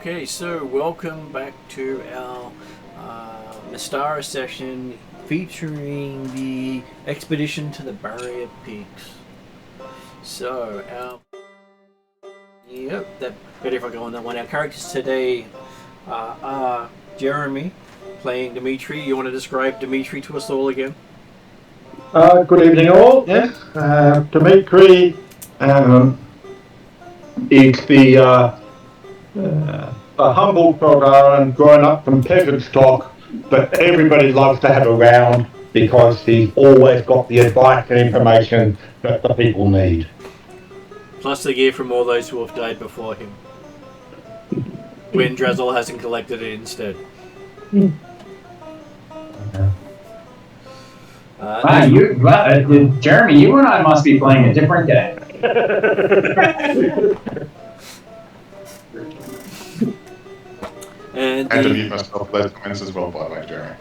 Okay, so welcome back to our Mystara session featuring the expedition to the Barrier Peaks. So, better if I go on that one. Our characters today are Jeremy playing Dimitri. You want to describe Dimitri to us all again? Good evening, all. Yes, Dimitri is a humble fella and grown up from peasant stock, but everybody loves to have around because he's always got the advice and information that the people need. Plus the gear from all those who have died before him. When Drazzle hasn't collected it instead. Jeremy, you and I must be playing a different game. And to mute myself those comments as well, by the way, Jeremy.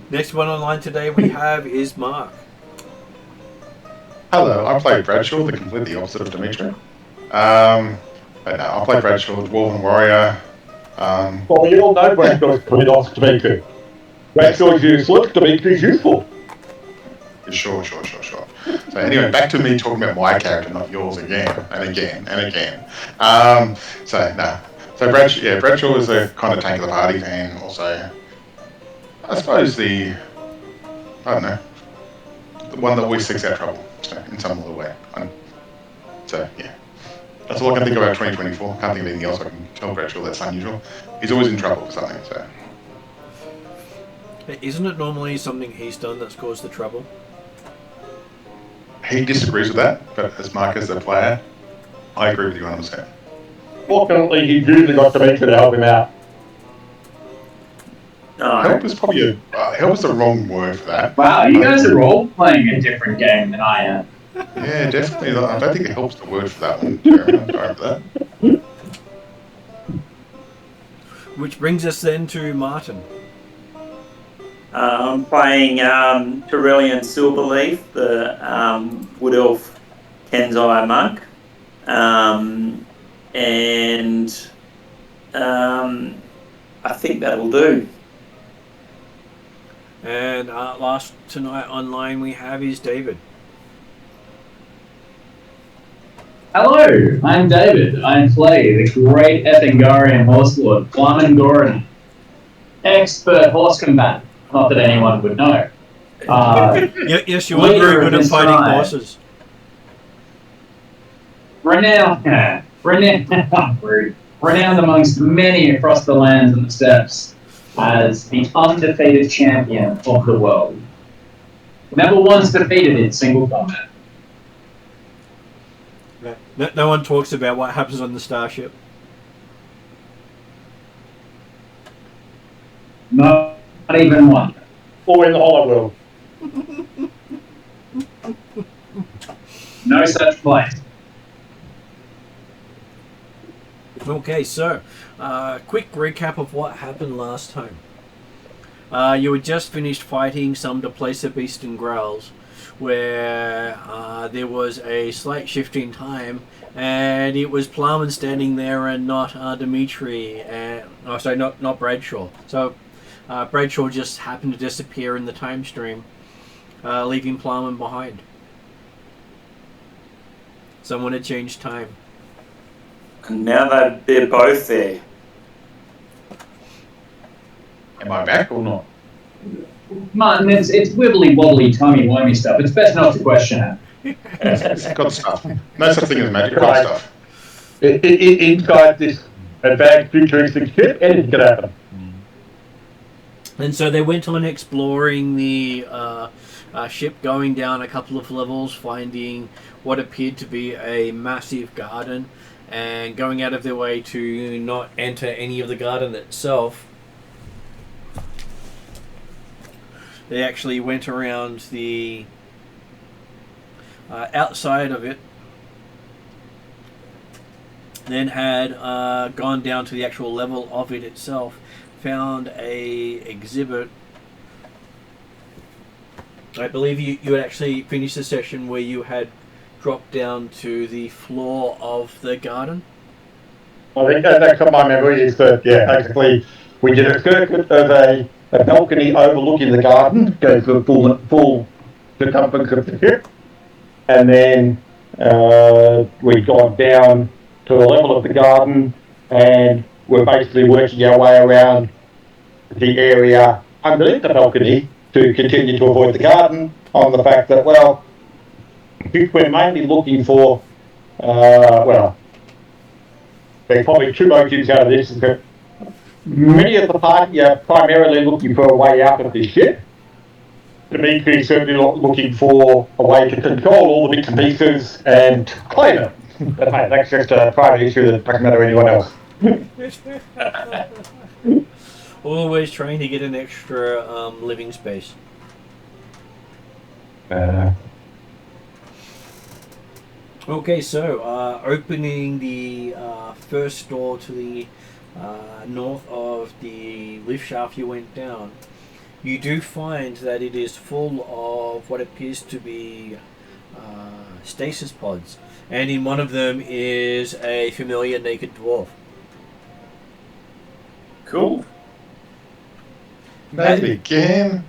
Next one online today we have is Mark. Hello, I play Bradshaw, the completely opposite of Dimitri. But no, I play Bradshaw, Dwarven Warrior. Well, we all know Bradshaw's complete opposite to Dimitri. Bradshaw's useless, Dimitri's useful. Sure. So anyway, back to me talking about my character, not yours again and again. So Bradshaw is the kind of tank of the party, and also, I suppose the one that always seeks out trouble, in some other way. That's all I can think about 2024. Can't think of anything else I can tell Bradshaw that's unusual. He's always in trouble for something, so. Isn't it normally something he's done that's caused the trouble? He disagrees with that, but as Mark as the player, I agree with you 100%. Fortunately, he's usually got Dimitri to help him out. Help is probably help is the wrong word for that. Wow, you guys are all playing a different game than I am. Yeah, definitely. I don't think it helps the word for that one, Jeremy. I'm sorry for that. Which brings us then to Martin. I'm playing Tyrellian Silverleaf, the Wood Elf Kenzai monk, and I think that'll do. And last tonight online we have is David. Hello, I'm David. I play the great Ethingarian horse lord, Flamen Goran, expert horse combatant. Not that anyone would know. Yes, you are very good at fighting horses. Renowned amongst many across the lands and the steppes as the undefeated champion of the world. Never once defeated in single combat. No one talks about what happens on the starship. No. Not even one. Or in the hollow world. No such place. Okay, so quick recap of what happened last time. You had just finished fighting some Displacer Beast and Growls, where there was a slight shift in time, and it was Plum standing there and not Dimitri, not Bradshaw. So Bradshaw just happened to disappear in the time stream, leaving Plowman behind. Someone had changed time. And now they're both there. Am I back or not? Martin, it's wibbly wobbly, timey wimey stuff. It's best not to question it. It's got stuff. No such thing as magic, got stuff. Inside this advanced futuristic ship, anything could happen. And so they went on exploring the ship, going down a couple of levels, finding what appeared to be a massive garden, and going out of their way to not enter any of the garden itself. They actually went around the outside of it, then had gone down to the actual level of it itself, found a exhibit. I believe you had actually finished the session where you had dropped down to the floor of the garden. I think that's from my memory is that, yeah, basically we did a circuit of a balcony overlooking the garden, goes to the full circumference of the ship, and then we got down to the level of the garden, and we're basically working our way around the area underneath the balcony to continue to avoid the garden on the fact that, well, we're mainly looking for, well, there's probably two motives out of this. Is that many of the party are primarily looking for a way out of this ship. Dimitri's certainly looking for a way to control all the bits and pieces and claim it. But hey, that's just a private issue that doesn't matter to anyone else. Always trying to get an extra living space. Okay, so opening the first door to the north of the lift shaft you went down, you do find that it is full of what appears to be stasis pods, and in one of them is a familiar naked dwarf. Cool. Not again.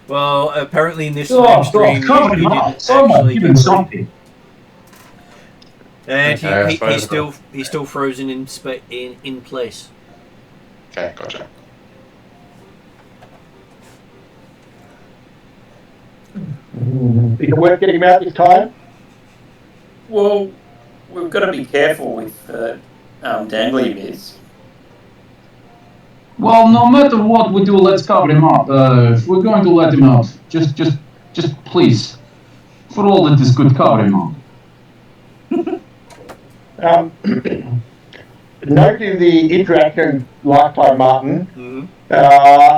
Well, apparently in this time stream, you didn't actually Give him something. and Okay, I suppose he's still frozen in place. Okay, gotcha. Is it worth getting him out this time? Well, we've got to be careful with dangly bits. Well, no matter what we do, let's cover him up. If we're going to let him out, just please, for all that is good, cover him up. Noting the interaction last time, Martin,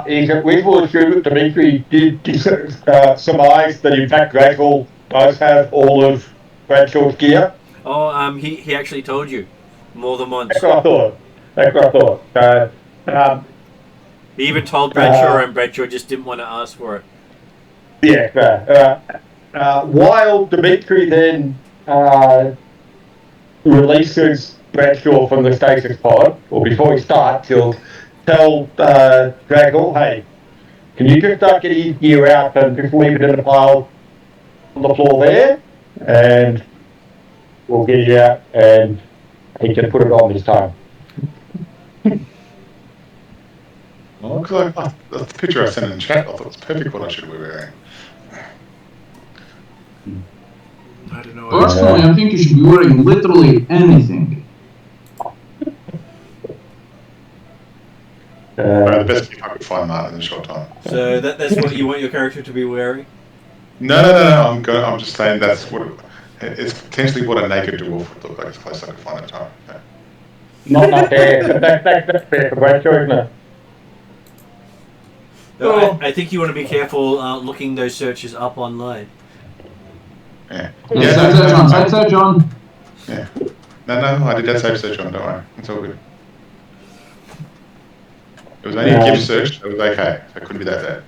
is that we will assume that Dimitri did surmise that in fact Rachel does have all of Bradshaw's gear. Oh, he actually told you more than once. That's what I thought. He even told Bradshaw, and Bradshaw just didn't want to ask for it. Yeah. While Dimitri then releases Bradshaw from the stasis pod, or before he starts, he'll tell Draggle, hey, can you just start getting his gear out and just leave it in the pile on the floor there, and we'll get it out and he can put it on this time. Well, because the picture I sent in chat, I thought it was perfect what I should be wearing. I don't know. Personally, I think you should be wearing literally anything. The best gift I could find, Martin, in a short time. So that's what you want your character to be wearing? No. I'm just saying that's what it's potentially what a naked dwarf would look like. It's the place I could find at the time. Yeah. Not fair. That's fair for Bradshaw, isn't it? I think you want to be careful looking those searches up online. Yeah. Side search on. Yeah. No, I did that safe search on, don't worry. It's all good. It was only a gift search, it was okay. So it couldn't be that bad.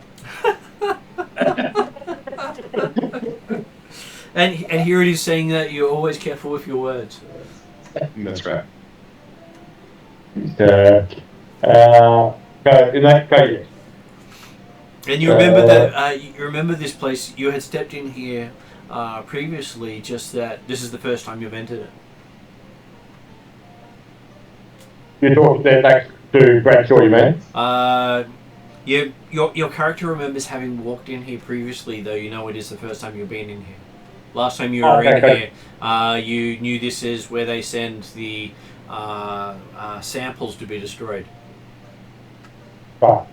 And here it is saying that you're always careful with your words. That's right. So in that case, And you remember that you remember this place. You had stepped in here previously. Just that this is the first time you've entered it. you talked there back to Bradshaw, you mean? Your character remembers having walked in here previously, though you know it is the first time you've been in here. Last time you were in here, you knew this is where they send the samples to be destroyed. Oh.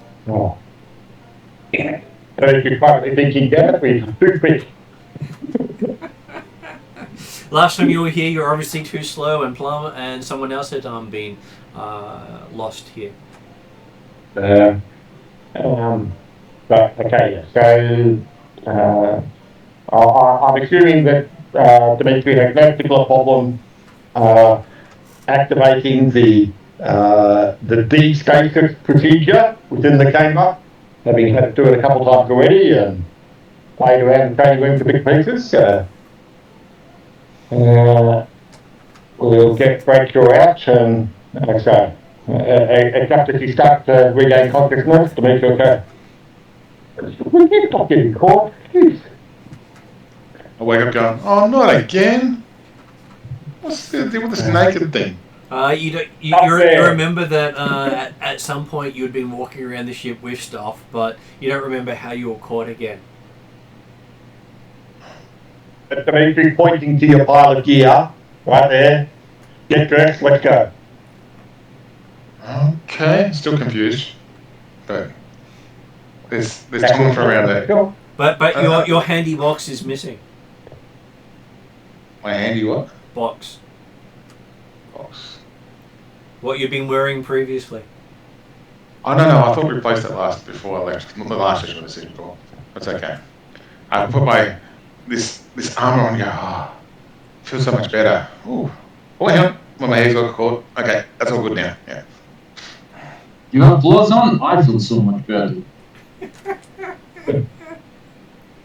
So you're probably thinking that we toothpick. Last time you were here, you were obviously too slow, and Plum and someone else had been lost here. But okay, so I'm assuming that Dimitri has no particular problem activating the de-stasis procedure within the chamber, having had to do it a couple of times already and played around and training room for big pieces. we'll get Rachel out and so except if you start to regain consciousness to make sure okay. You're not getting caught. Jeez. I wake up going, oh, not again. What's the deal with this naked thing? You remember that at some point you'd been walking around the ship with stuff, but you don't remember how you were caught again. Dimitri pointing to your pile of gear right there. Get dressed, let's go. Okay, still confused. But there's someone from around there. But your handy box is missing. My handy what? Box. Box. What you've been wearing previously. Oh no, I thought we replaced it before I left. The last session was before. That's okay. I put my this armor on and go, oh, feels so much better. Ooh. Oh hang on. When my hair's got caught. Okay, that's all good now. Yeah. You have gloves on? I feel so much better.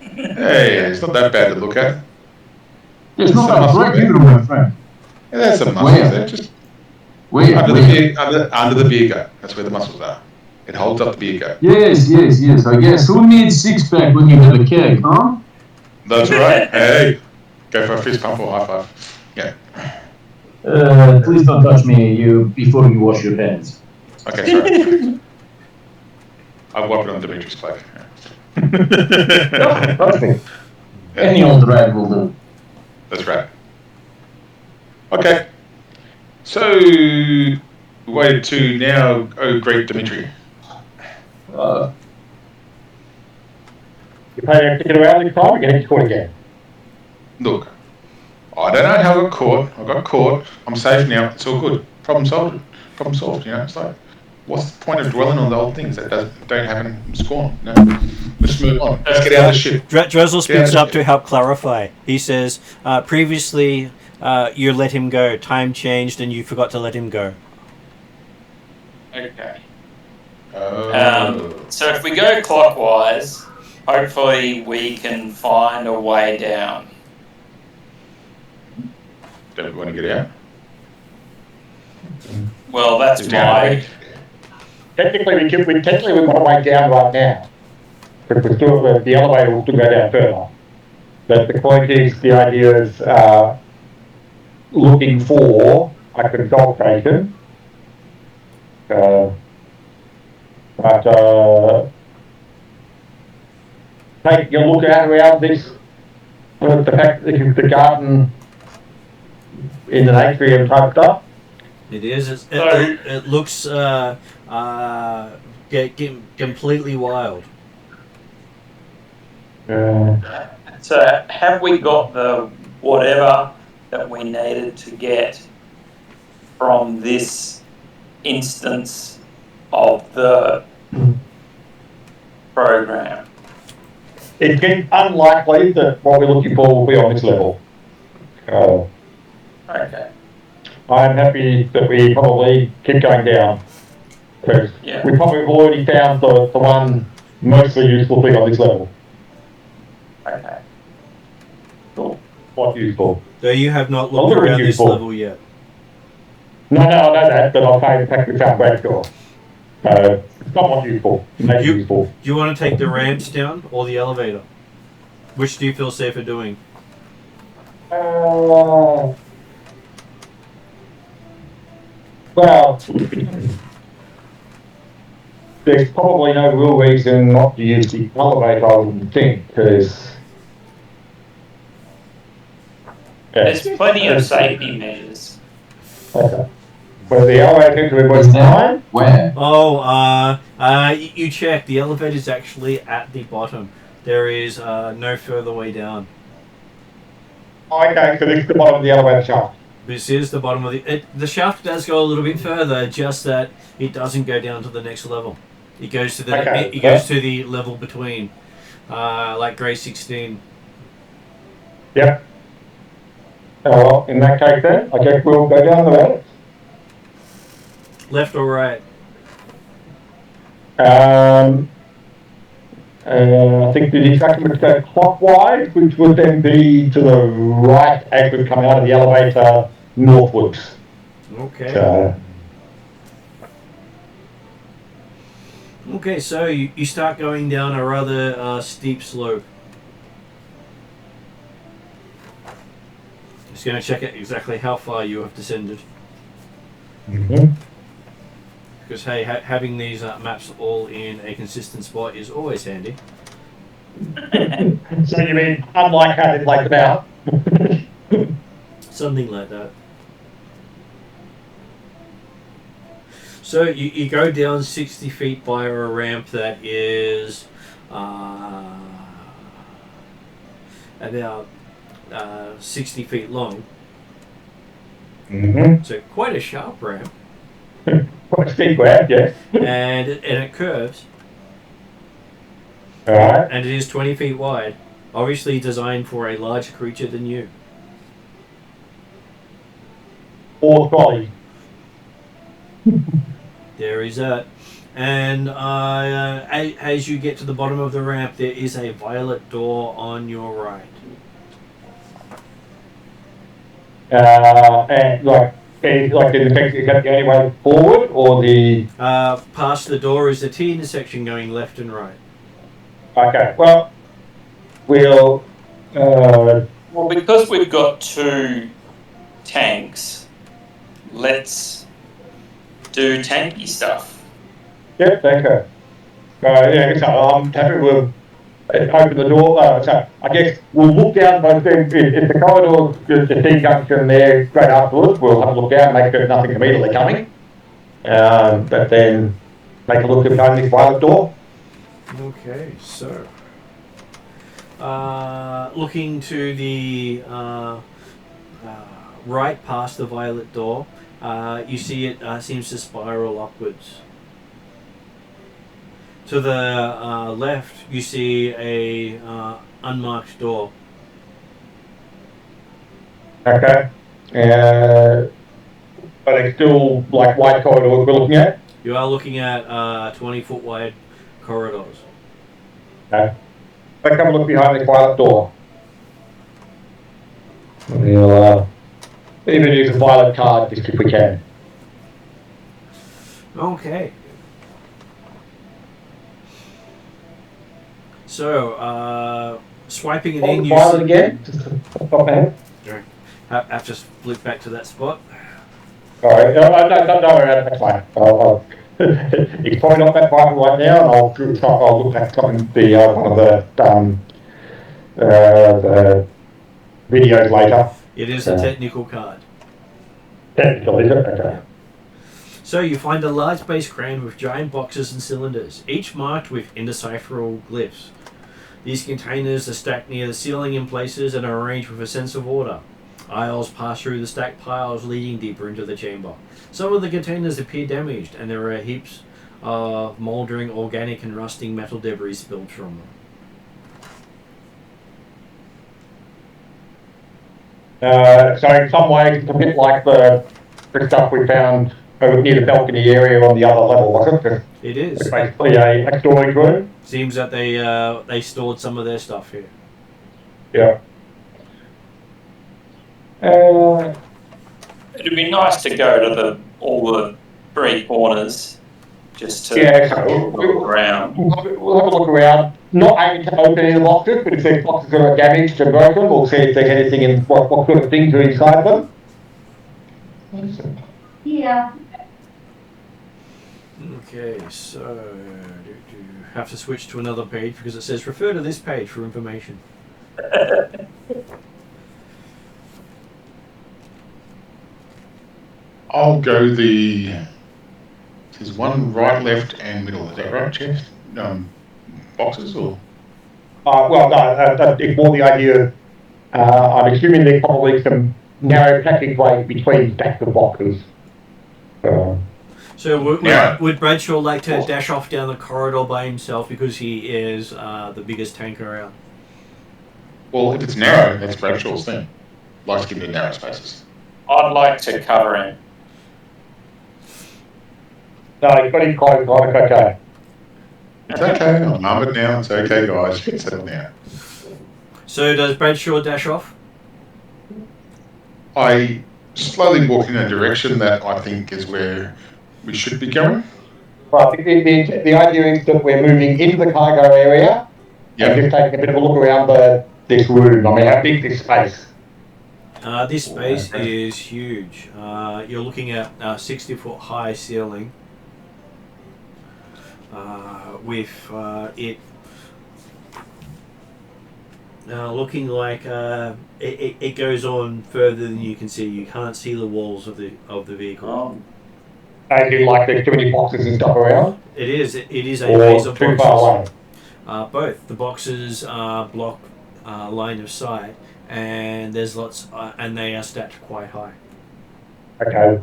Hey, it's not that bad to look at. It's not that great either, my friend. Yeah, there's some muscles there. Just under the beer gut. That's where the muscles are. It holds up the beer gut. Yes. I guess. Who needs six-pack when you have a keg, huh? That's right. Hey, go for a fist pump or high five. Yeah. Please don't touch me before you wash your hands. Okay, sorry. I'll wipe it on Dimitri's cloak. Yeah, perfect. Any old rag will do. That's right. Okay. So, way to now, oh great Dimitri. You pay a ticket around this time, you get caught again. Look, I don't know how I got caught. I got caught. I'm safe now. It's all good. Problem solved. You know, it's like, what's the point of dwelling on the old things that don't happen in Scorn? No, let's move on. Let's get out of the ship. Drizzle speaks up to help clarify. He says, previously you let him go. Time changed and you forgot to let him go. Okay. So if we go clockwise, hopefully we can find a way down. Don't we want to get out? Well, that's my... Technically, we've got a way down right now. But the elevator will still go down further. But the point is, the idea is looking for a control station. Take your look out around this. The fact that the garden in an atrium type stuff. It is. It looks completely wild. So have we got the whatever that we needed to get from this instance of the program? It's unlikely that what we're looking for will be on this level. Okay. I'm happy that we probably keep going down. Because we probably have already found the one mostly useful thing on this level. Okay. Cool. What useful? So you have not looked around this level yet? No, I know that, but I'll say the fact we found Bradshaw. It's not what useful. Maybe useful. Do you want to take the ramps down or the elevator? Which do you feel safer doing? Well, there's probably no real reason not to use the elevator, I wouldn't think, because... There's plenty of safety measures. Okay. But the elevator was time? Where? Oh, you check. The elevator's actually at the bottom. There is no further way down. Okay, so this is the bottom of the elevator shaft. This is the bottom of the shaft does go a little bit further, just that it doesn't go down to the next level. It goes to the goes to the level between, like grade 16. Yep. Well, in that case then, I guess we'll go down the road. Left or right? I think the instruction would go clockwise, which would then be to the right as we come out of the elevator northwards. Okay. So, Okay, so you start going down a rather steep slope. Just going to check out exactly how far you have descended. Because, hey, having these maps all in a consistent spot is always handy. So you mean, unlike how they laid them out? Something like that. So you go down 60 feet via a ramp that is about 60 feet long. So quite a sharp ramp. Quite a steep ramp, yes. And it curves. Alright. And it is 20 feet wide. Obviously designed for a larger creature than you. Or trolley. There is that. And as you get to the bottom of the ramp, there is a violet door on your right. And like the effect, is that the only way forward, or the... Past the door is the T intersection going left and right. Okay, well, we'll... Well, because we've got 2 tanks, let's do tanky stuff. yeah, thank you. Yeah, so I'm happy we'll open the door. So I guess we'll look down both things. If the corridor, the T junction there straight afterwards, we'll have a look down, make sure nothing's immediately coming. But then make a look behind this violet door. Okay, so looking to the right past the violet door, you see it seems to spiral upwards. To the left, you see a unmarked door. Okay. But it's still like wide corridors we're looking at? You are looking at 20-foot wide corridors. Okay. Let's have a look behind this violet door. We'll even use a violet card just if we can. Okay. So, swiping it in, you violet see... again? Just top of my head. Have to flip back to that spot. Alright, don't worry about it, that's fine. It's probably not that vital right now, and I'll look at something, one of the videos later. It is a technical card. Technical, is it? Okay. So you find a large base crammed with giant boxes and cylinders, each marked with indecipherable glyphs. These containers are stacked near the ceiling in places and are arranged with a sense of order. Aisles pass through the stacked piles, leading deeper into the chamber. Some of the containers appear damaged, and there are heaps of mouldering organic and rusting metal debris spilled from them. So in some ways, it's a bit like the stuff we found over near the balcony area on the other level, wasn't it? It is. It's basically a storage room. Seems that they stored some of their stuff here. Yeah. It'd be nice to go to all the 3 corners just to look around. We'll have a look around. Not aiming to open any boxes, but if there's boxes that are damaged and broken, we'll see if there's anything in what sort of things are inside them. Yeah. Okay, so have to switch to another page because it says refer to this page for information. I'll go there's one right, left, and middle. Is that right, Jeff? Boxes or? Well, no, it's more the idea. I'm assuming there's probably some narrow passageway between stacks of boxes. So would Bradshaw like to dash off down the corridor by himself because he is the biggest tank around? Well, if it's narrow, that's Bradshaw's thing. Likes to give it narrow spaces. I'd like to cover him. No, you've got him close, like, okay. It's okay, I'm armoured now, it's okay guys, you can settle now. So does Bradshaw dash off? I slowly walking in a direction that I think is where we should be going. Well, I think the idea is that we're moving into the cargo area and just taking a bit of a look around this room. I mean, how big is this space? This space is huge. You're looking at a 60-foot high ceiling with it looking like it goes on further than you can see. You can't see the walls of the vehicle. As in, like, there's too many boxes and stuff around? It is a Or maze of too boxes. far away? Both. The boxes block line of sight, and there's lots, and they are stacked quite high. Okay.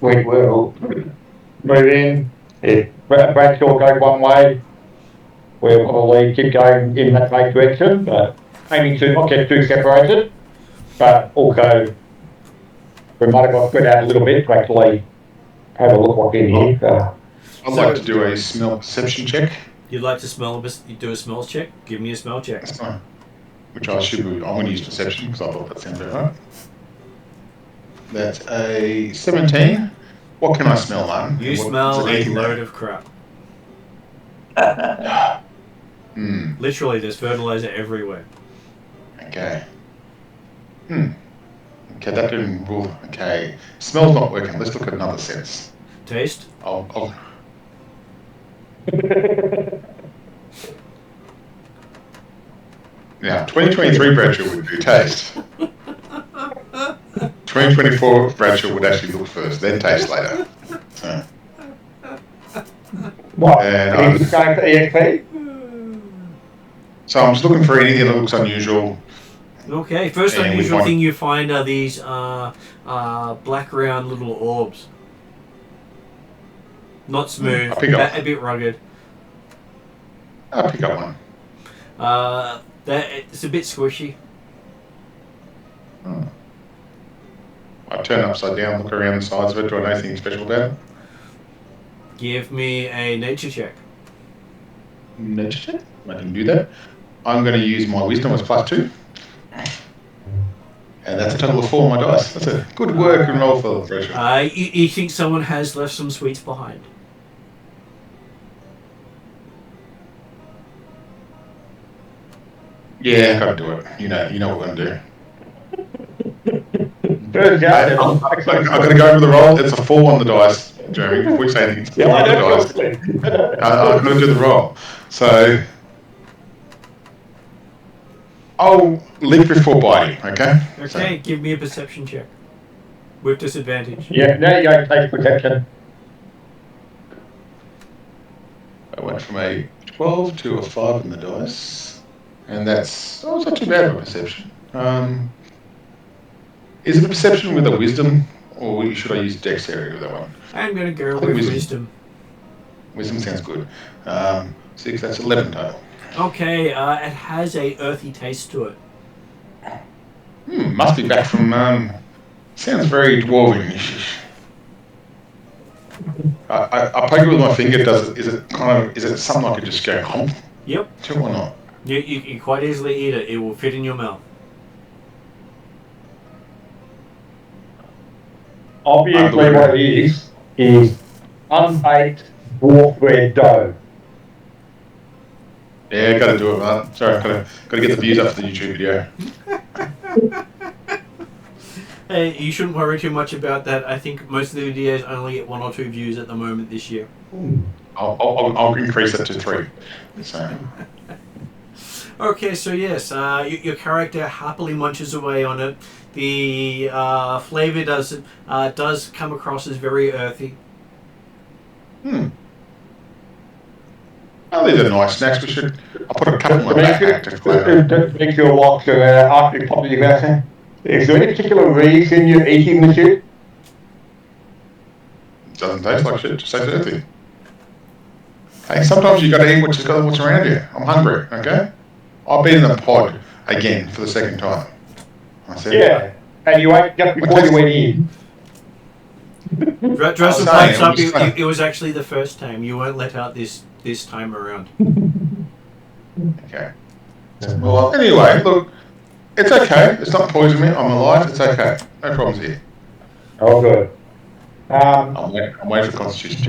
We will move in. If Bradshaw goes one way, we'll probably keep going in that same direction, but aiming to not get too separated. But also, we might have got spread out a little bit to actually have a look what's in here. I'd like to do a smell perception check. You'd like to do a smells check? Give me a smell check. That's fine. Which I should be. I'm going to use perception because I thought that sounded right. That's a 17. What can I smell, man? You smell a load of crap. Literally, there's fertilizer everywhere. Okay. Okay, that didn't rule. Okay. Smell's not working. Let's look at another sense. Taste? I'll Now, 2023 Bradshaw would do taste. 2024 Bradshaw would actually look first, then taste later. So. What? And He's going for EXP? So I'm just looking for anything that looks unusual. Okay, first unusual thing you find are these black round little orbs. Not smooth, a bit rugged. I'll pick up one. It's a bit squishy. I turn it upside down, look around the sides of it. Do I know anything special about it? Give me a nature check. Nature check? I can do that. I'm going to use my wisdom as +2. And that's a total of 4 on my dice. That's a good work and roll for the pressure. You think someone has left some sweets behind? Yeah, got to do it. You know what we're going to do. Good job. I'm going to go over the roll. It's a 4 on the dice, Jeremy. Before you say anything, it's 4 on the dice. I'm going to do the roll. So I'll leap before biting, okay? Okay, So, give me a perception check. With disadvantage. Yeah, now you go take protection. I went from a 12 to a 5 in the dice. And that's not too bad of a perception. Is it a perception with a wisdom, or should I use dexterity with that one? I'm going to go with wisdom. Wisdom sounds good. 6, that's 11 total. Okay, it has a earthy taste to it. Must be back from, sounds very dwarven-ish. I poke it with my finger, is it something I could just go hump? Yep. To or not? You can quite easily eat it. It will fit in your mouth. Obviously what it is unbaked dwarf bread dough. Yeah, gotta do it, man. Sorry, gotta get the views up for the YouTube video. Hey, you shouldn't worry too much about that. I think most of the videos only get 1 or 2 views at the moment this year. I'll increase it to 3. So. Okay, so yes, your character happily munches away on it. The flavour does come across as very earthy. Oh, these are nice snacks. I'll put a couple in my backpack to flavor. Make your walk to after you pop your glass. Is there any particular reason you're eating the shit? It doesn't taste like shit, just tastes earthy. Hey, sometimes you gotta eat what's around you. I'm hungry, okay? I've been in the pod again for the second time. I said, yeah, and you ate just before you went in. Dress the pipes up. It was actually the first time. You weren't let out this time around. Okay. Well, anyway, look, it's okay. It's not poisoning me. I'm alive. It's okay. No problems here. Oh, good. I'm waiting for Constitution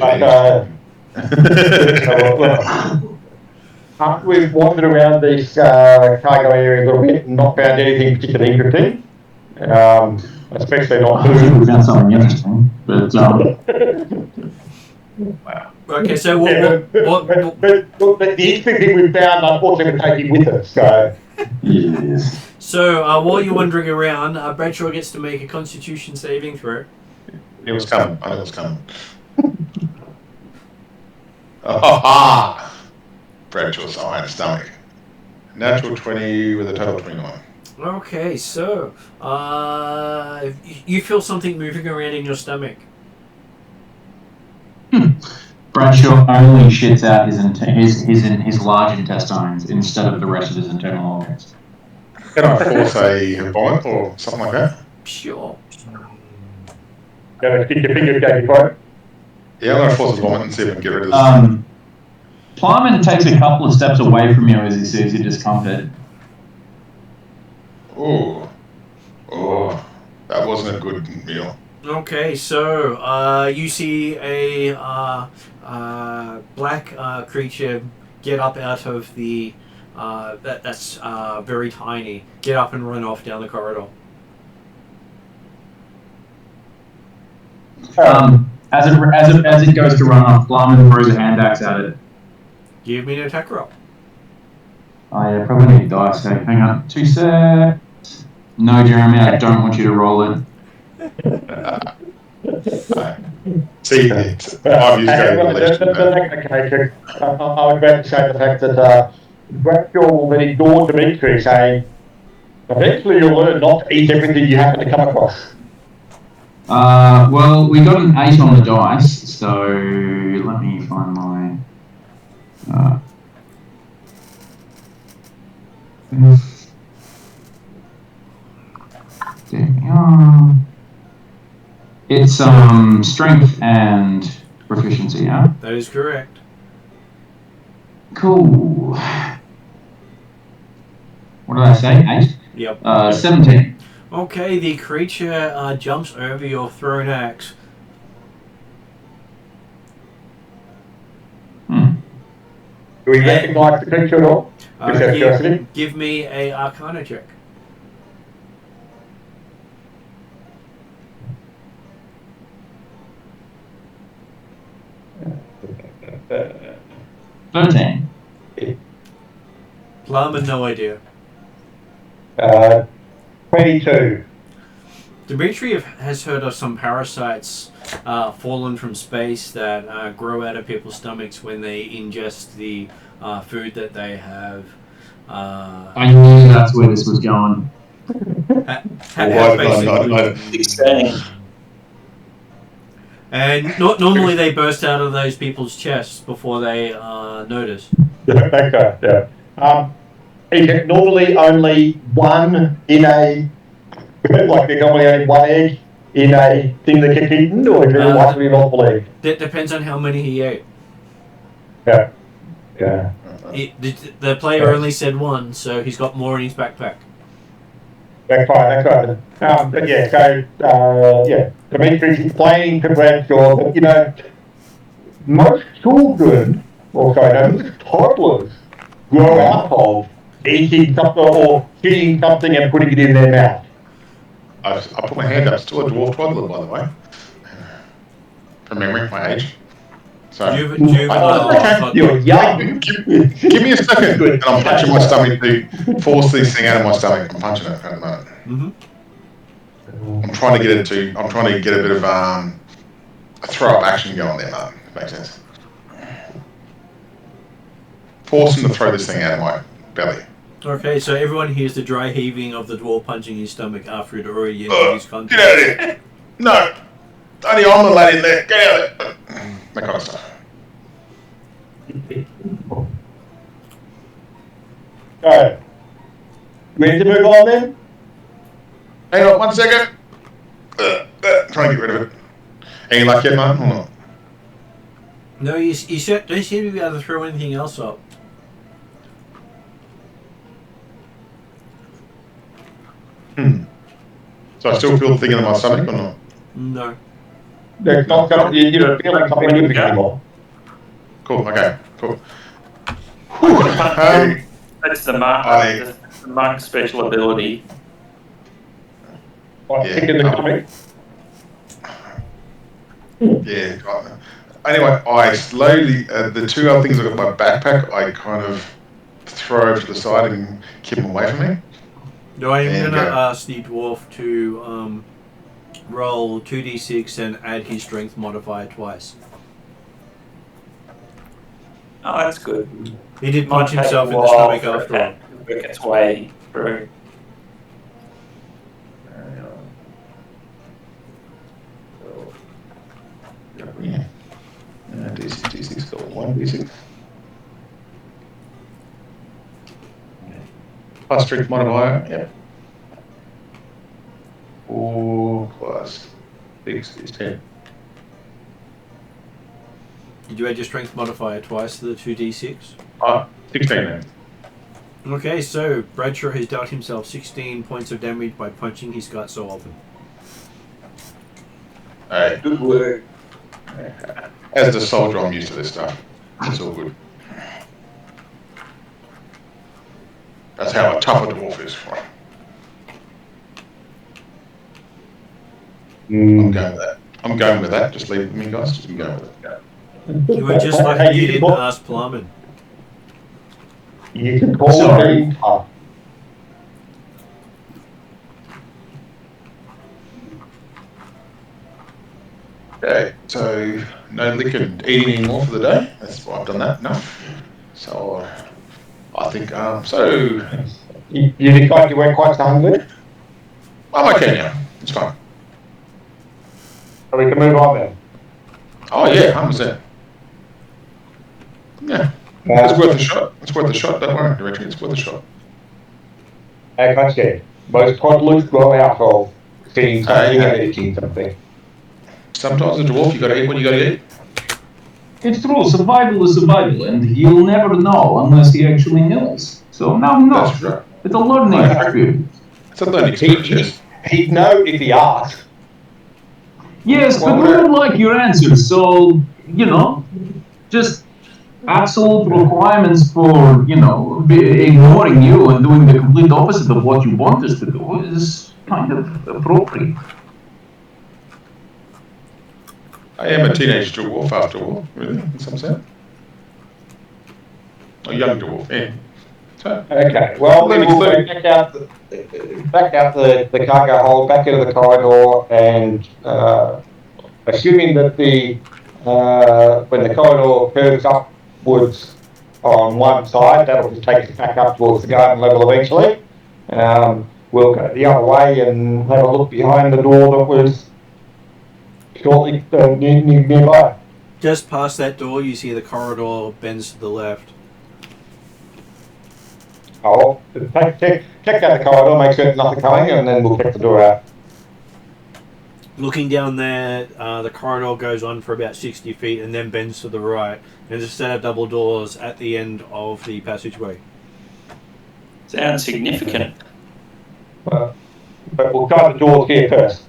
But, we've wandered around these cargo area a little bit and not found anything particularly interesting. Especially not I think we found something interesting, but Wow. Okay, so but the interesting thing we found, unfortunately, we're taking with us. So, yes. So while you're wandering around, Bradshaw gets to make a Constitution saving throw. It was coming. I know it was coming. Ha! Bradshaw's iron stomach. Natural 20 with a total 29. Okay, so you feel something moving around in your stomach. Bradshaw only shits out his large intestines instead of the rest of his internal organs. Can I force a vomit or something like that? Sure. stick your fingers down your throat. Yeah, I'm going to force a vomit and see if I can get rid of this. Plyman takes a couple of steps away from you as he sees your discomfort. Oh, that wasn't a good meal. Okay, so you see a black creature get up out of the that's very tiny. Get up and run off down the corridor. As it goes to run off, Plyman throws a hand axe at it. Give me an attack roll. I probably need dice, so hang on 2 seconds. No, Jeremy, I don't want you to roll it. See, 5 years ago, I would rather say the fact that Bradshaw will then ignore Dimitri saying, eventually you'll learn not to eat everything you happen to come across. Well, we got an 8 on the dice, so let me find my... there we are. It's strength and proficiency, yeah? That is correct. Cool. What did I say? 8? Yep. 17. Okay, the creature jumps over your thrown axe. Do we recognise the creature at all? Give me a Arcana check. Uh, 13. Plum, no idea. 22. Dimitri has heard of some parasites fallen from space that grow out of people's stomachs when they ingest the food that they have. I knew that's where this was going. And normally they burst out of those people's chests before they notice. Okay, yeah. Is it normally only one in a, like there's normally only one egg in a thing that gets eaten, or is there likely multiple eggs? That depends on how many he ate. Yeah. Yeah. The player only said one, so he's got more in his backpack. That's right. But yeah, so, Dimitri's explaining to Bradshaw that, you know, most children, most toddlers, grow out of eating something or eating something and putting it in their mouth. I put my hand up, still a dwarf toddler, by the way. From memory, my age. So, You're young. Give me a second, and I'm punching my stomach to force this thing out of my stomach. I'm punching it at the moment. Mm-hmm. I'm trying to get a bit of a throw-up action going there, Martin. Makes sense. Force him to throw this thing out of my belly. Okay, so everyone hears the dry heaving of the dwarf punching his stomach after it already entered his contact. Get out of here! No! Only I'm the lad in there. Get out of there! That kind of stuff. Alright. Ready to move on then? Hang on 1 second. Trying to get rid of it. Any luck yet, Martin, or not? No, you don't seem to be able to throw anything else up. Okay. No, you don't seem to be able to throw anything else up. No, you don't seem to be able to throw anything else up. No, you don't seem to be able to throw anything else up. No, you don't seem to be able to throw anything else up. So I still feel the thing in my stomach or not? No. It's not, you don't feel like something moving anymore. Cool, okay, cool. I'm gonna punch you. That's the monk special ability. Tick in the comic. Yeah. Anyway, I slowly, the two other things I got in my backpack, I kind of throw over to the side and keep them away from me. No, I'm There you going to go. ask the dwarf to roll 2d6 and add his strength modifier twice. Oh, that's good. He did Might punch take himself a in the while stomach for after all. that to work its way through. Yeah. D6, got one D6. Plus strength modifier, yep. 4 plus 6 is 10. Did you add your strength modifier twice to the 2d6? 16 then. Okay, so Bradshaw has dealt himself 16 points of damage by punching his gut so often. Hey, Good work. as the soldier, I'm used to this stuff. It's all good. That's how a tough a dwarf is. I'm going with that. I'm going with that. Just leave it with me, guys. Just going with it. You were just lucky you didn't ask Plumman. You can call it tough. Okay, so no liquor and eating anymore for the day. That's why I've done that enough. So I think so. You decide you weren't quite so hungry? I'm okay now. It's fine. So we can move on then. Oh yeah, 100%. Yeah, it's worth a shot. It's worth a shot. Don't worry, directly. It's worth a shot. Like I said, most toddlers grow out of seeing something and eating something. Sometimes a dwarf, you got to eat what you got to eat. It's true, survival is survival, and he'll never know unless he actually knows. So now he knows. That's right. It's a learning experience. It's a learning experience. He'd know if he asked. Yes, but we would like your answers, so, just absolute requirements for, ignoring you and doing the complete opposite of what you want us to do is kind of appropriate. I am a teenage dwarf after all, really, in some sense. A young dwarf, yeah. So, Okay, well, then we'll back out the cargo hold, back into the corridor, and assuming that when the corridor curves upwards on one side, that'll just take us back up towards the garden level eventually. We'll go the other way and have a look behind the door that was shortly nearby. Just past that door, you see the corridor bends to the left. Oh, check out the corridor, make sure there's nothing coming, and then we'll check the door out. Looking down there, the corridor goes on for about 60 feet and then bends to the right. And there's a set of double doors at the end of the passageway. Sounds significant. But we'll try the doors here first.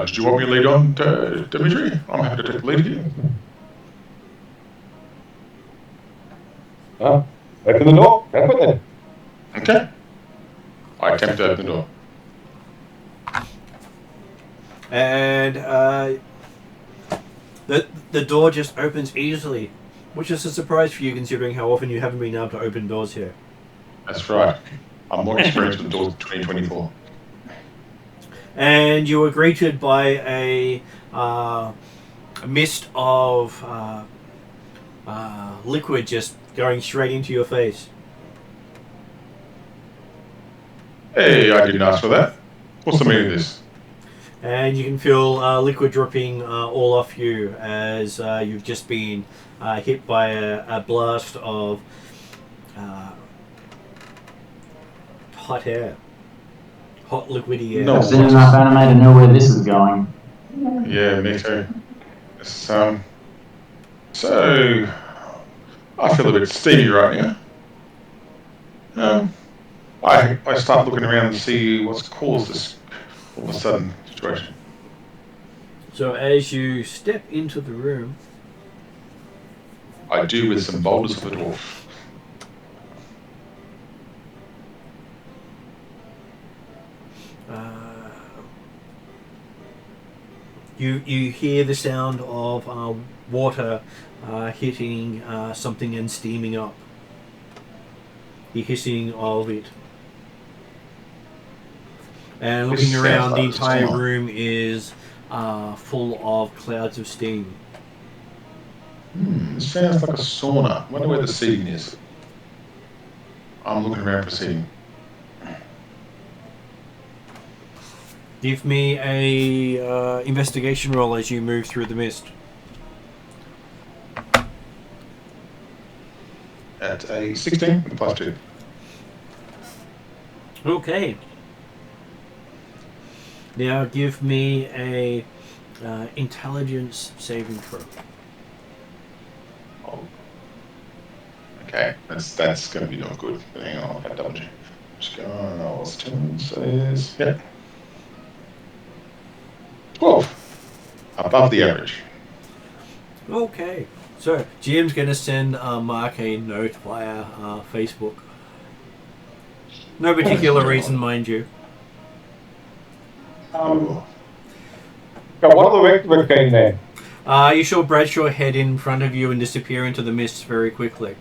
did you want me to lead on, Dimitri? I'm happy to take the lead here. Open the door, go with it. Okay. I attempt to open the door. And the door just opens easily, which is a surprise for you considering how often you haven't been able to open doors here. That's right. I'm more experienced with doors in 2024. And you are greeted by a mist of liquid just going straight into your face. Hey, I didn't ask for that. What's the meaning of this? And you can feel liquid dripping all off you as you've just been hit by a blast of hot air. Hot liquidy air. No. I've seen enough anime to know where this is going. Yeah, me too. So, I feel a bit steamy right now. I start looking around to see what's caused this all of a sudden situation. So as you step into the room, I do with some boulders of a dwarf. you hear the sound of water hitting something and steaming up. The hissing of it. And looking This around, sounds the like a entire sauna. room is full of clouds of steam. This sounds like a sauna. I wonder where the seating is. I'm looking around for seating. Give me a investigation roll as you move through the mist. At a 16 with a +2. Okay. Now give me a intelligence saving throw. Oh. Okay, that's going to be not good. But hang on, I'll have double check. Just go on, I was telling says, yeah. 12. Above the average. Okay. So GM's going to send Mark a note via Facebook. No particular reason, mind you. So what are the rest of us doing then? You saw Bradshaw head in front of you and disappear into the mist very quickly.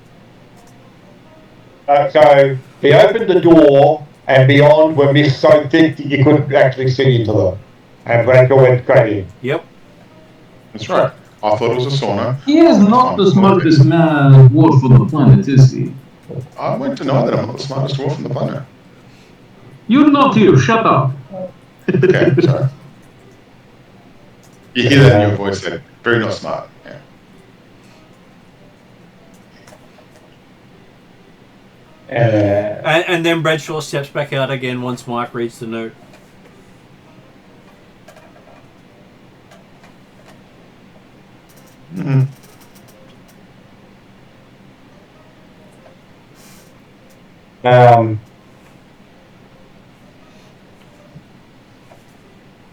So he opened the door, and beyond were mist so thick that you couldn't actually see into them. And Bradshaw went straight in. Yep. That's right. I thought it was a sauna. He is not the smartest man dwarf on the planet, is he? I won't deny that I'm not the smartest dwarf on the planet. You're not here, shut up. Okay, sorry. You hear that in your voice there. Very not smart. Yeah. And then Bradshaw steps back out again once Mike reads the note. Mm-hmm.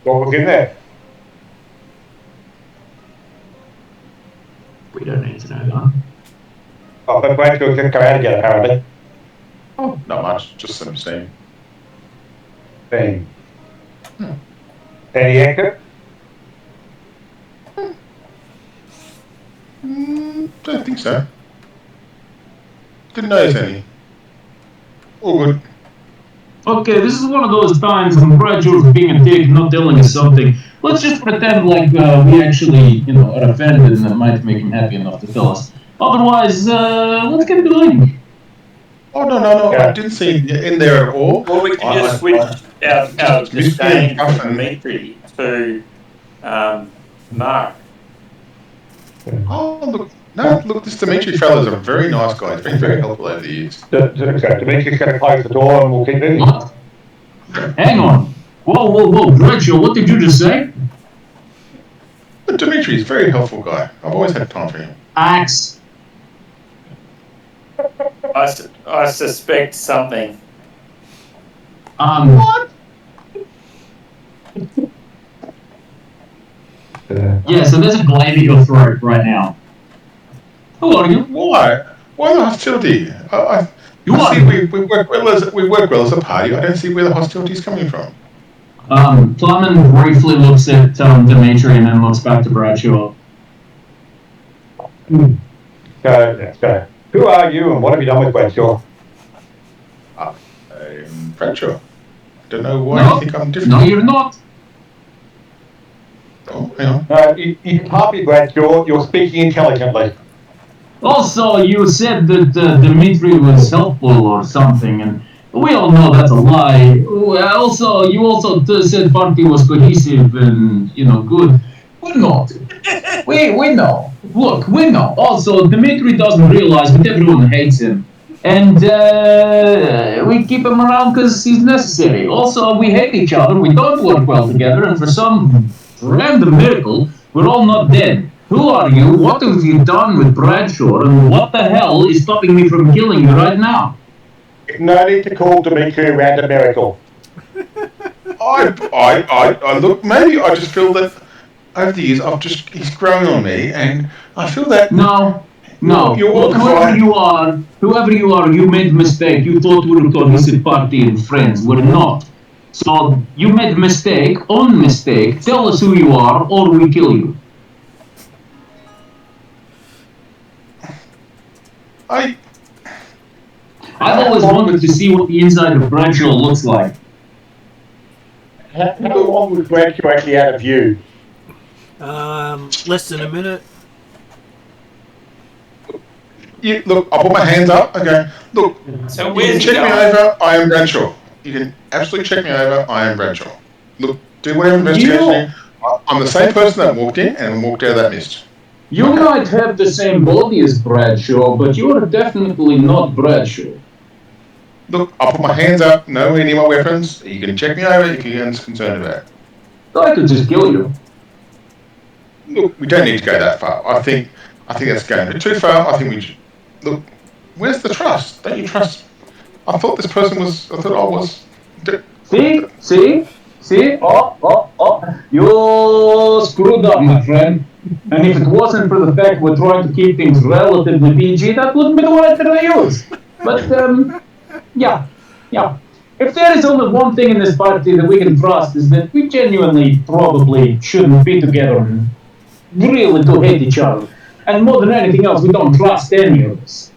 What was in there? We don't need to know that. Oh, but Bradshaw just come out again, apparently. Oh, not much. Just some steam. Thing. Any exit? Don't think so. Didn't notice any. All good. Okay, this is one of those times when Bradshaw's being a dick, not telling us something. Let's just pretend like we actually, are offended and that might make him happy enough to tell us. Otherwise, let's get going. Oh, no. I didn't see in there at all. Well, we can just switch our disdain from Dimitri to Mark. Oh, look. No, look, this Dimitri fella's a very nice guy. He's been very helpful over the years. Dimitri's going to close the door and we'll keep moving. What? Hang on. Whoa, Bradshaw, what did you just say? But Dimitri's a very helpful guy. I've always had time for him. Axe. I suspect something. What? Yeah, so there's a glaive at your throat right now. Who are you? Why? Why the hostility? You are. See, we work well as a party. I don't see where the hostility is coming from. Plumman briefly looks at Dimitri and then looks back to Bradshaw. So, who are you and what have you done with Bradshaw? I'm Bradshaw. Don't know why you think I'm different. No, you're not. Oh, hang on. No, you can't be Bradshaw. You're speaking intelligently. Also, you said that Dimitri was helpful or something, and we all know that's a lie. Also, you also said party was cohesive and, good. We're not. We know. Look, we know. Also, Dimitri doesn't realize that everyone hates him. And we keep him around because he's necessary. Also, we hate each other, we don't work well together, and for some random miracle, we're all not dead. Who are you? What have you done with Bradshaw? And what the hell is stopping me from killing you right now? No need to call Dimitri around a miracle. I look, maybe I just feel that over the years he's grown on me, and I feel that No. You're Look, whoever you are, you made a mistake. You thought we were a cohesive party and friends. We're not. So you made a mistake, own mistake. Tell us who you are, or we kill you. I've always wanted to see what the inside of Bradshaw looks like. How long was Bradshaw actually out of view? Less than a minute. Yeah, look, I'll put my hands up. Okay, look, So you where's can he check me going? over. I am Bradshaw. You can absolutely check me over. I am Bradshaw. Look, do whatever investigation. I'm the same person that walked in and walked out of that mist. You might have the same body as Bradshaw, but you are definitely not Bradshaw. Look, I'll put my hands up. Nowhere near my weapons. You can check me over if you're concerned about it. I could just kill you. Look, we don't need to go that far. I think that's going a bit too far. I think we should. Look, where's the trust? Don't you trust? I thought this person was. I thought I was. See? Oh. You screwed up, my friend. And if it wasn't for the fact we're trying to keep things relatively PG, that wouldn't be the word that I use. But, yeah. If there is only one thing in this party that we can trust, is that we genuinely probably shouldn't be together and really do hate each other. And more than anything else, we don't trust any of us.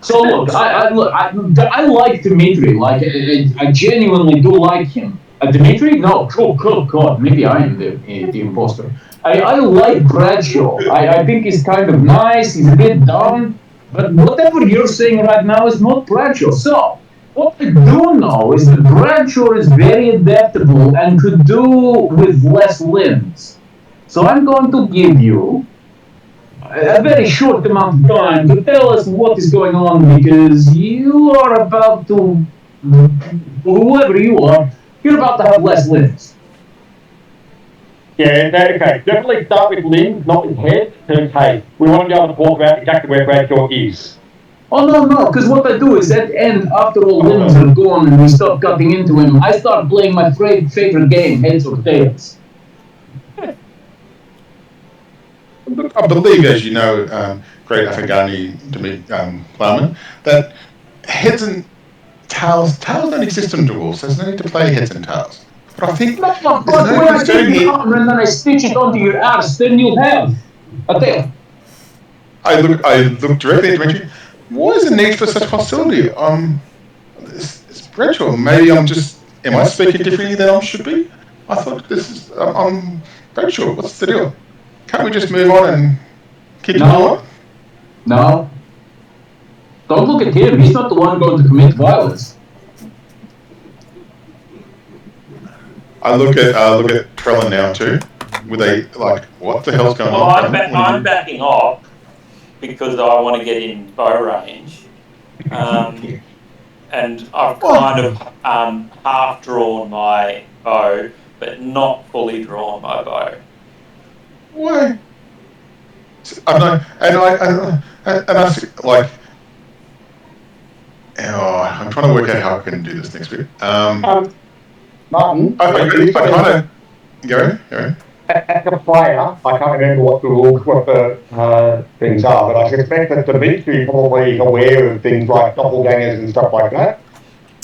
So look, I like Dimitri. Like I genuinely do like him. Dimitri? No. Oh God, maybe I am the imposter. I like Bradshaw. I think he's kind of nice. He's a bit dumb, but whatever you're saying right now is not Bradshaw. So what I do know is that Bradshaw is very adaptable and could do with less limbs. So I'm going to give you a very short amount of time to tell us what is going on, because you are about to, whoever you are, you're about to have less limbs. Yeah, okay. Definitely start with limbs, not with head, because, hey, we want to be able to talk about exactly where Bradshaw is. Oh, no, because what I do is at the end, after all limbs are gone and we stop cutting into him, I start playing my favorite game, heads or tails. I believe, as you know, great Afghani plowman, that heads and tails don't exist in duels. There's no need to play heads and tails. But I think But when I take the armor and then I stitch it onto your ass, then you'll have a tail. I look directly at Dimitri. What is the need for such hostility? It's Bradshaw. Maybe am I speaking differently than I should be? I thought I'm Bradshaw. What's the deal? Can't we just move on and keep going? No. Don't look at him. He's not the one going to commit violence. I look at Trellin now too. With what the hell's going Well, on? I'm backing off because I want to get in bow range, and I've kind of half drawn my bow, but not fully drawn my bow. Why? I'm trying to work out how I can do this next week. Martin, I kind of go. as a player, I can't remember what the rules, what the things are, but I suspect that Dimitri probably is aware of things like doppelgangers and stuff like that.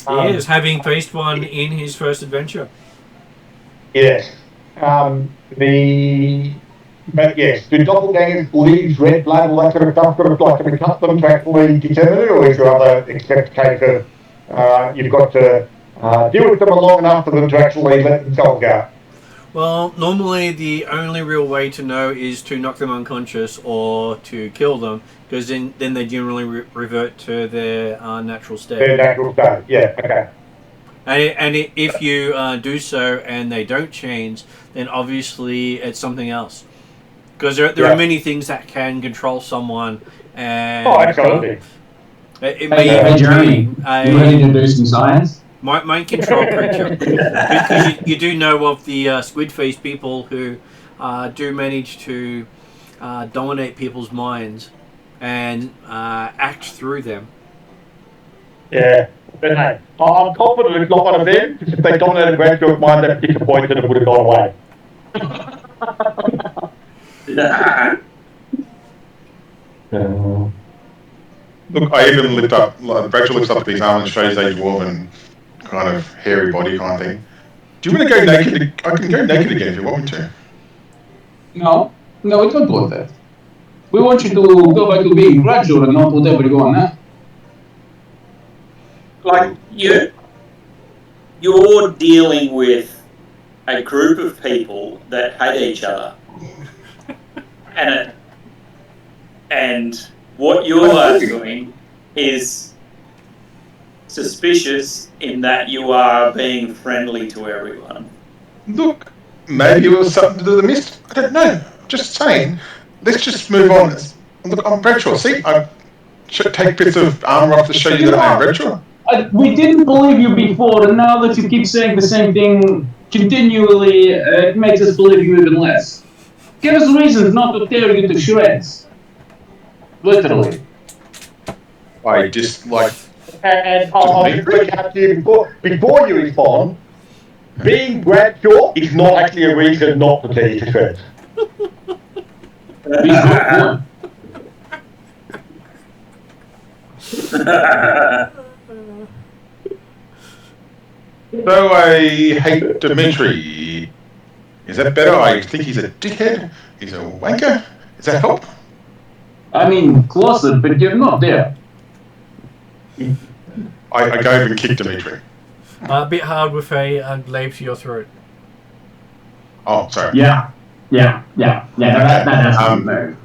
He is, having faced one in his first adventure. Yes. But yes, do doppelgangers leave red blood, all that sort of stuff, sort of like to cut them to actually determine it, or is there other except case of you've got to deal with them long enough for them to actually let themselves go? Well, normally the only real way to know is to knock them unconscious or to kill them, because then they generally revert to their natural state. Their natural state, yeah, okay. And if you do so and they don't change, then obviously it's something else. Because there are many things that can control someone. And absolutely. It may Hey, Jeremy, you ready to do some science? Mind control creature. Because you do know of the squid-faced people who do manage to dominate people's minds and act through them. Yeah, but hey, I'm confident it's not one of them, because if they dominated Graduate mind, they'd be disappointed and it would have gone away. Look, I even lift up, like, Rachel lifts up his arm and shows a dwarven kind of hairy body kind of thing. Do you want to go naked? I can go naked again if you want me to. No, we don't want that. We want you to go back to being gradual and not whatever you want now. Like, you're dealing with a group of people that hate each other. And what you're doing is suspicious in that you are being friendly to everyone. Look, maybe it was something to do with the mist. I don't know. Just saying. Let's just move on. Look, I'm Rachel. See, I should take bits of armor off to show you that I am Rachel. We didn't believe you before, and now that you keep saying the same thing continually, it makes us believe you even less. Give us reasons not to tear you to shreds. Literally. I just like. And I'll just break out to you before you respond. Being Bradshaw is not actually a reason not to tear you to shreds. He's not one. So I hate Dimitri. Is that better? I think he's a dickhead. He's a wanker. Does that help? I mean, closer, but you're not there. I go over and kick Dimitri. A bit hard with a glaive to your throat. Oh, sorry. Yeah. That's move.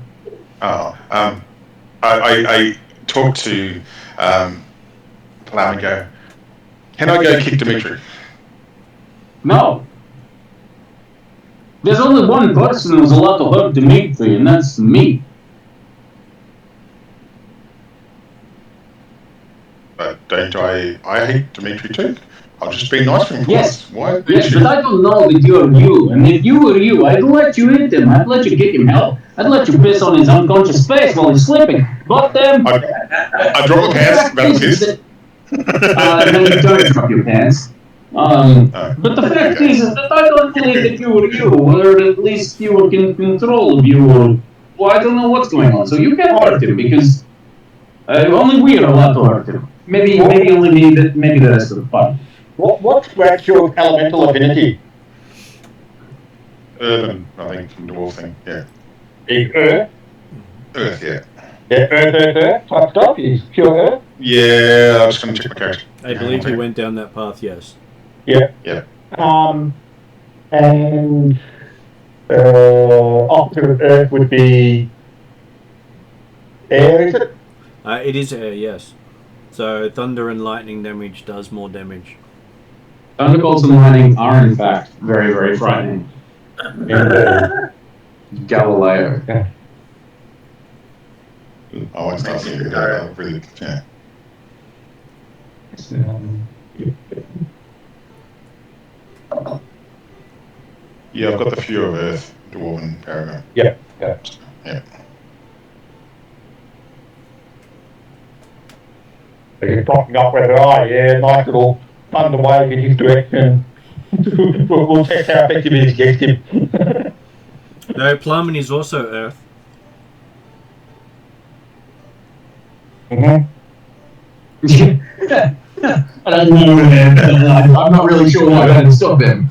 I talk to Plow and go, can I go kick Dimitri? No. There's only one person who's allowed to hurt Dimitri, and that's me. But don't I hate Dimitri too? I'll just be nice to him. Yes. Why? Yes, but I don't know that you're you. And if you were you, I'd let you hit him. I'd let you kick him help. I'd let you piss on his unconscious face while he's sleeping. But I drop my pants. That was his. No, you don't drop your pants. But the fact is that I don't believe that you were you, or at least you were in control of you, or well, I don't know what's going on. So you can't hurt him because only we are allowed to hurt him. Maybe only me, but maybe the rest of the party. What's Bradshaw's elemental affinity? Urban, I think, from the dwarf thing. Yeah. Is Earth? Earth, yeah. Yeah, Earth type stuff? Is pure Earth? Yeah, I was going to check my character. I believe he went down that path, yes. Yeah. Yeah. And opposite of Earth would be air, is it? It is air, yes. So thunder and lightning damage does more damage. Thunderbolts and lightning are in fact very, very frightening. Galileo. Yeah. Oh, it's not really, yeah. Yeah, I've got the Fear of Earth, Dwarven paragraph. Yeah. Yeah. They're popping up whether nice little thunder wave in his direction. we'll test how effective it is against him. No, Plumman is also Earth. Mm-hmm. I don't know, man. I'm not really sure why I had to stop him.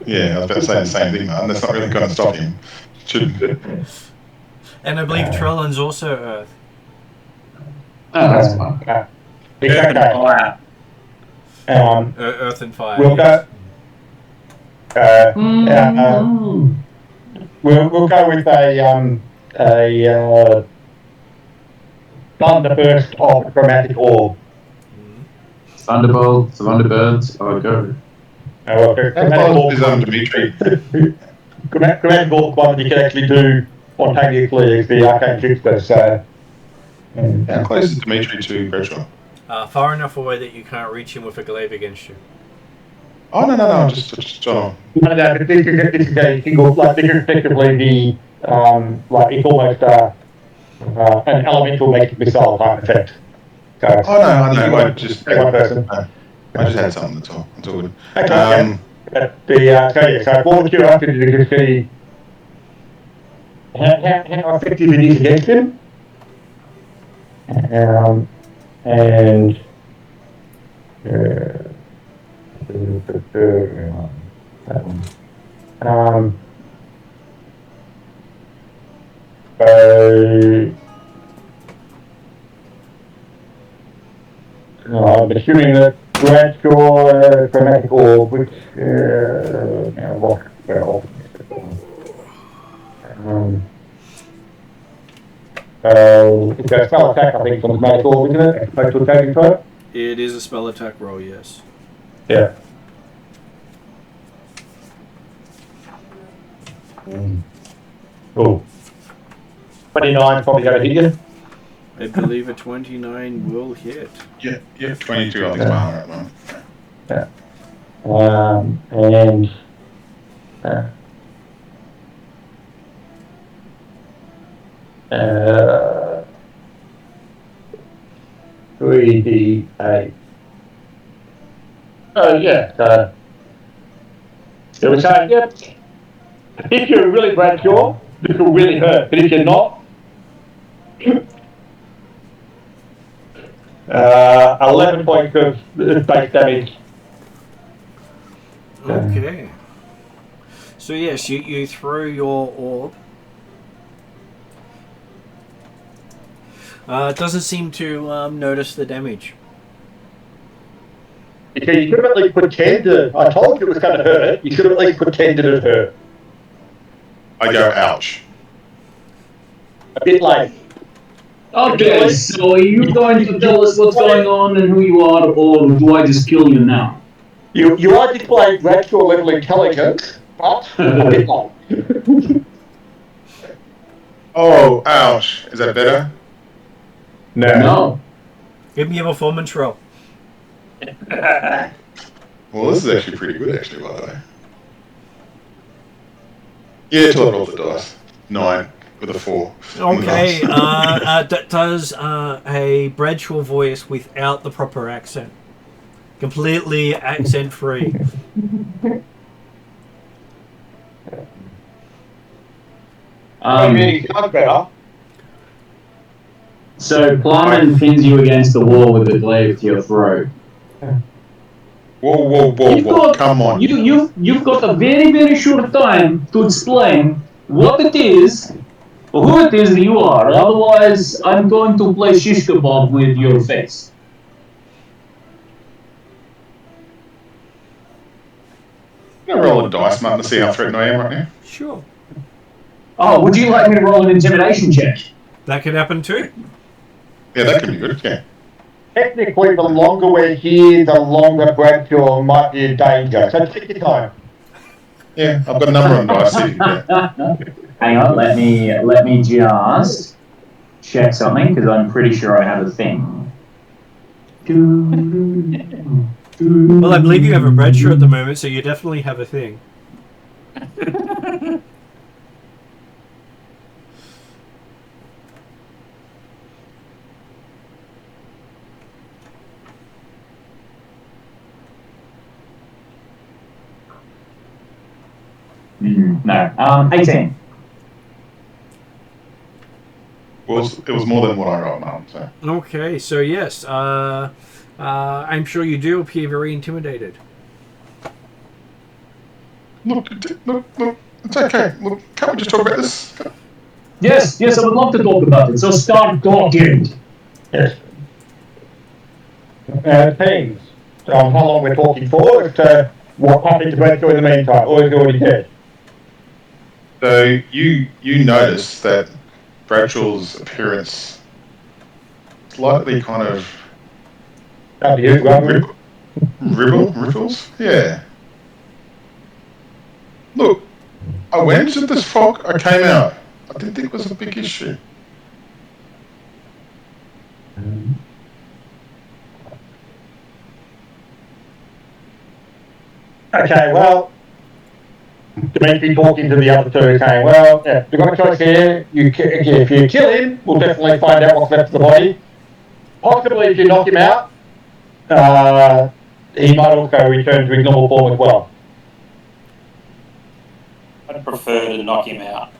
Yeah, I was about to say the same thing, man. That's not really going to stop him. Shouldn't it? And I believe Trellan's also Earth. Oh, that's fine. It's okay. Earth and Fire. We'll go. We'll go with a thunderburst of chromatic orb. Thunderbolts, Thunderbirds, okay. Chromatic orb is Dimitri. Chromatic orb one that you can actually do spontaneously as the arcane trickster. So. How close is Dimitri to Gretchen? Far enough away that you can't reach him with a glaive against you. Oh no, just John. No, but this is a single, like, this is effectively the, like, it's almost an elemental magic missile type effect. So, I know. I just one person. I just had something. That's all. It's all good. Okay, so for the curiosity to see how effective it is against him, and I'm assuming that Bradshaw chromatic orb, which it's a spell attack, I think, from the chromatic orb, isn't it? As opposed to attacking throw? It is a spell attack roll, yes. Yeah. Oh. 29 probably going to hit you. I believe a 29 will hit. Yeah, 22 I think is my armor at the moment. Yeah. And 3d8. Oh yeah. It was saying, yep. If you're really Bradshaw, this will really hurt. But if you're not, 11 points of base damage. Okay. So yes, you throw your orb. It doesn't seem to notice the damage. You should have at least pretended. I told you it was going to hurt. You should have at least pretended it hurt. I go, ouch. A bit late. Okay, so are you going to tell us what's going on and who you are, or do I just kill you now? You are displaying Bradshaw level intelligence, but a bit late. Oh, ouch. Is that better? No. Give me a performance roll. Well, this is actually pretty good, actually, by the way. Yeah, till I rolled the dice. 9 with a 4. Okay. Does a Bradshaw voice without the proper accent, completely accent free. Better. So Plumman pins you against the wall with a glaive to your throat. Whoa, come on. You've got a very, very short time to explain what it is, or who it is that you are. Otherwise, I'm going to play shish kebab with your face. I'm going to roll a dice, Martin, to see how threatened I am right now. Sure. Oh, would you like me to roll an intimidation check? That could happen too. Yeah, that could be good, yeah. Technically, the longer we're here, the longer Bradshaw might be in danger. So take your time. Yeah, I've got a number on dice. See if you can. Hang on, let me just check something because I'm pretty sure I have a thing. Well, I believe you have a Bradshaw at the moment, so you definitely have a thing. No. 18. Well, it was more than what I rolled, Martin, so. Okay, so yes, I'm sure you do appear very intimidated. Look, it's okay. Look, can't we just talk about this? Yes, I would love to talk about it. So start talking. Yes. Teams. How long we're talking for? What happened to Bradshaw in the meantime? Or is he already dead? So you notice that Bradshaw's appearance slightly kind of ripples? Yeah. Look, I went into this fog, I came out. I didn't think it was a big issue. Okay, well, Dimitri talking to the other two, saying, well, yeah, we've got a choice here. If you kill him, we'll definitely find out what's left of the body. Possibly if you knock him out, he might also return to his normal form as well. I'd prefer to knock him out.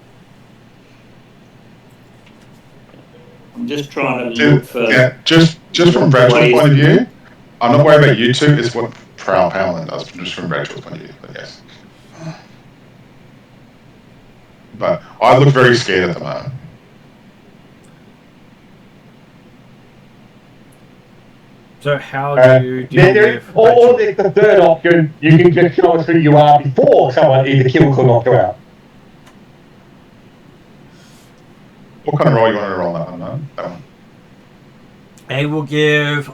I'm just trying to look for... Yeah, just from Bradshaw's point of view, I'm not worried about you two, it's what Palin does, just from Bradshaw's point of view, but yes. But I look very scared at the moment. So how do you deal with... Or there's the third option, you can just show us who you are before someone either kills or knocks you out. What kind of roll you want to roll on that one, man? That one. I will give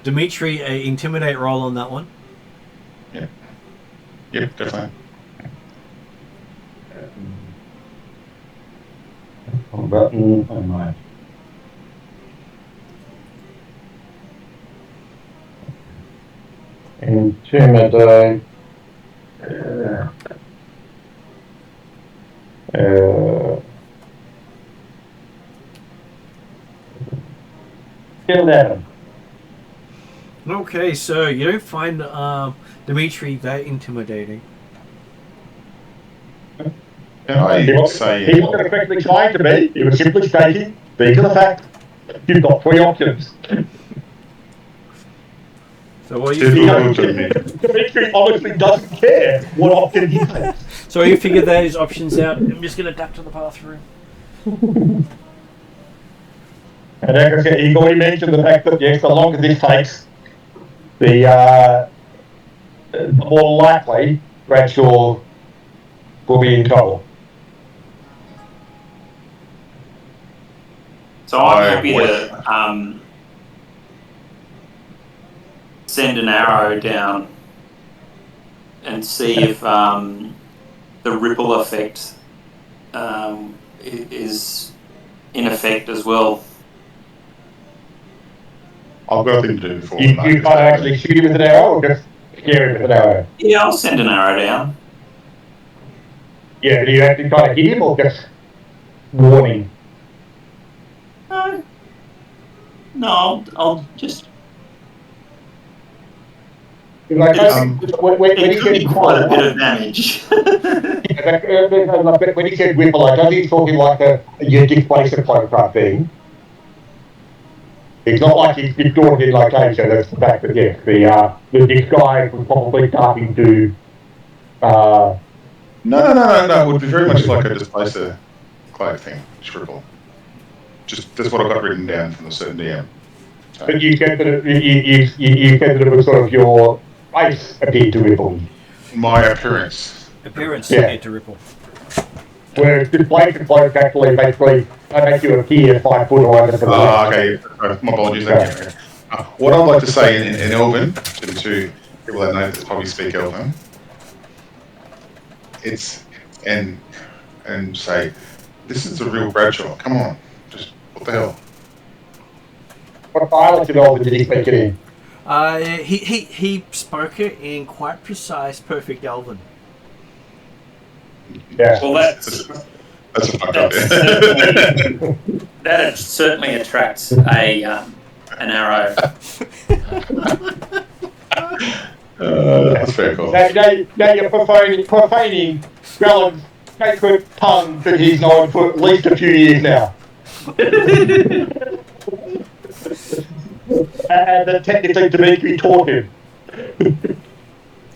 Dimitri a intimidate roll on that one. Yeah. Yep, definitely. Button on my... Intimidate. Kill them. Okay, so you don't find Dimitri that intimidating. Can I say... He wasn't effectively trying to be, he was simply stating, being the fact, you've got three options. So what you Dimitri honestly doesn't care what option he takes. So you figure those options out. I'm just going to duck to the bathroom. And like I said, he already mentioned the fact that yes, the longer this takes, the more likely Bradshaw will be in trouble. So I'm happy to send an arrow down and see if the ripple effect is in effect as well. I've got nothing to do before. You can't actually shoot him with an arrow or just scare him with an arrow? Yeah, I'll send an arrow down. Yeah, do you actually try to hit him or just warning? No, I'll just... Like, when it he could be said quite a bit of damage. when he said ripple, I don't think he's talking like your displacement type thing. It's not like he's drawn in location, that's the fact that, yes, the disguise was probably starting to... No, it would be very much like a displacer cloak thing, ripple. Just, that's what I've got written down from the certain DM. So. But you said that it was sort of your face appeared to ripple. My appearance. Appearance to ripple. Whereas displacement cloaks actually basically make you appear 5 foot or over the okay. My apologies. Okay. What I'd like to say in Elven, to people that know that probably speak Elven, it's and say, this is the real Bradshaw. Come on, just what the hell? What dialect of Elven did he speak it in? He spoke it in quite precise, perfect Elven. Yeah. Well, that's a fuck up. That certainly attracts an arrow. That's very cool. Now you're profaning Grellan's sacred tongue that he's known for at least a few years now. And that technically Dimitri taught him.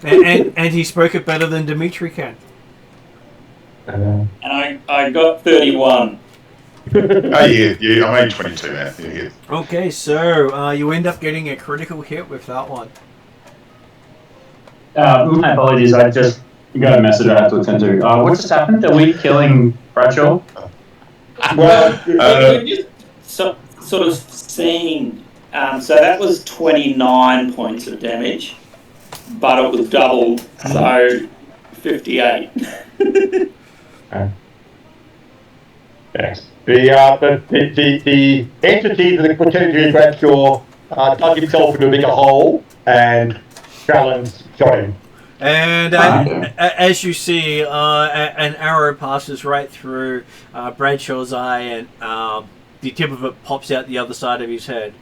and he spoke it better than Dimitri can. And I got 31. Yeah, I'm only 22, man. Yeah. Okay, so you end up getting a critical hit with that one. My apologies, I just got a message I have to attend to. What just happened? Are we killing Bradshaw? Well, we're just sort of seeing... so that was 29 points of damage, but it was doubled, so 58. Yes. The entity that potentially Bradshaw dug himself into a bigger hole and Trallon's shot him. And as you see, an arrow passes right through Bradshaw's eye, and the tip of it pops out the other side of his head.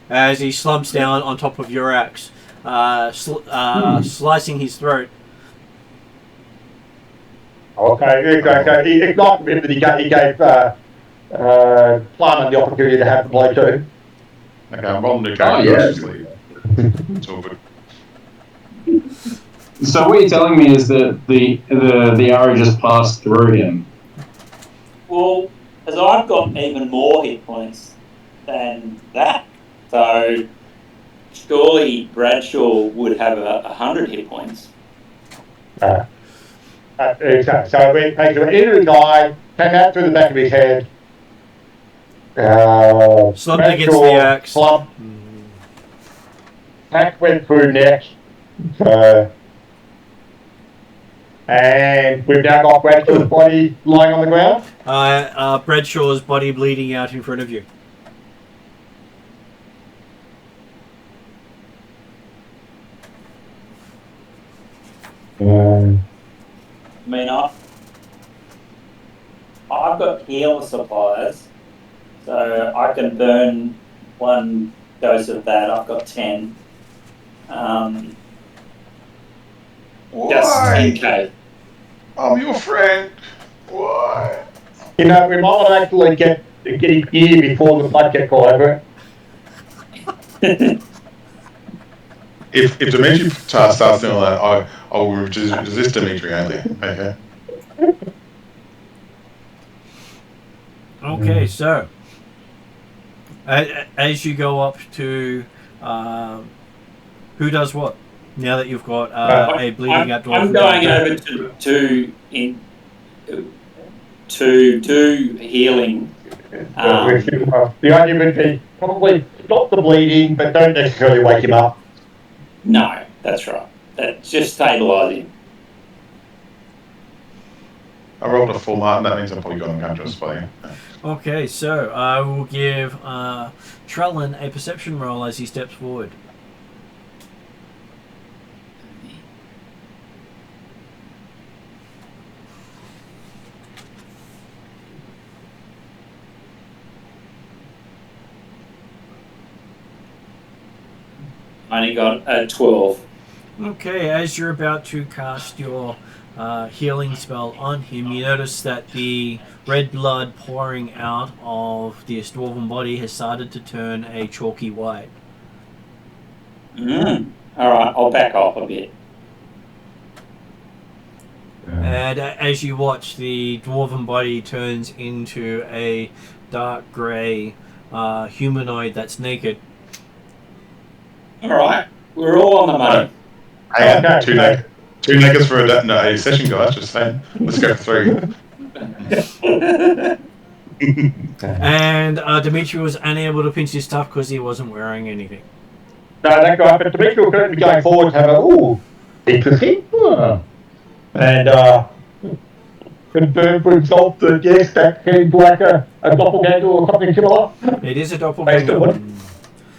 As he slumps down on top of your axe, slicing his throat. Okay. It's not him that he gave Plum the opportunity to have the blow too. Okay, I'm rolling the character. It's all good. So what you're telling me is that the arrow just passed through him. Well, as I've got even more hit points than that, so surely Bradshaw would have 100 hit points. So we entered the guy, came out through the back of his head. Slumped against the axe. Axe went through neck. And we've now got Bradshaw's body lying on the ground. Bradshaw's body bleeding out in front of you. I mean, I've got heal supplies, so I can burn one dose of that. I've got 10. Just in case. I'm your friend. Why? You know, we might actually get his gear before the blood gets all over it. If Dimitri starts doing that, I will resist Dimitri only. Okay. Okay, so as you go up to who does what? Now that you've got a bleeding out dwarf. I'm going over to do healing. The argument is probably stop the bleeding, but don't necessarily wake him up. No, that's right. That's just stabilise him. I rolled a full mark, and that means I've probably got unconscious by you. Okay, so I will give Trellin a perception roll as he steps forward. I only got a 12. Okay, as you're about to cast your healing spell on him, you notice that the red blood pouring out of this dwarven body has started to turn a chalky white. Alright, I'll back off a bit. And as you watch, the dwarven body turns into a dark grey humanoid that's naked. Alright, we're all on the money. Hang on, two nakeds for a session, guys, just saying. Let's go for 3. And Dimitri was unable to pinch his stuff because he wasn't wearing anything. No, that guy, but Dimitri will be going forward to have interesting. And confirm for himself that yes, that seems like a doppelganger or something similar. It is a doppelganger.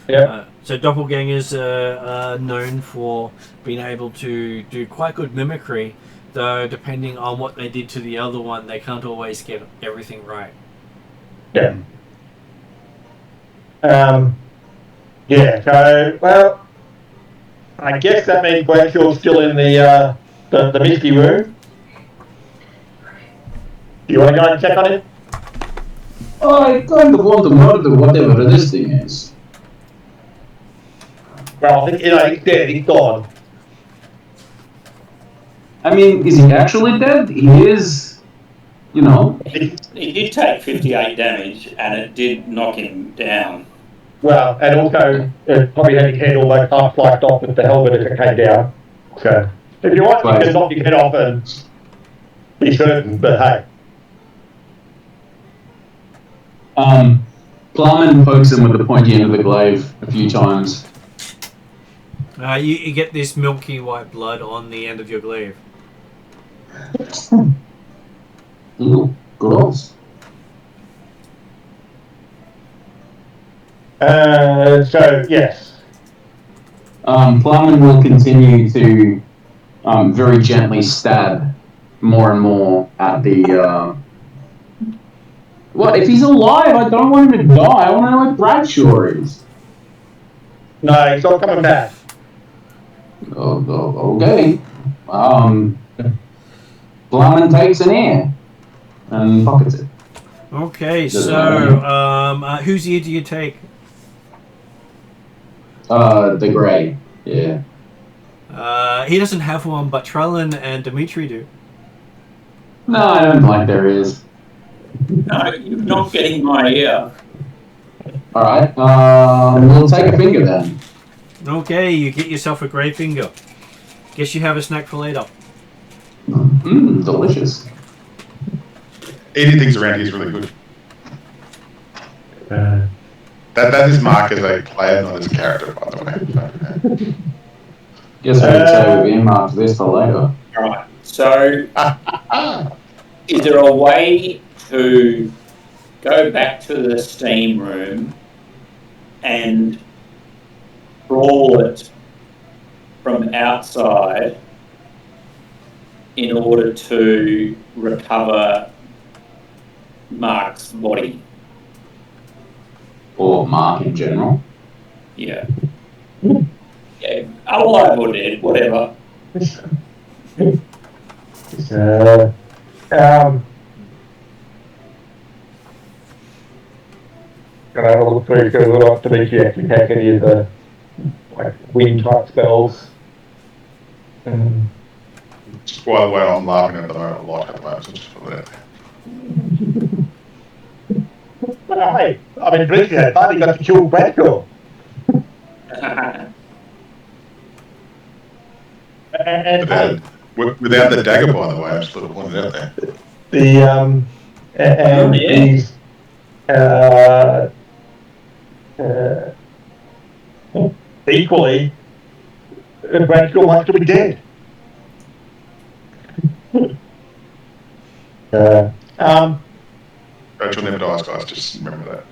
Yeah. So doppelgangers are known for being able to do quite good mimicry, though depending on what they did to the other one, they can't always get everything right. Yeah. So, well, I guess that means Bradshaw's still in the misty room. Do you want to go and check on him? I kind of want to murder whatever this thing is. Well, I think, he's dead, he's gone. I mean, is he actually dead? He is, He did take 58 damage, and it did knock him down. Well, and also, probably had his head almost half sliced off with the helmet as it came down. So, if you want, you can knock your head off and be certain, but hey. Plumman pokes him with the pointy end of the glaive a few times. You get this milky white blood on the end of your glaive. Ooh, gross. So, yes. Plumman will continue to very gently stab more and more at the. What? If he's alive, I don't want him to die. I want to know where Bradshaw is. No, he's not coming back. Okay. Plumman takes an ear and pockets it. Okay, so whose ear do you take? The grey. Yeah. He doesn't have one, but Trellin and Dimitri do. No, I don't like their ears. No, you're not getting my ear. Alright, we'll take a finger then. Okay, you get yourself a grey finger. Guess you have a snack for later. Delicious. Eating things around here is really good. That is Mark as a player, not as a character, by the way. Guess we can say we've earmarked this for later. Alright, so is there a way to go back to the steam room and brawl it from outside in order to recover Mark's body? Or Mark in general. Yeah. Yeah, alive or dead, whatever. Gonna have a look through because we'll have to make you actually take any of the like wind type spells. Just by the way, I'm laughing at the moment a lot at the moment, so just put that. Hey, I mean, drinking that party got to kill Bradshaw. And hey, Without the dagger, by the way, I just put it pointed out there. These equally, Bradshaw wants to be dead. Rachel never dies, guys, just remember that.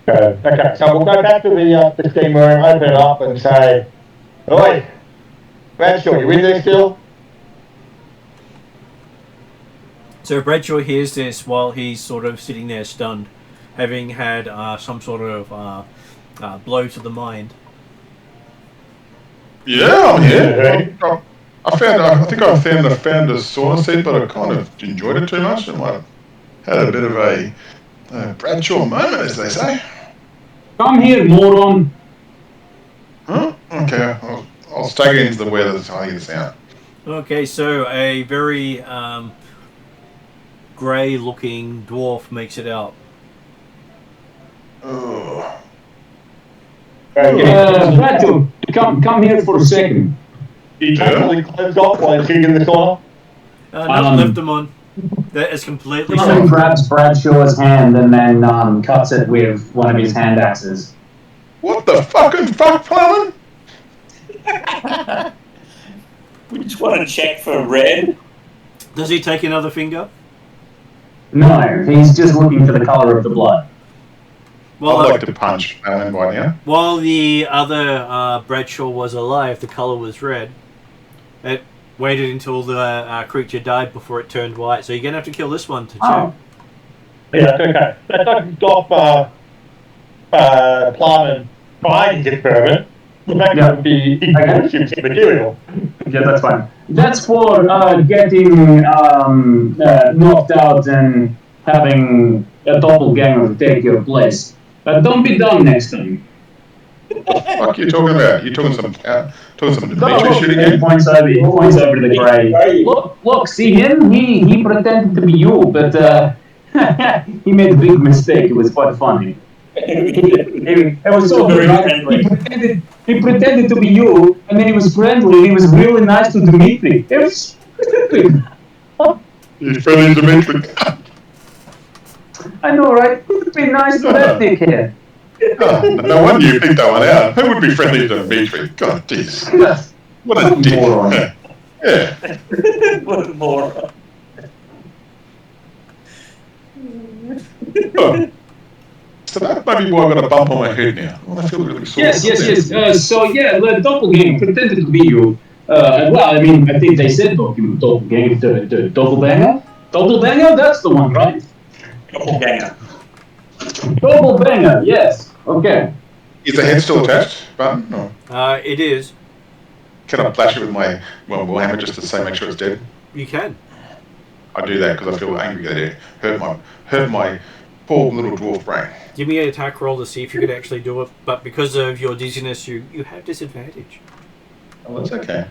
Okay, so we'll go back to the steam room, open it up and say, "Oi, Bradshaw, you in there still?" So Bradshaw hears this while he's sort of sitting there stunned, having had some sort of blow to the mind. Yeah, I'm here. I think I found the founder's sauna seat, but I kind of enjoyed it too much, and I had a bit of a Bradshaw moment, as they say. Come here, moron. Huh? Okay, I'll stake it into the weather to tell you the sound. Okay, so a very grey-looking dwarf makes it out. Oh. Bradshaw, come here for a second. He totally closed off while he's in the sauna. No, left them on. That is completely Plumman safe. grabs Bradshaw's hand and then cuts it with one of his hand axes. What the fucking fuck, Plumman? We just want to check for red. Does he take another finger? No, he's just looking for the colour of the blood. Well, I'd like to punch Plumman by now. while the other Bradshaw was alive, the colour was red. It waited until the creature died before it turned white, so you're going to have to kill this one to check. Oh. Yeah, okay. That doesn't stop Plumman trying to experiment. The fact that would be explosive material. Yeah, that's fine. That's for getting knocked out and having a doppelganger take your place. Don't be dumb next time. What the fuck are you talking about? You talking some Dimitri shit He again? points over to the grey. Look, see him? He pretended to be you, but he made a big mistake. It was quite funny. It was so Very good. friendly. He pretended to be you, and then he was friendly. He was really nice to Dimitri. It was stupid. He's friendly Dimitri. I know, right? Who'd be nice to that dickhead? Oh, no wonder you picked that one out. Who would be friendly to Dimitri? God, jeez. Yes. What a dick. Moron. Yeah. What a moron. Oh. So that might be why I've got a bump on my head now. Well, I feel really sore. Yes. So yeah, the doppelganger pretended to be you. Well, I mean, I think they said doppelganger, the doppelganger. Doppelganger, that's the one, right? Doppelganger. Doppelganger, yes. Okay. Is the head still attached, Barton? Or It is. can I flash it with my warhammer just to say make sure it's dead? You can. I do that because I feel angry that it hurt my poor little dwarf brain. Give me an attack roll to see if you could actually do it, but because of your dizziness, you have disadvantage. Oh, that's okay.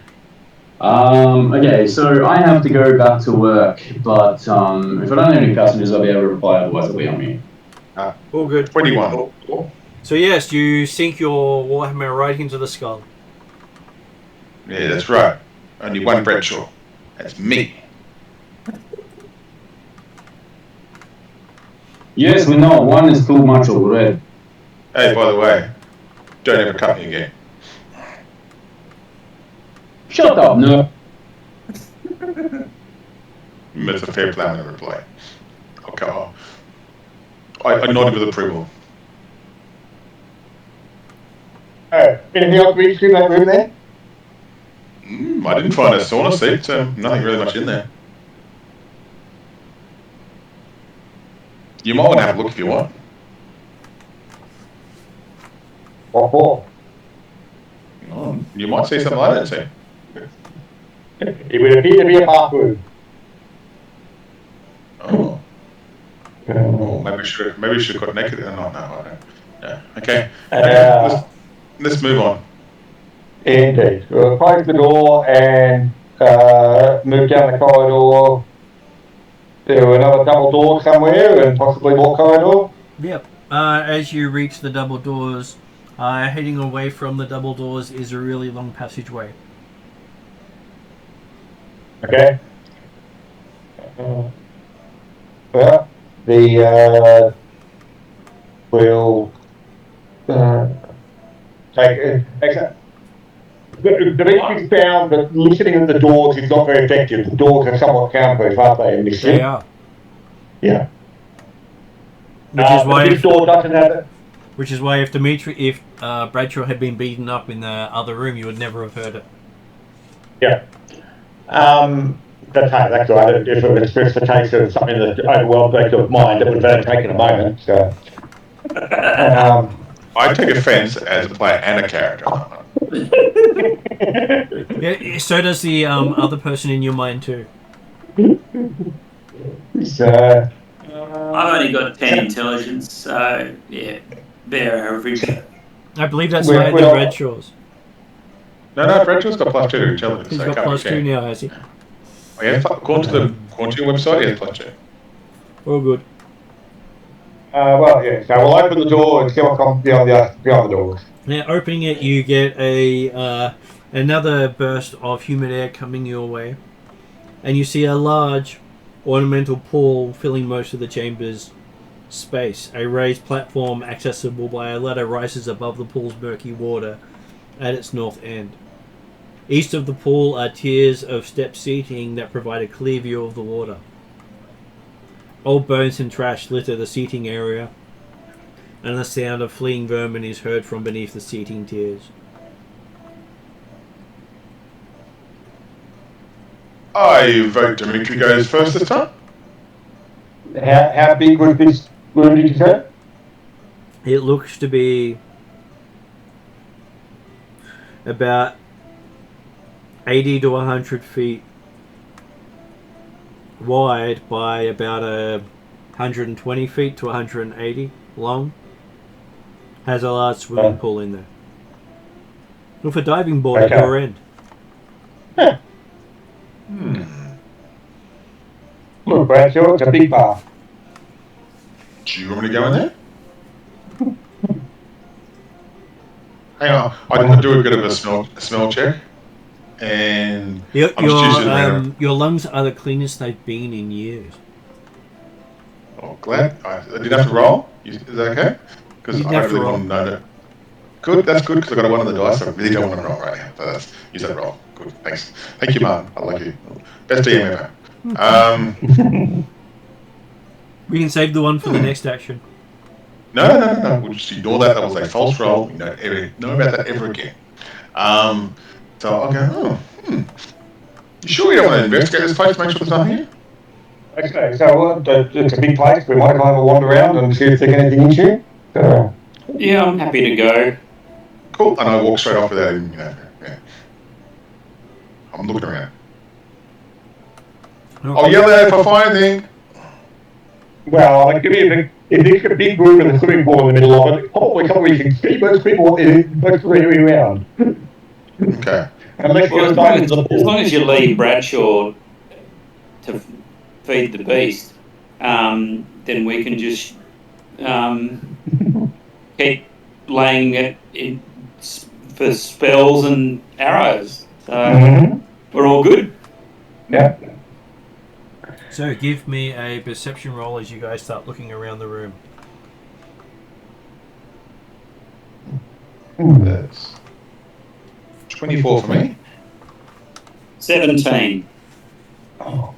Okay, so I have to go back to work, but if I don't have any customers, I'll be able to reply, otherwise it'll be on me. All good. 21. So yes, you sink your warhammer right into the skull. Yeah, that's right. Only one Bradshaw. That's me. Yes, we know, one is too much already. Hey, by the way, don't ever cut me again. Shut up, no. That's a fair plan to reply. Okay. I nodded with approval. Anything else we need to do in that room there? I didn't find a sauna seat, so nothing really much in there. You might want to have a look if you want. What for? Oh, you might see something I don't see. It would appear to be a bathroom. Oh. Oh, maybe we should have got naked. No, I don't. Yeah. Okay. Let's move on. Indeed. We'll close the door and move down the corridor to another double door somewhere and possibly more corridor. Yep. As you reach the double doors, heading away from the double doors is a really long passageway. Okay. Well, we'll take the reach found that listening at the doors is not very effective. The doors are somewhat soundproof, aren't they? In this They ship? are. Yeah. Which is why this door doesn't have it. Which is why if Bradshaw had been beaten up in the other room, you would never have heard it. Yeah. That's right. If it was just the case of something that overwhelmed the mind, it would have only taken a moment. So. I take offence as a player and a character. Yeah, so does the other person in your mind too. So. I've only got 10 intelligence, so yeah, bare average. I believe that's higher than Bradshaw's. No, Bradshaw's got +2 to intelligence. He's so got +2 now, has he? Oh, yeah, according to the website, he has +2. All good. Well, yeah. So we'll open the door and see what comes beyond the doors. Now, opening it, you get another burst of humid air coming your way, and you see a large ornamental pool filling most of the chamber's space. A raised platform accessible by a ladder rises above the pool's murky water at its north end. East of the pool are tiers of step seating that provide a clear view of the water. Old bones and trash litter the seating area, and the sound of fleeing vermin is heard from beneath the seating tiers. I vote Dimitri goes first this time. How big was this room, did you say? It looks to be about 80 to 100 feet wide by about 120 feet to 180 long. Has a large swimming pool in there. With a diving board at your end. Look, Bradshaw, it's a big bath. Do you want me to go in there? Hang on, I do a bit of a smell check, and your lungs are the cleanest they've been in years. Oh, glad I didn't have to roll. Is that okay? Because I really want to know that. Good, that's good because I got a 1 on the dice. So I really don't want to roll right now. So use that roll. Good, thanks. Thank you, Martin. I like you. Best DM ever. We can save the one for the next action. No. We'll just ignore that. That was a false roll. We don't know about that ever again. So I'll go, you sure you don't want to investigate this place to make sure there's nothing here? Okay, so it's a big place. We might have a wander around and see if there's anything interesting. Yeah, I'm happy to go. Cool. And I walk straight off without even, I'm looking around. I'll yell out if I find anything. Well, like, if there's a big room with a swimming pool in the middle of it, probably we can keep those people around. Okay. Unless Well, as long as you leave Bradshaw to feed the beast, then we can just keep laying it in for spells and arrows. So we're all good. Yeah. So give me a perception roll as you guys start looking around the room. That's 24 for me. 17. Oh.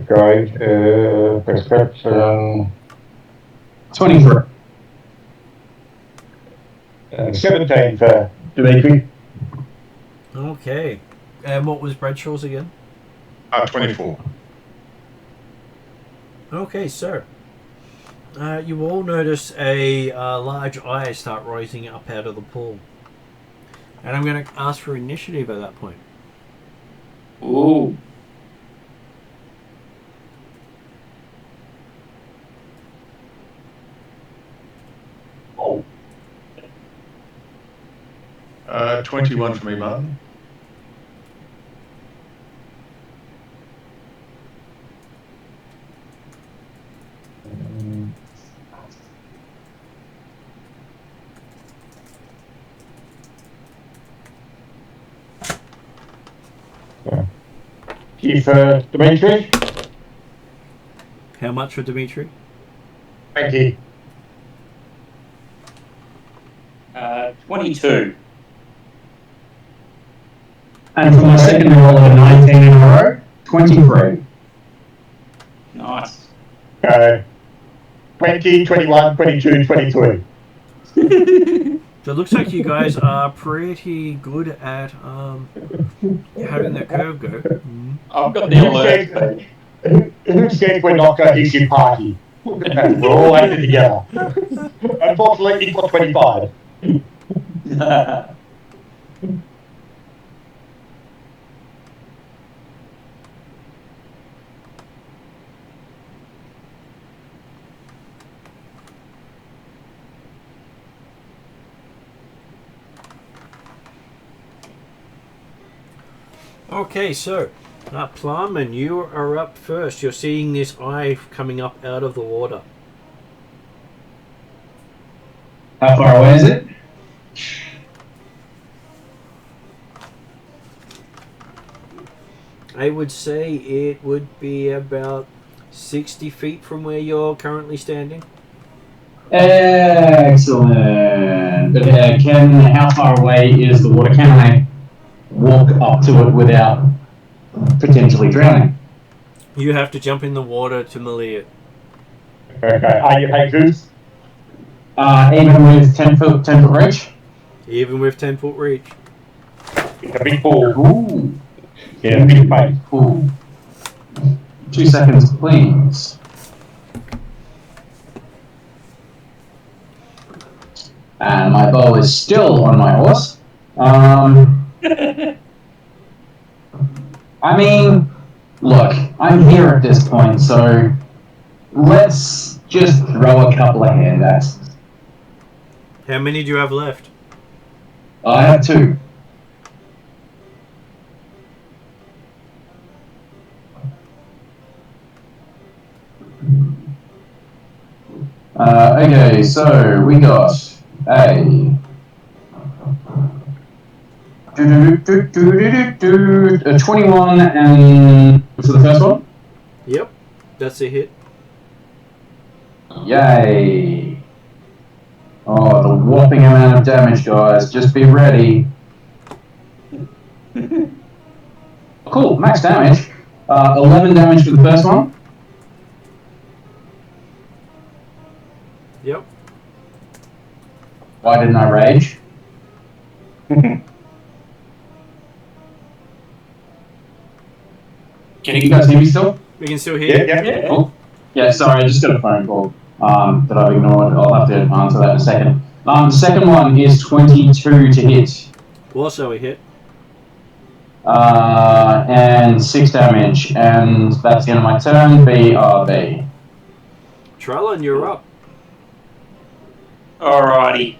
Great. Prescription. 23. 17 for Dimitri. Okay. And what was Bradshaw's again? 24. Okay, sir. You all notice a large eye start rising up out of the pool. And I'm going to ask for initiative at that point. Ooh. Oh. 21 for me, Martin. Chief Dimitri. How much for Dimitri? 20. 22. And for my second roll of a 19 in a row, 23. Nice. 20, 21, 22, 23. So it looks like you guys are pretty good at having that curve go. I've got the alert. Who said we're not going to hit your party? We're all acting together. Unfortunately, equal 25. Okay, so Plum, and you are up first. You're seeing this eye coming up out of the water. How far away is it? I would say it would be about 60 feet from where you're currently standing. Excellent. But how far away is the water? Can I walk up to it without potentially drowning? You have to jump in the water to melee it. Okay, are you Jesus? Even with 10 foot reach? Even with 10-foot reach. It's a big pool. Ooh. Yeah, a big place. Ooh. 2 seconds, please. And my bow is still on my horse. I mean, look, I'm here at this point, so let's just throw a couple of hand axes. How many do you have left? I have 2. Okay, so we got a 21 and for the first one? Yep, that's a hit. Yay. Oh, the whopping amount of damage, guys. Just be ready. Cool, max damage. 11 damage for the first one. Yep. Why didn't I rage? Can you guys hear me still? We can still hear you. Yeah. Cool. Yeah, sorry, I just got a phone call that I've ignored. I'll have to answer that in a second. The second one is 22 to hit. Also a hit. And 6 damage. And that's the end of my turn. BRB. Trellin, you're up. Alrighty.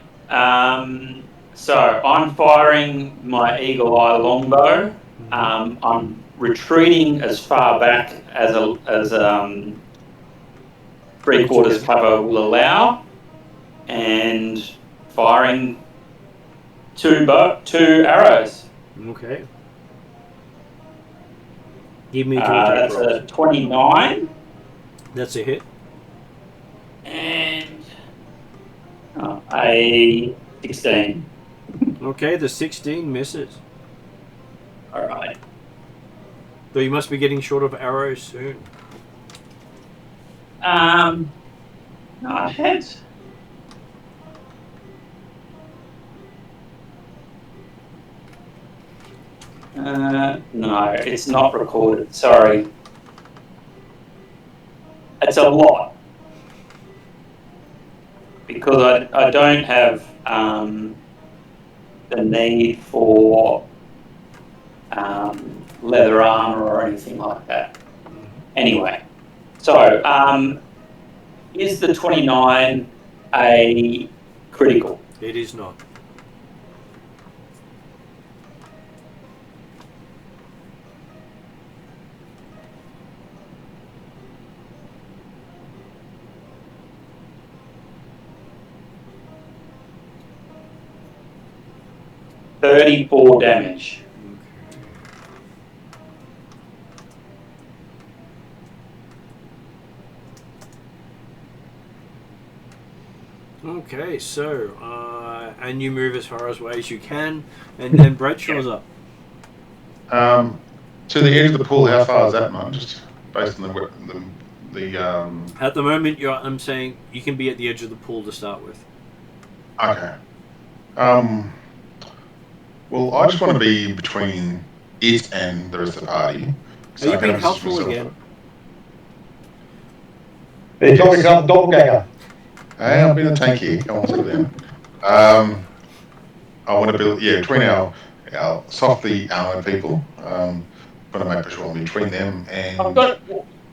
So I'm firing my Eagle Eye longbow. I'm retreating as far back as 3/4 cover will allow, and firing two arrows. Okay. Give me two attack That's rolls. a 29 That's a hit. and a 16. Okay, the 16 misses. All right. Though you must be getting short of arrows soon. No, I had. No, it's not recorded. Sorry. It's a lot. Because I don't have the need for leather armor or anything like that. Anyway, so is the 29 a critical? It is not. $34 damage. Okay, so, and you move as far away as you can, and then Bradshaw's up. To the edge of the pool, how far is that, man? Just based on the At the moment, I'm saying you can be at the edge of the pool to start with. Okay. Well, I just want to be between it and the rest of the party. Are you I being can helpful myself- again? He's talking about Doppleganger. Hey, I'm being a tank here. Come on, settle down. I want to build, between our softly armored people. Want to make sure I'm between them and.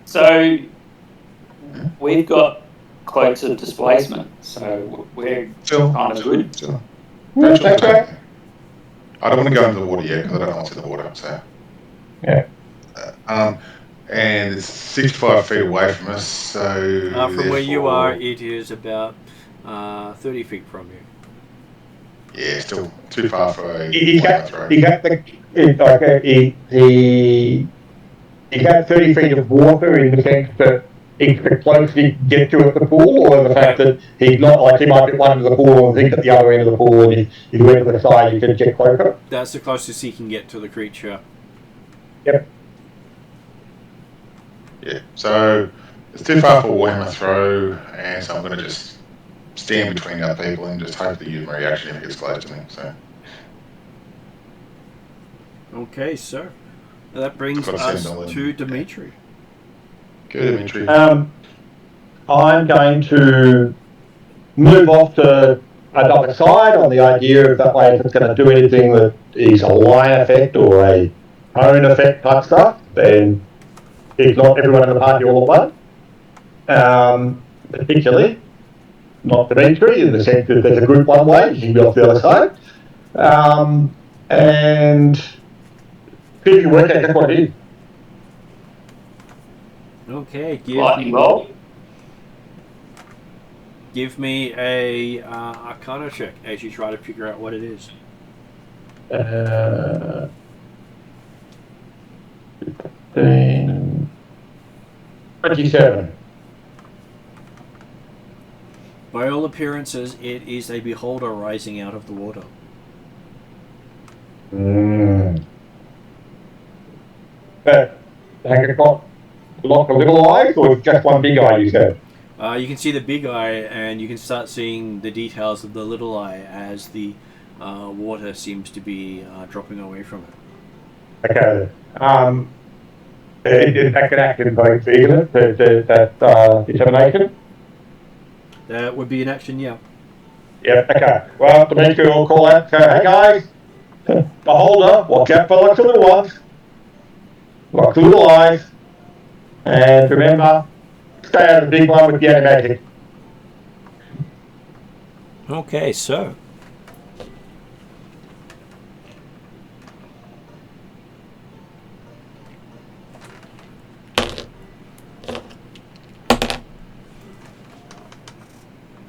So we've got cloaks of displacement, so we're kind of good. Still. That's right. I don't want to go into the water yet because I don't want to see the water. So. Yeah. And it's 65 feet away from us, so. From where you are, it is about 30 feet from you. Yeah, still too far for a. He got 30 feet of water in the sense that he could closely get to at the pool, or the fact that he's not like he might get one end of the pool and think at the other end of the pool, and if you went to the side, you could get closer. That's the closest he can get to the creature. Yep. Yeah, so it's too far for Warhammer throw, and so I'm going to just stand between our people and just hope to use my reaction if it gets close to me. So. Okay, sir. That brings Got us $7 to Dimitri. Good, Dimitri. I'm going to move off to another side on the idea of that way if it's going to do anything that is a line effect or a cone effect type stuff, then it's not everyone in the party all at once. Particularly not Dimitri, in the sense that there's a group one way, you can be off the other side. And if you work out, that's what it is. Okay, Lightning roll. give me a Arcana check as you try to figure out what it is. 27. By all appearances, it is a beholder rising out of the water. Has it got lots of little eyes, or just one big eye, you said? You can see the big eye, and you can start seeing the details of the little eye as the water seems to be dropping away from it. Okay. That could act in both, isn't it? That determination? That would be an action, yeah. Yep, okay. Well, Demetri will call out, hey guys, beholder, watch out for lots of little ones. Lots of little eyes. And remember, stay out of the big one with the animatic. Okay, so.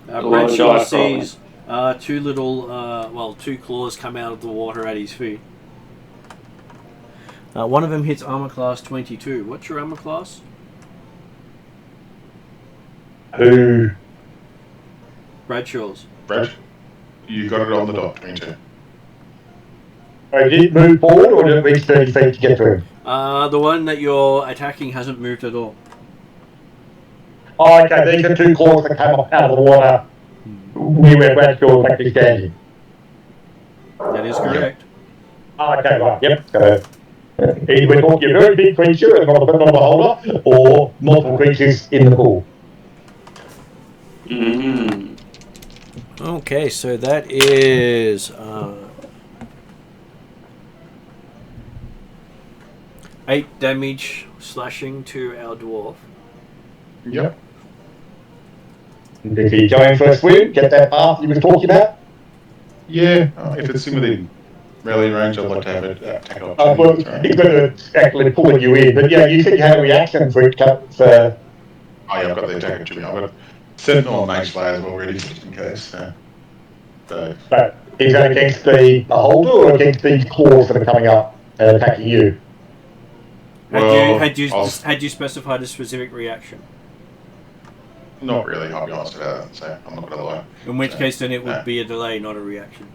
Bradshaw sees two claws come out of the water at his feet. One of them hits armor class 22. What's your armor class? Who? Bradshaw's. Brad, you got it on the dot, 22. Did it move forward, or did it reach 30 feet to get through? The one that you're attacking hasn't moved at all. Oh, okay, these are two claws that came up out of the water near where Bradshaw was actually standing. That is correct. Oh, okay, right, yep. Either we're talking a very big creature and not a beholder, or multiple creatures in the pool. Okay, so that is 8 damage slashing to our dwarf. Yep. If he's going for a swim, get that path you were talking about. Yeah, if it's in within melee range, I'd like to have it attack Well, opportunity. he's going to actually pull you in, but yeah, you said you had a reaction for it. Oh yeah, I've got the attack opportunity. I've got Sentinel and Mage Slayer as well ready, just in case. So. But is that against the beholder or against these claws that are coming up and attacking you? Had you specified a specific reaction? Not really, I'll be honest about that, so I'm not going to lie. In which case, then it would be a delay, not a reaction.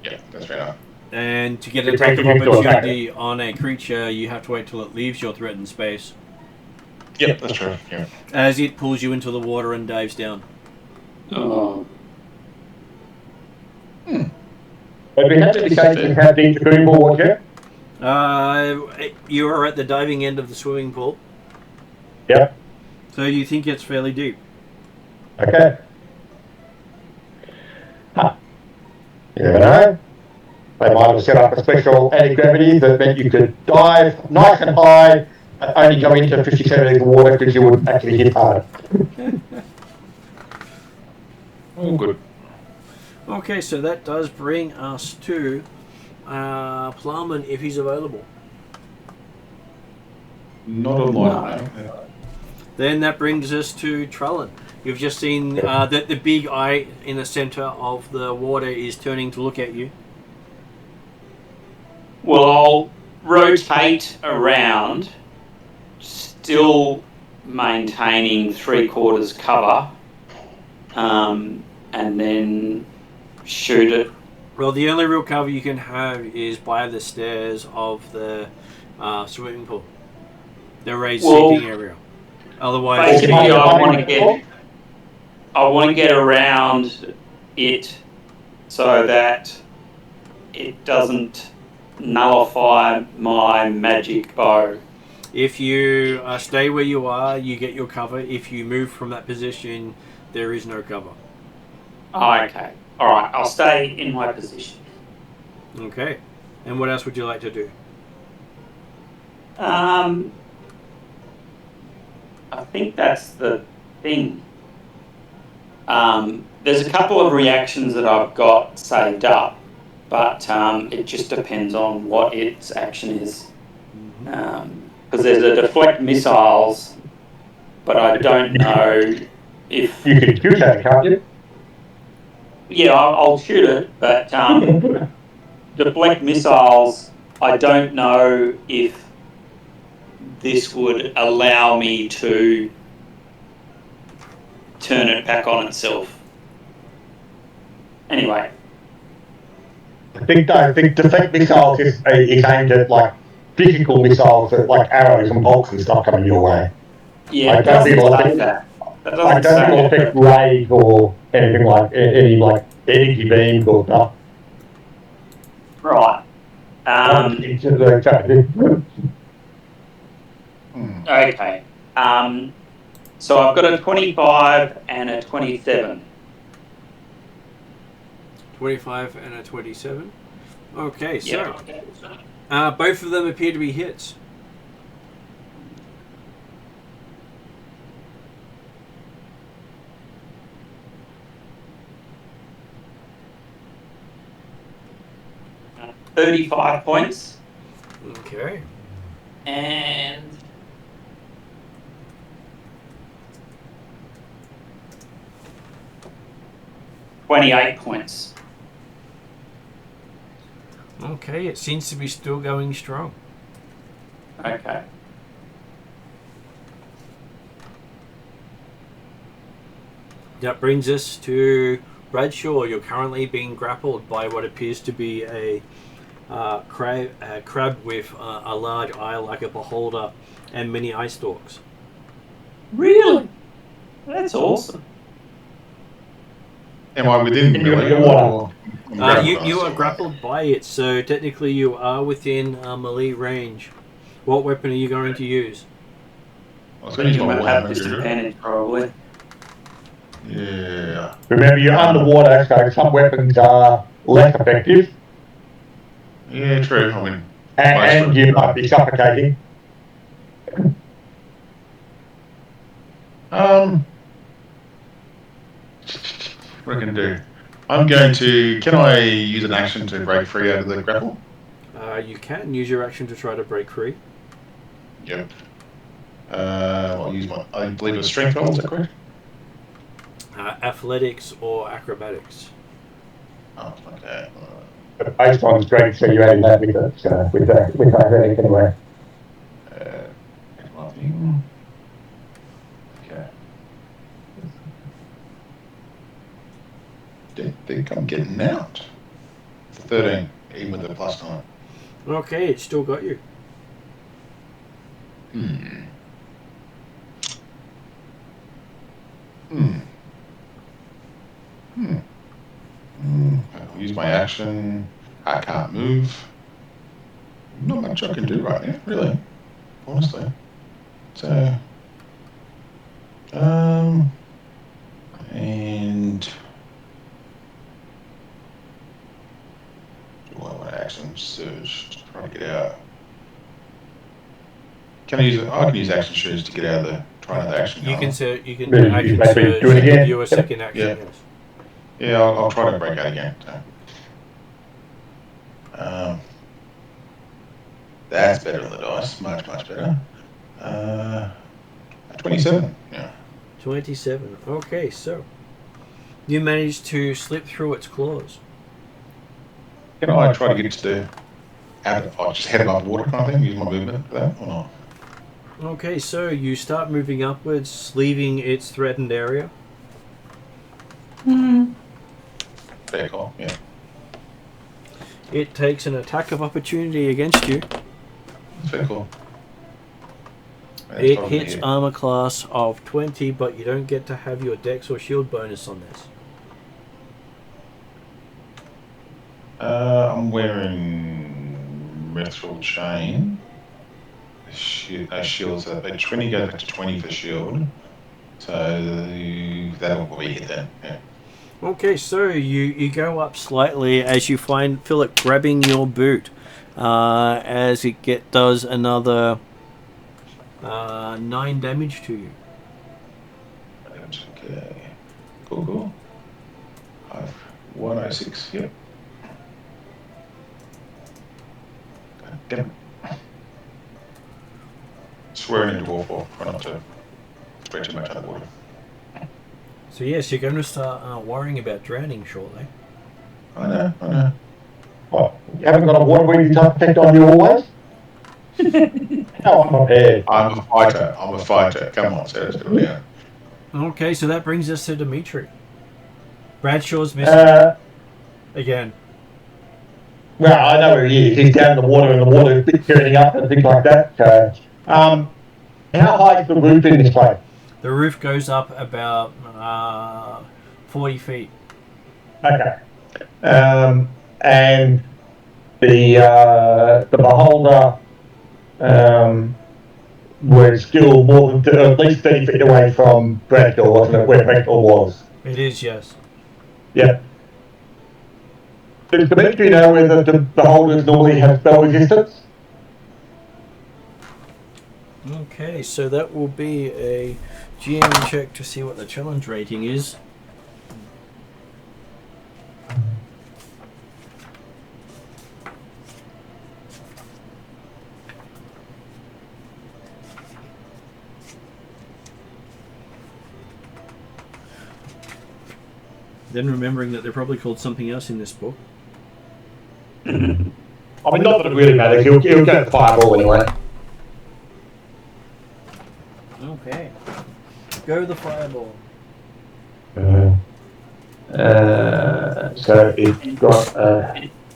Yeah, that's fair enough. And to get an attack of opportunity on a creature, you have to wait till it leaves your threatened space. Yep, that's true. Yeah. As it pulls you into the water and dives down. Oh. But we have to be safe and have the green ball, yeah? You are at the diving end of the swimming pool. Yep. So you think it's fairly deep. Okay. Huh. You never know. They might have set up a special anti-gravity that meant you could dive nice and high and only go into 50 centimeters of water because you would actually hit hard. All good. Okay, so that does bring us to Plowman if he's available. Not online. Then that brings us to Trellin. You've just seen that the big eye in the center of the water is turning to look at you. Well, I'll rotate around, still maintaining 3/4 cover, and then shoot it. Well, the only real cover you can have is by the stairs of the swimming pool. The raised seating area. Otherwise, basically, I want to get around it so that it doesn't nullify my magic bow. if you stay where you are, you get your cover. If you move from that position, there is no cover. Oh, okay. All right. I'll stay in my position. Okay. And what else would you like to do? I think that's the thing. There's a couple of reactions that I've got saved up, but it just depends on what its action is. Because there's a deflect missiles, but I don't know if... You can shoot that, can't you? Yeah, I'll shoot it, but deflect missiles, I don't know if this would allow me to turn it back on itself. Anyway. I think deflect missiles is aimed at like physical missiles, that, like arrows and bolts and stuff coming your way. Yeah, I it don't think doesn't it'll say affect. that. That I doesn't don't think it'll say affect that. rays or anything like any like energy beams or stuff. Right. Okay. So I've got a 25 and a 27. 25 and a 27. Okay, so Yep. both of them appear to be hits. Uh, 35 points. Okay. And 28 points. Okay, it seems to be still going strong. Okay. That brings us to Bradshaw. You're currently being grappled by what appears to be a crab with a large eye like a beholder and many eye stalks. Really? That's awesome. Am I within melee? You are grappled by it, so technically you are within melee range. What weapon are you going to use? I was I going to think use I'm my going to have one. disadvantage probably. Yeah. Remember, you're underwater, so some weapons are less effective, Yeah, true. I mean, and you might be suffocating. What I can do? I'm going to. Can I use an action to break free out of the grapple? You can use your action to try to break free. Yep. I'll use my. I believe it's strength roll. Is that correct? Athletics or acrobatics. Oh, okay. But based on strength, so you're adding that with athletics anyway. Okay. Didn't think I'm getting out. 13, even with the +9. Okay, it's still got you. I'll use my action. I can't move. Not much I can do right now, really. Honestly. So, and do I want to action surge to try to get out? Can I use it? I can use action surge to get out of the try another action. You can do Maybe action maybe surge do it and again. do a second action. Yeah. Yes. Yeah, I'll try to break out again. So. That's better than the dice. Much better. 27. Yeah. 27. Okay, so you managed to slip through its claws. Can I try to get to just head above water kind of thing? Use my movement for that or not? Okay, so you start moving upwards, leaving its threatened area. Fair call. Yeah. It takes an attack of opportunity against you. Fair call. It hits armor class of 20, but you don't get to have your dex or shield bonus on this. I'm wearing mithril chain. Shields a 20 goes back to 20 for shield. So that'll be hit then. Yeah. Okay, so you go up slightly as you find Philip grabbing your boot as it does another 9 damage to you. Okay. Cool. 106. Yep. God damn it. Swearing into Warfall. Try not to spray too much underwater. So yes, you're going to start worrying about drowning shortly. I know. What? You haven't got a water-breathing type effect on you always? No, I'm not prepared. I'm a fighter. Come on, settle down. Okay, so that brings us to Dimitri. Bradshaw's missing. again. Well, I know where he is. He's down in the water, and the water is turning up and things like that. So, how high is the roof in this place? The roof goes up about 40 feet. Okay. And the beholder was still more than at least 30 feet away from Braddoor, wasn't it? Where Braddoor was. It is, yes. Yeah. Does Dimitri know whether the beholders normally have spell resistance? Okay, so that will be a GM check to see what the challenge rating is. Then remembering that they're probably called something else in this book. I mean, not that it really matters. He'll get the fireball anyway. Okay. Go the fireball. So it's got.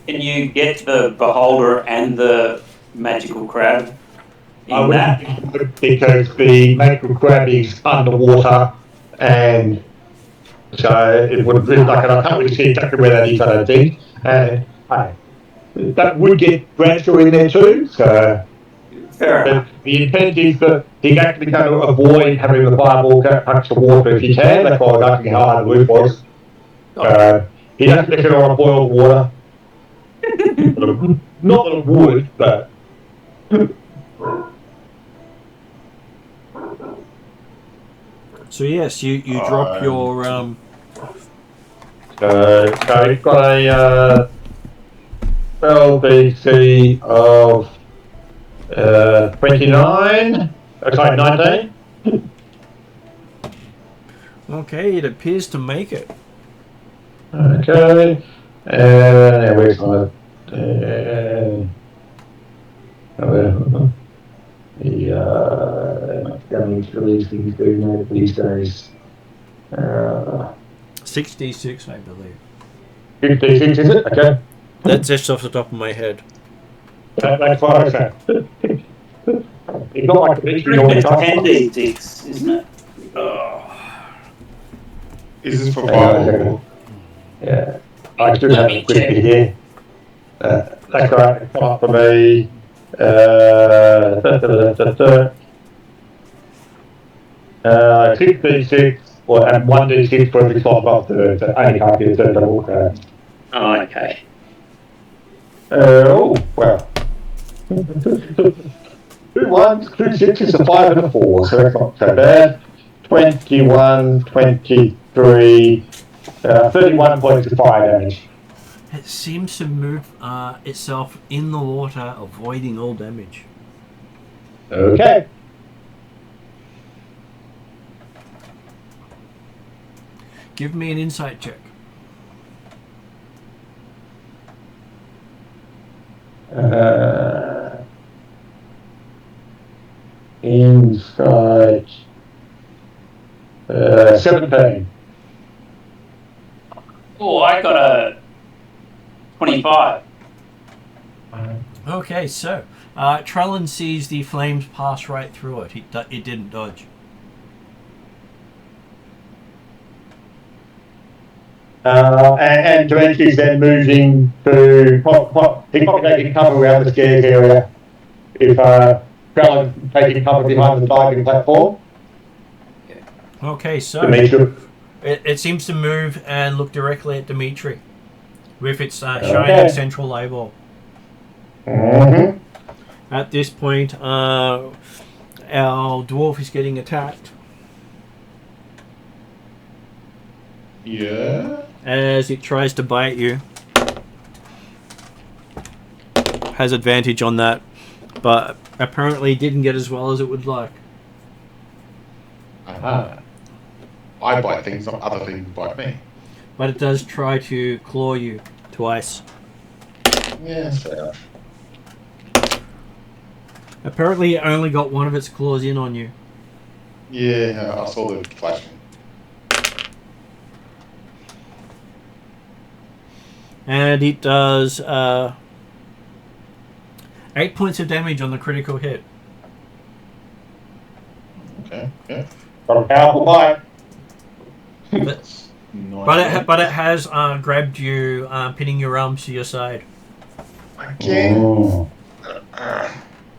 Can you get the beholder and the magical crab in that? Because the magical crab is underwater, and so it would be like, I can't really see exactly where that is, I don't think. That would get Bradshaw in there too, so. Fair enough. The intent is that he's actually going to avoid having the fireball touch the water if he can. That's why I was asking how high the roof was. He doesn't stick it on a boiled water. Not that it would, but. So yes, you drop your So it's got a spell DC of 29. Sorry, 19. Okay, it appears to make it. Okay. And where's my damage for these things doing that these days. 66, I believe. 56, is it? Okay. That's just off the top of my head. That's what I said. It's not like the It's victory always costs. 10d6, isn't it? Is this for fireball? Yeah. I should have it quickly here. That's right. It's up for me. 6d6 and 1d6 for every slot above third. So only can't be a third level. Oh, okay. Oh, well. 2 1s, 2 6s, a 5 and a 4, so that's not so bad. 21, 23, 31 points of fire damage. It seems to move itself in the water, avoiding all damage. Okay. Give me an insight check. Insight 17. Oh, I got a 25. Okay, so Trellin sees the flames pass right through it. It didn't dodge. And Demetrius then moving to he's probably taking cover around the stairs area if Trellin taking cover behind the diving platform. Okay, so Demetrius. it seems to move and look directly at Dimitri with its shining central eyeball. Mm-hmm. At this point, our dwarf is getting attacked. Yeah. As it tries to bite you. Has advantage on that, but apparently didn't get as well as it would like. Aha. I bite things, not other things bite me. But it does try to claw you twice. Yeah, fair enough. Apparently it only got one of its claws in on you. Yeah, I saw the flashing. And it does 8 points of damage on the critical hit. Okay, yeah. Got a powerful bite. But it has grabbed you, pinning your arms to your side. Again. Mm.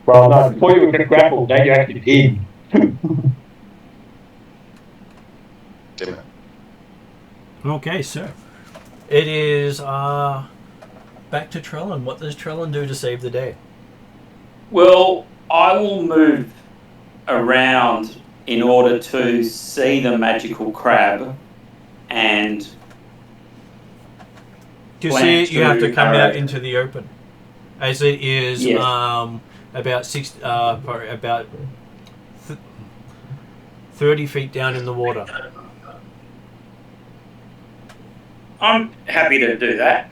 Well, no, before you get grappled, now you're actually pinned. Damn it. Okay, so it is back to Trellin. What does Trellin do to save the day? Well, I will move around in order to see the magical crab, and To plan see it, you have to come arrow. out into the open, as it is Yes. about 30 feet down in the water. I'm happy to do that.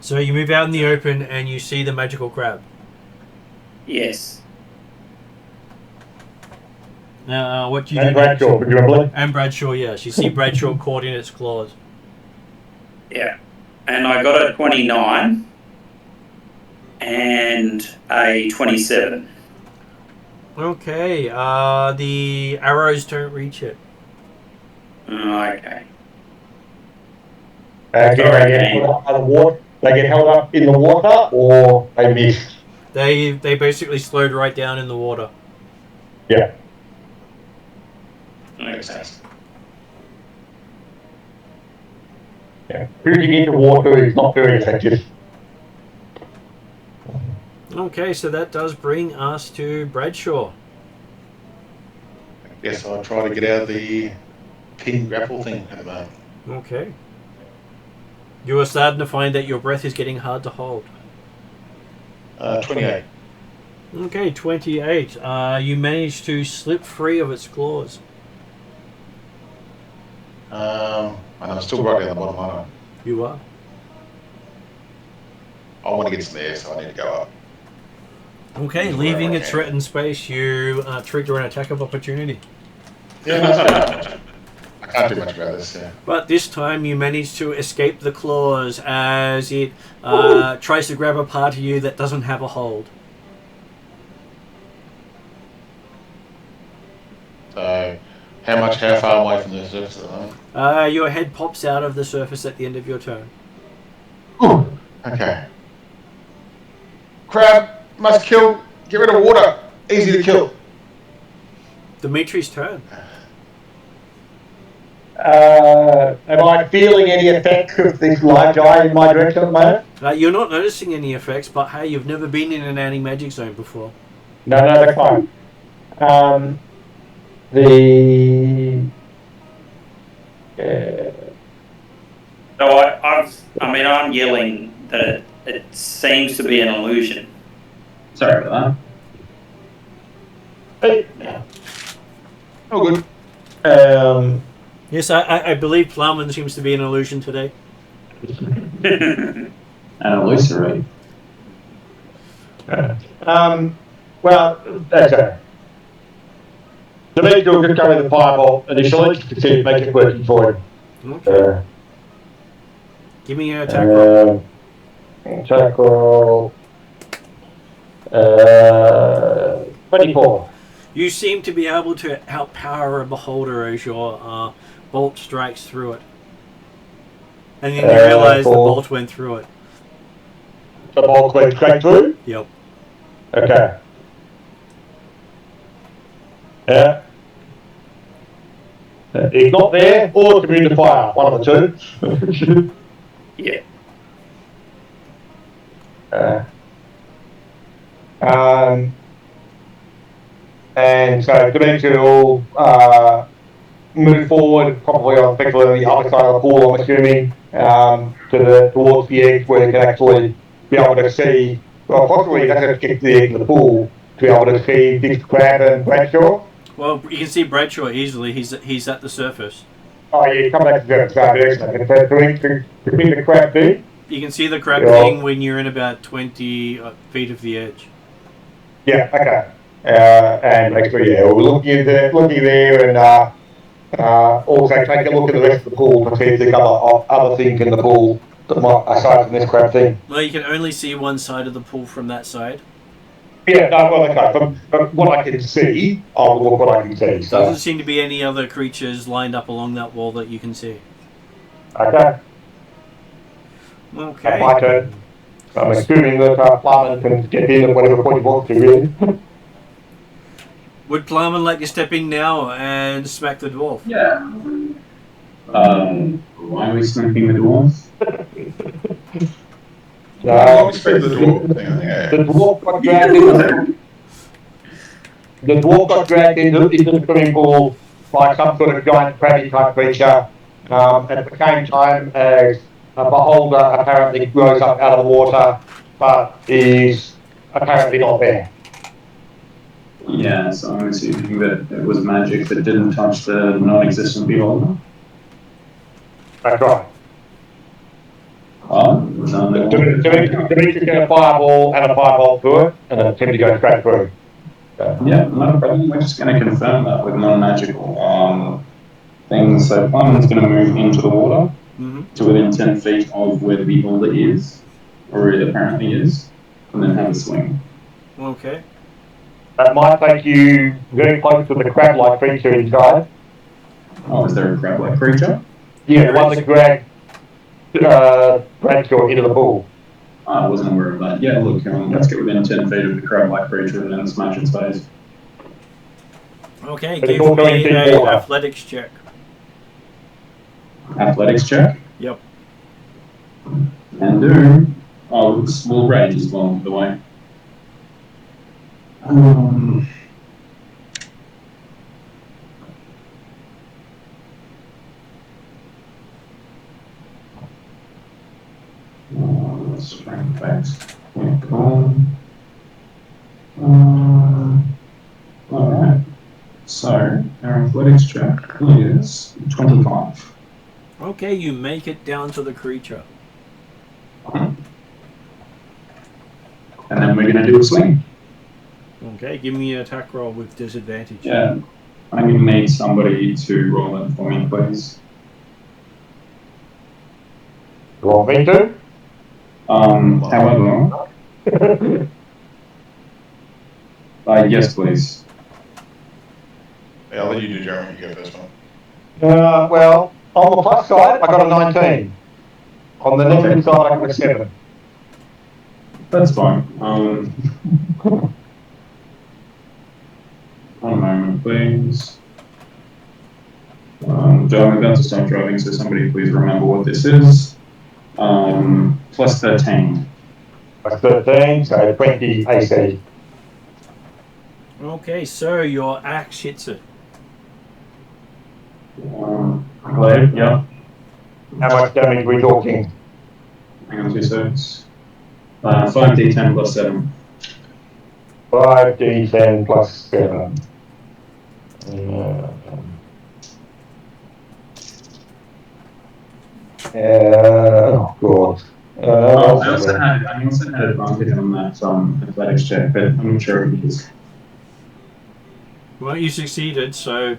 So you move out in the open and you see the magical crab. Yes. Now, what do you And do? Bradshaw, presumably. And Bradshaw, yes. You see Bradshaw caught in its claws. Yeah. And I got a 29 and a 27. Okay, the arrows don't reach it. Okay. They get held up by the water. They get held up in the water, or they miss. They basically slowed right down in the water. Yeah. Makes sense. Yeah. Shooting into water is not very effective. Okay, so that does bring us to Bradshaw. Yes, I'll try to get out of the pin grapple thing at the moment. Okay. You are starting to find that your breath is getting hard to hold. 28. Okay, 28. You managed to slip free of its claws. And I'm still right down the bottom, aren't You are. I? I want to get to there, so I need to go up. Okay, leaving its threatened space, you trigger an attack of opportunity. Yeah, that's good. I can't do much about this, yeah. But this time you manage to escape the claws as it tries to grab a part of you that doesn't have a hold. So, how far away from the surface at the moment? Your head pops out of the surface at the end of your turn. Ooh, okay. Crab, must kill, get rid of water, easy to kill. Dimitri's turn. Am I feeling any effects of this large eye in my direction at the moment? You're not noticing any effects, but hey, you've never been in an anti-magic zone before. No, that's fine. So I'm yelling that it seems to be an illusion. Sorry about Hey. Oh, good. Yes, I believe Plowman seems to be an illusion today. that. And illusory. Well, that's okay. The main will just carry the fireball initially to see if make it working for him. Okay. Give me an attack roll. Attack roll. 24. You seem to be able to outpower a beholder as your bolt strikes through it. And then you realise the bolt went through it. The bolt went straight through? Yep. Okay. Yeah. He's not there, or it's immune to fire, one of the two. Yeah. And so Dimitri will move forward, probably on effectively the other side of the pool, I'm assuming, towards the edge where he can actually be able to see, well, possibly he doesn't get to the edge of the pool to be able to see this crab and Bradshaw. Well, you can see Bradshaw easily. He's at the surface. Oh yeah, come back to the other side, excellent. Between the crab thing. You can see the crab thing when you're in about 20 feet of the edge. Yeah, okay. And basically, yeah, we're looking there and also take a look at the rest of the pool to see if there's other things in the pool aside from this crab thing. Well, you can only see one side of the pool from that side. Yeah, no, well, okay. From what I can see, I'll look what I can see. So. Doesn't seem to be any other creatures lined up along that wall that you can see. Okay. Okay. My turn. I'm assuming that Plumman can get in at whatever point he wants to, really. Would Plumman let you step in now and smack the dwarf? Yeah. Why are we smacking the dwarf? I'll expect the dwarf thing, yeah. The dwarf got dragged into the dwarf got dragged into the swimming pool by some sort of giant crabby type creature. At the same time as a beholder apparently grows up out of the water, but is apparently not there. Yeah, so I'm assuming that it was magic that didn't touch the non-existent beholder. That's right. Demetrius get a fireball and a fireball through it, and then attempt to go straight through. Yeah, no problem. We're just going to confirm that with non-magical things. So Plumman's going to move into the water to within 10 feet of where the beholder is, or where it apparently is, and then have a swing. Okay. That might take you very close to the crab-like creature inside. Oh, is there a crab-like creature? Yeah, the one that dragged Bradshaw into the pool. I wasn't aware of that. Yeah, look, let's get within 10 feet of the crab-like creature and then smash its face. Okay, But give it's all going me in an water. athletics check. Athletics check? Yep. And do. Oh, we'll rage as well, by the way. Strength based. Yeah, cool. Alright. So, our athletics check is 25. Okay, you make it down to the creature. And then we're going to do a swing. Okay, give me an attack roll with disadvantage. Yeah. I'm going to need somebody to roll it for me, please. You want me to? However, yes, please. Yeah, I'll let you do Jeremy, you go first one. Well, on the plus side, I got a 19. On the negative side, I got a 7. That's fine. One moment, please. Joe, I'm about to start driving, so somebody please remember what this is. Plus 13. Plus 13, so 20 AC. Okay, so your axe hits it. Glaive, yeah. How much damage are we talking? Hang on 2 seconds. 5d10 plus 7. 5d10 plus 7. Oh, God. I also had advantage on that athletics check, but I'm not sure if it is. Well, you succeeded, so...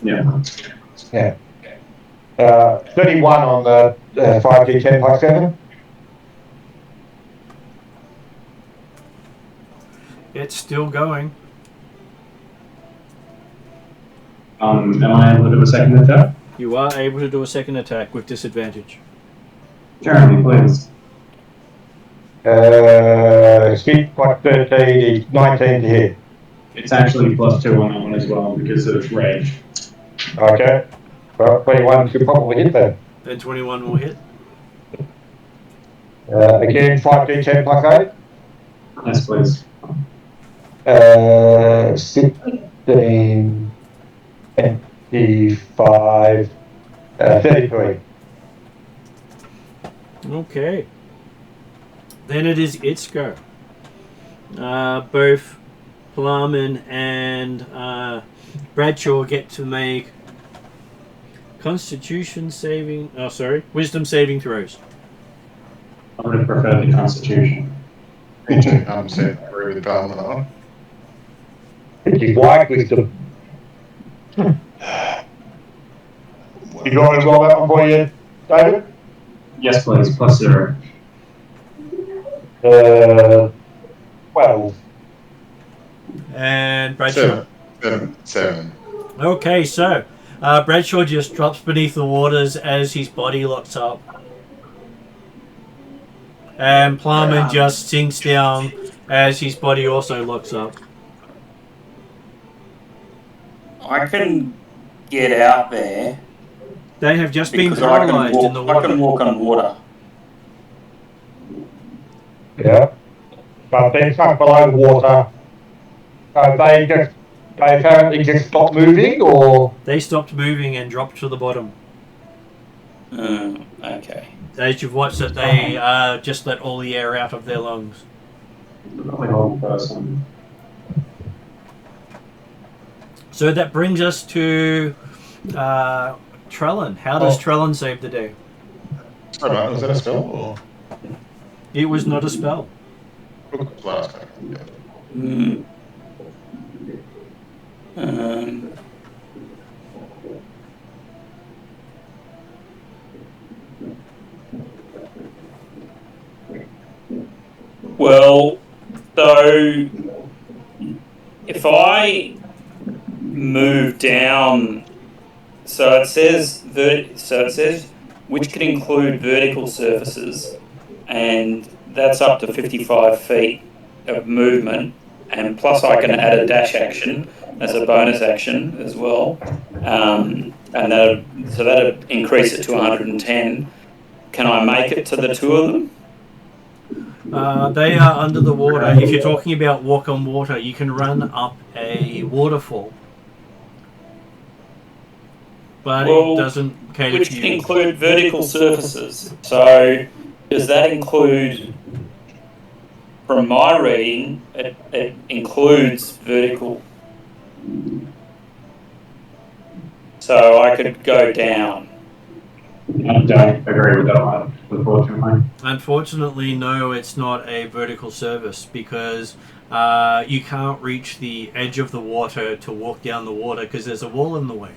Yeah. Yeah. 31 on the 5d10 plus 7. It's still going. Am I able to do a second attack? You are able to do a second attack with disadvantage. Jeremy, please. Speed plus 13 is 19 to hit. It's actually plus 2 on that one as well because of rage. Okay. Well, 21 should probably hit then. Then 21 will hit. Again, 5d10 plus 8. Yes, please. 16, 25, 33. Okay. Then it is its go. Both Plumman and Bradshaw get to make Wisdom saving throws. I would have preferred the Constitution. Me too. I'm saying I agree with Palm on that one. It's white wisdom. You want me to roll that one for you, David? Yes, please. Plus 0. 12. And Bradshaw. 7. Okay, so Bradshaw just drops beneath the waters as his body locks up. And Plumman just sinks down as his body also locks up. I can get out there. They have just been Because I can paralyzed in the water. walk on water. Yeah. But then sunk below the water. They apparently just stopped moving, or? They stopped moving and dropped to the bottom. Okay. As you've watched that, they just let all the air out of their lungs. So that brings us to Trellin. How does Trellin save the day? Sorry, mate, was that a spell? Or? It was not a spell. Well, so if I move down, so it says which could include vertical surfaces, and that's up to 55 feet of movement, and plus I can add a dash action as a bonus action as well, and that'll increase it to 110. Can I make it to the two of them? They are under the water. If you're talking about walk on water, you can run up a waterfall. But it doesn't cater to you. Which can include vertical surfaces. So does that include, from my reading, it includes vertical. So I could go down. I don't agree with that one, unfortunately. Unfortunately, no, it's not a vertical surface because you can't reach the edge of the water to walk down the water because there's a wall in the way.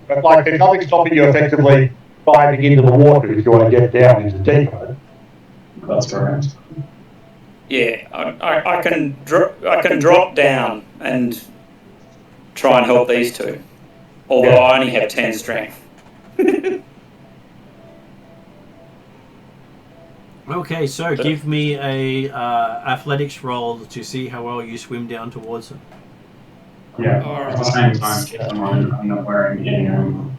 But like, there's nothing stopping you effectively diving into the water if you want to get down into deeper. That's correct. Yeah, I can drop down and try and help these two. Although I only have 10 strength. Okay, so give me a athletics roll to see how well you swim down towards it. Yeah, at the same time, I'm not wearing any armor.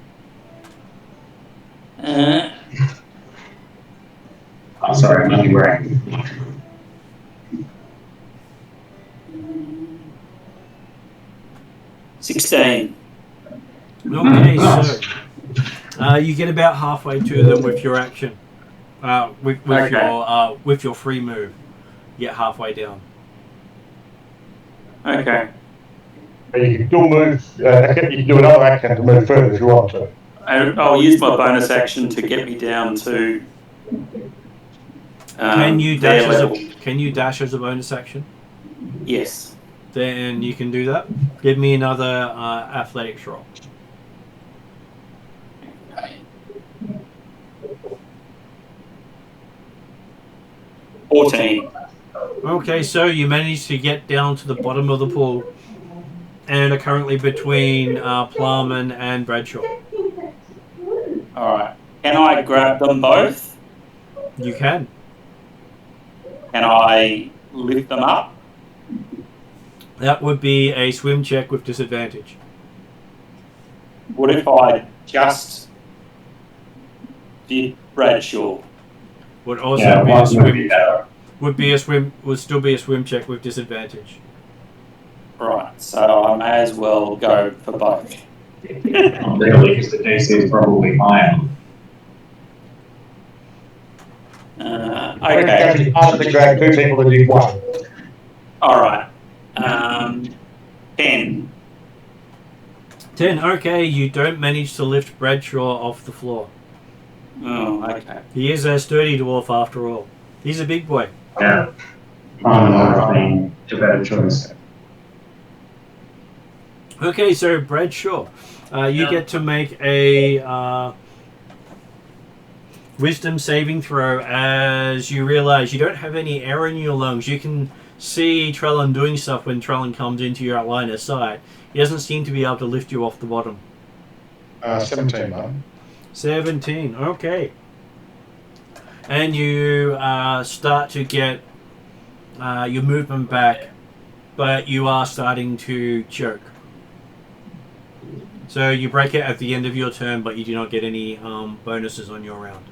I'm sorry, I'm only wearing. $16. Okay, so you get about halfway to them with your action, with your free move. You get halfway down. Okay. You can still move. You can do another action to move further if you want to. I'll use my bonus action to get me down to. Can you dash as a bonus action? Yes. Then you can do that. Give me another athletics roll. Okay. 14. Okay, so you managed to get down to the bottom of the pool and are currently between Plumman and Bradshaw. Alright. Can I grab them both? You can. Can I lift them up? That would be a swim check with disadvantage. What if I just did Bradshaw? Would also would still be a swim check with disadvantage. Right, so I may as well go for both. Really, because the DC is probably higher. Okay. After the grab, 2 people to do 1. Alright. 10. 10. Okay, you don't manage to lift Bradshaw off the floor. Oh, okay. He is a sturdy dwarf after all. He's a big boy. Yeah. I mean, a better choice. Okay, so Bradshaw, you get to make a Wisdom saving throw as you realize you don't have any air in your lungs. You can see Trellin doing stuff when Trellin comes into your line of sight. He doesn't seem to be able to lift you off the bottom. 17, man. 17, okay. And you start to get your movement back, but you are starting to choke. So you break it at the end of your turn, but you do not get any bonuses on your round.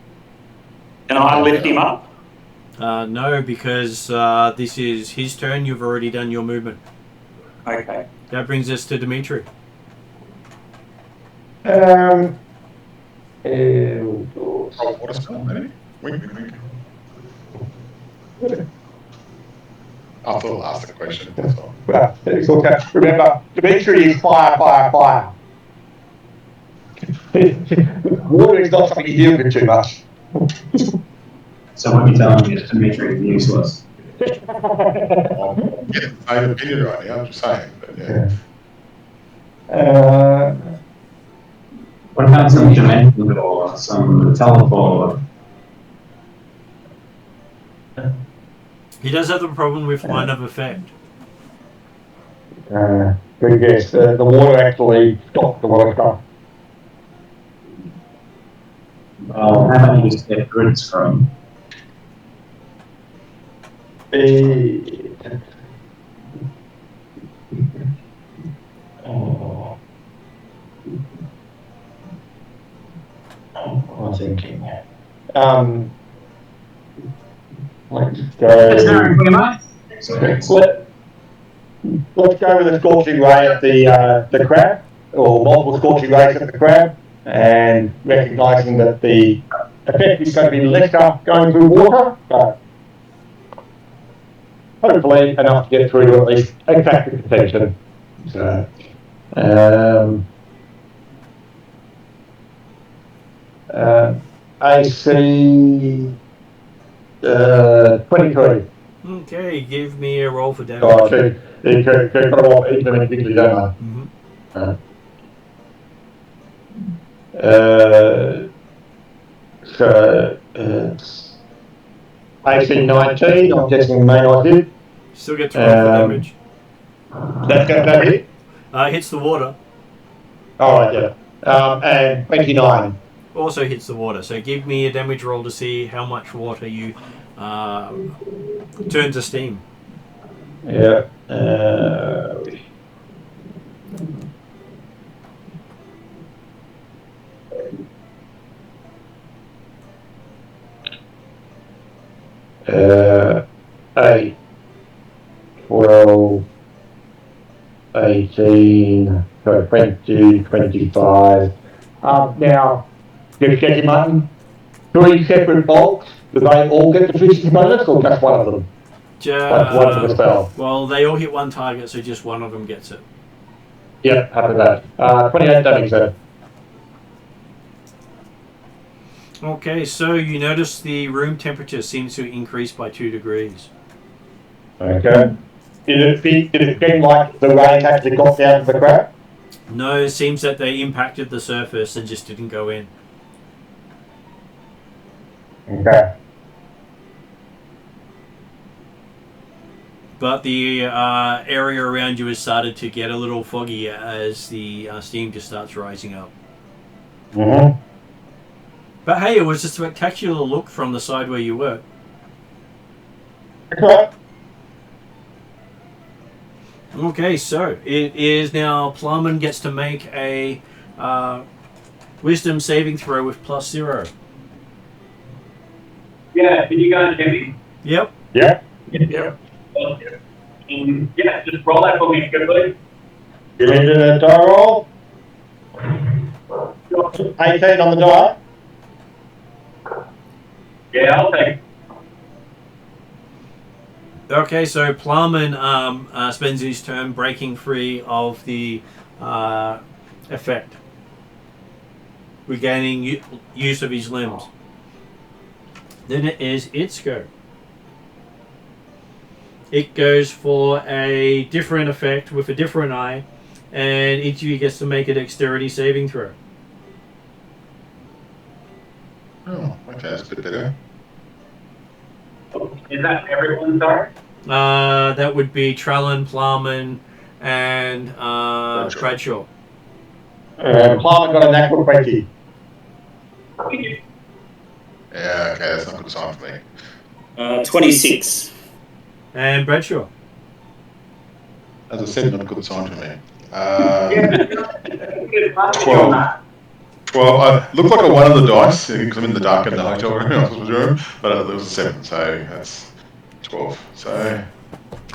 Can I lift him up? No, because this is his turn. You've already done your movement. Okay. That brings us to Dimitri. Water spell, maybe? Wink, wink, wink. I thought I'll ask the question. That's all. Well, it's okay. Remember, Dimitri is fire, fire, fire. Water is not something you deal with too much. So what you're telling me is Dimitri is useless. I'm getting the same opinion right now, I'm just saying. But yeah. What about some dimension or some teleport? He does have the problem with line of effect. Good guess. The water actually stopped the water stuff. How about you just get grid screen? I'm thinking. Let's go. Let's go with a scorching ray at the crab, or multiple scorching rays at the crab, and recognising that the effect is going to be lesser going through water, but hopefully enough to get through to at least attractive protection. So, AC 23. Okay, give me a roll for damage. Oh, so you could put them off equally, don't I? So AC 19, I'm guessing may not hit. Still get to roll for damage. That hit? Hits the water. Alright, yeah. And 29. Also hits the water. So give me a damage roll to see how much water you turn to steam. Yeah. Eight, 12, 18, 20, 25. Now, just checking, Martin. 3 separate bolts. Do they all get the physics bonus, or just one of them? One for the spell. Well, they all hit one target, so just one of them gets it. Yep, happy with that. 28 damage then. Okay, so you notice the room temperature seems to increase by 2 degrees. Okay. Did it seem like the rain actually got down to the crab? No, it seems that they impacted the surface and just didn't go in. Okay. But the area around you has started to get a little foggy as the steam just starts rising up. Mm-hmm. But hey, it was a spectacular look from the side where you were. Okay. Okay, so it is now Plumman gets to make a wisdom saving throw with +0. Yeah, can you guys hear me? Yep. Yeah. Yeah. Yeah, just roll that for me quickly. You need a die roll. 18 on the die. Yeah, I'll take. Okay, so Plumman spends his turn breaking free of the effect, regaining use of his limbs. Then it is its go. It goes for a different effect with a different eye, and each of you gets to make a dexterity saving throw. Oh, wait Okay, that's a bit better. Is that everyone, sorry? That would be Trellin, Plowman, and Bradshaw. Plumber got a natural 20. Yeah, okay, that's not a good sign for me. 26. And Bradshaw. As I said, not a good sign for me. Twelve. 12. I looked like I won on the dice because I'm in the dark in the hotel room, but it was a 7, so that's 12. So,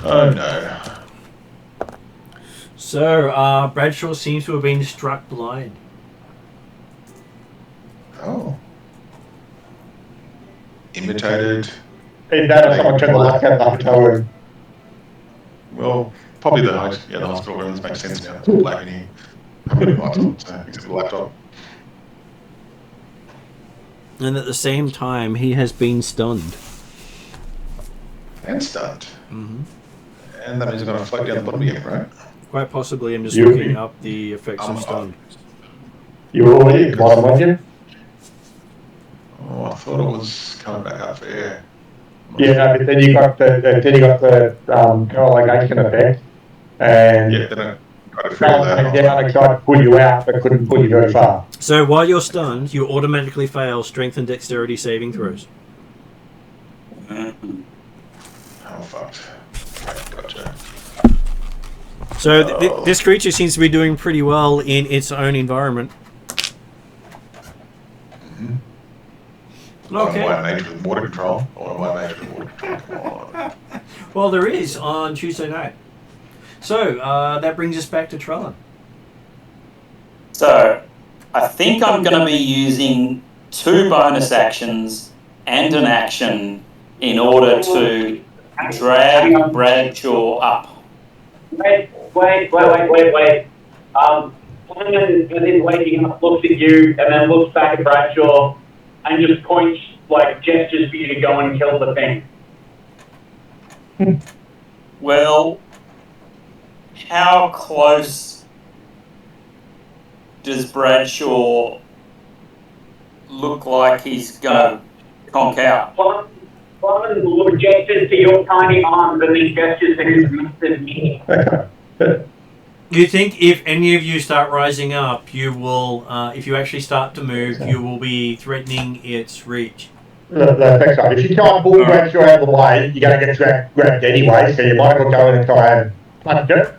oh no. So, Bradshaw seems to have been struck blind. Oh. Imitated. Either that or someone turned the lights out in the hotel room. Well, probably the hospital rooms make sense now. It's all black in here. I haven't got any lights on, so except for the laptop. And at the same time, he has been stunned. And stunned. Mm-hmm. And that means I'm going to float down the bottom again, right? Quite possibly, I'm just You- looking up the effects of stun. You were already at the bottom, weren't you? Oh, I thought it was coming back up for air. Yeah, no, but then you got the correlation effect, and Yeah, then I got to figure that and out. down and tried to pull you out, but couldn't pull you very far. So while you're stunned, you automatically fail strength and dexterity saving throws. Oh, fucked. Okay, gotcha. So this creature seems to be doing pretty well in its own environment. Okay. Wide nature with water control. I want wide nature with water control. Come on. Well, there is on Tuesday night. So that brings us back to Trellin. So, I think I'm going to be using 2 bonus actions and an action in order to drag Bradshaw up. Wait. Simon, as in waking up, looks at you and then looks back at Bradshaw and just points, like, gestures for you to go and kill the thing. Well, how close does Bradshaw look like he's going to conk out? Simon gestures to your tiny arms and then gestures to his massive knee. You think if any of you start rising up, you will, if you actually start to move, you will be threatening its reach. The effects are, if you try and pull Bradshaw out of the way, you're going to get grabbed anyway, so you might as well go in and try and punch it.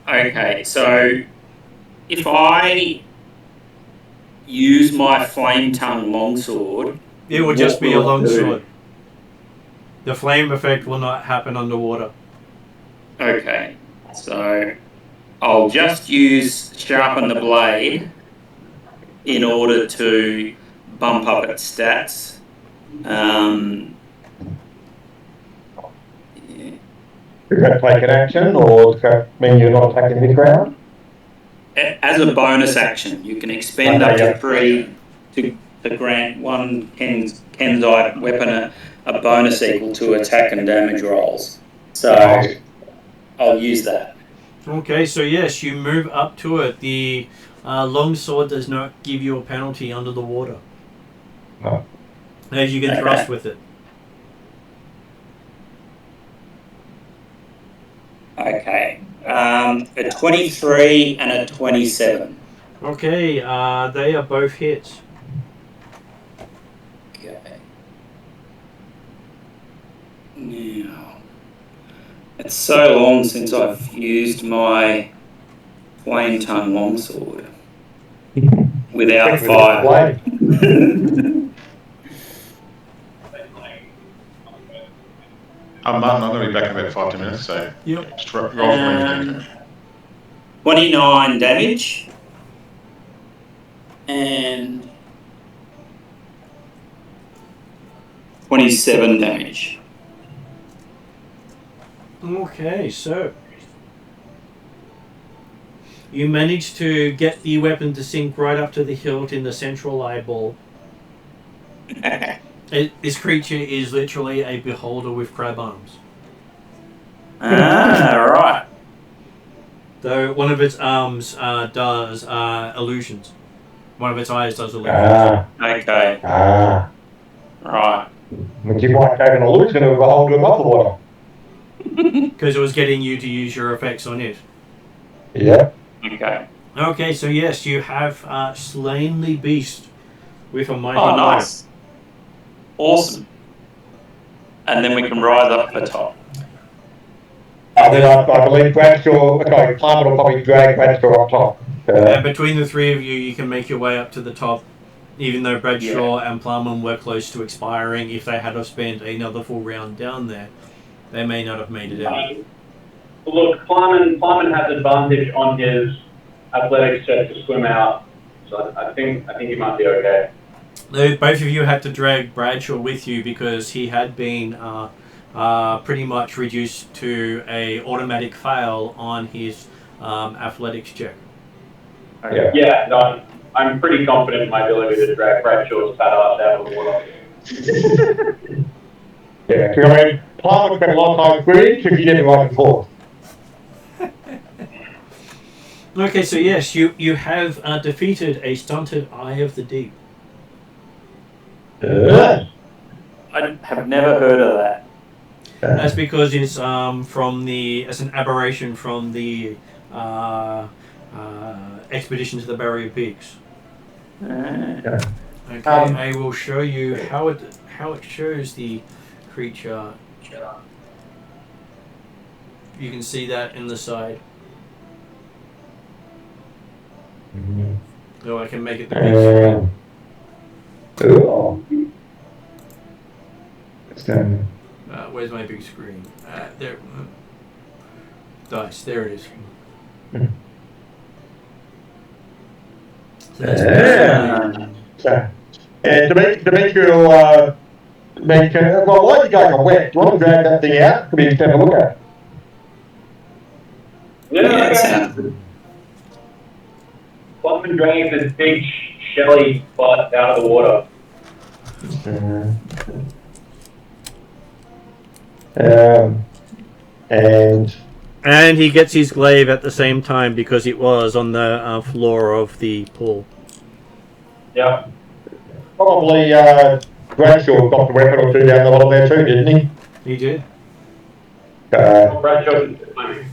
Okay, so if I use my flame tongue longsword, It will just be a long sword. The flame effect will not happen underwater. okay, so I'll just use sharpen the blade in order to bump up its stats. Does that take an action, or does that mean you're not attacking this round? As a bonus action, you can expend up to 3 to grant one Ken's weapon a bonus equal to attack and damage rolls. So I'll use that. Okay, so yes, you move up to it. The long sword does not give you a penalty under the water. No. As you can thrust with it. Okay. A 23 and a 27. Okay, they are both hits. Okay. Now, it's so long since I've used my flame tongue longsword without fire. Martin, I'm going to be back in about 5 to minutes, so Yep. just roll for me. 29 damage and 27 damage. Okay, so you manage to get the weapon to sink right up to the hilt in the central eyeball. This creature is literally a beholder with crab arms. Right. Though one of its arms does illusions. One of its eyes does illusions. Okay. Right. Which you might take an illusion of a hold to above the water. Because it was getting you to use your effects on it. Yeah. Okay. Okay, so yes, you have slain the beast with a mighty Oh, blow. nice. Awesome. And then we can rise up the top. I believe Bradshaw, sorry, Palmer will probably drag Bradshaw up top. And between the three of you, you can make your way up to the top. Even though Bradshaw and Plumman were close to expiring, if they had have spent another full round down there, they may not have made it out. Look, Plumman has advantage on his athletics check to swim out, so I think he might be okay. Both of you had to drag Bradshaw with you because he had been pretty much reduced to a automatic fail on his athletics check. Okay. Yeah, no, I'm pretty confident in my ability to drag Bradshaw's fat ass out of the water. Yeah, I mean, Palmer spent a lot of time swimming because he didn't like the force. Okay, so yes, you have defeated a stunted Eye of the Deep. I have never heard of that. That's because it's it's an aberration from the expedition to the Barrier Peaks. Okay, I will show you how it shows the creature. You can see that in the side. So I can make it the big screen. Where's my big screen? There. Dice. There it is. So that's to make you well, why are you going on wet? Do you want to drag that thing out? Could be have a look at it. Yeah, it sounds good. Plumman drags this big shelly butt out of the water. And he gets his glaive at the same time because it was on the floor of the pool. Yeah. Probably Bradshaw got the weapon or two down the bottom there too, didn't he? He did. Bradshaw did it.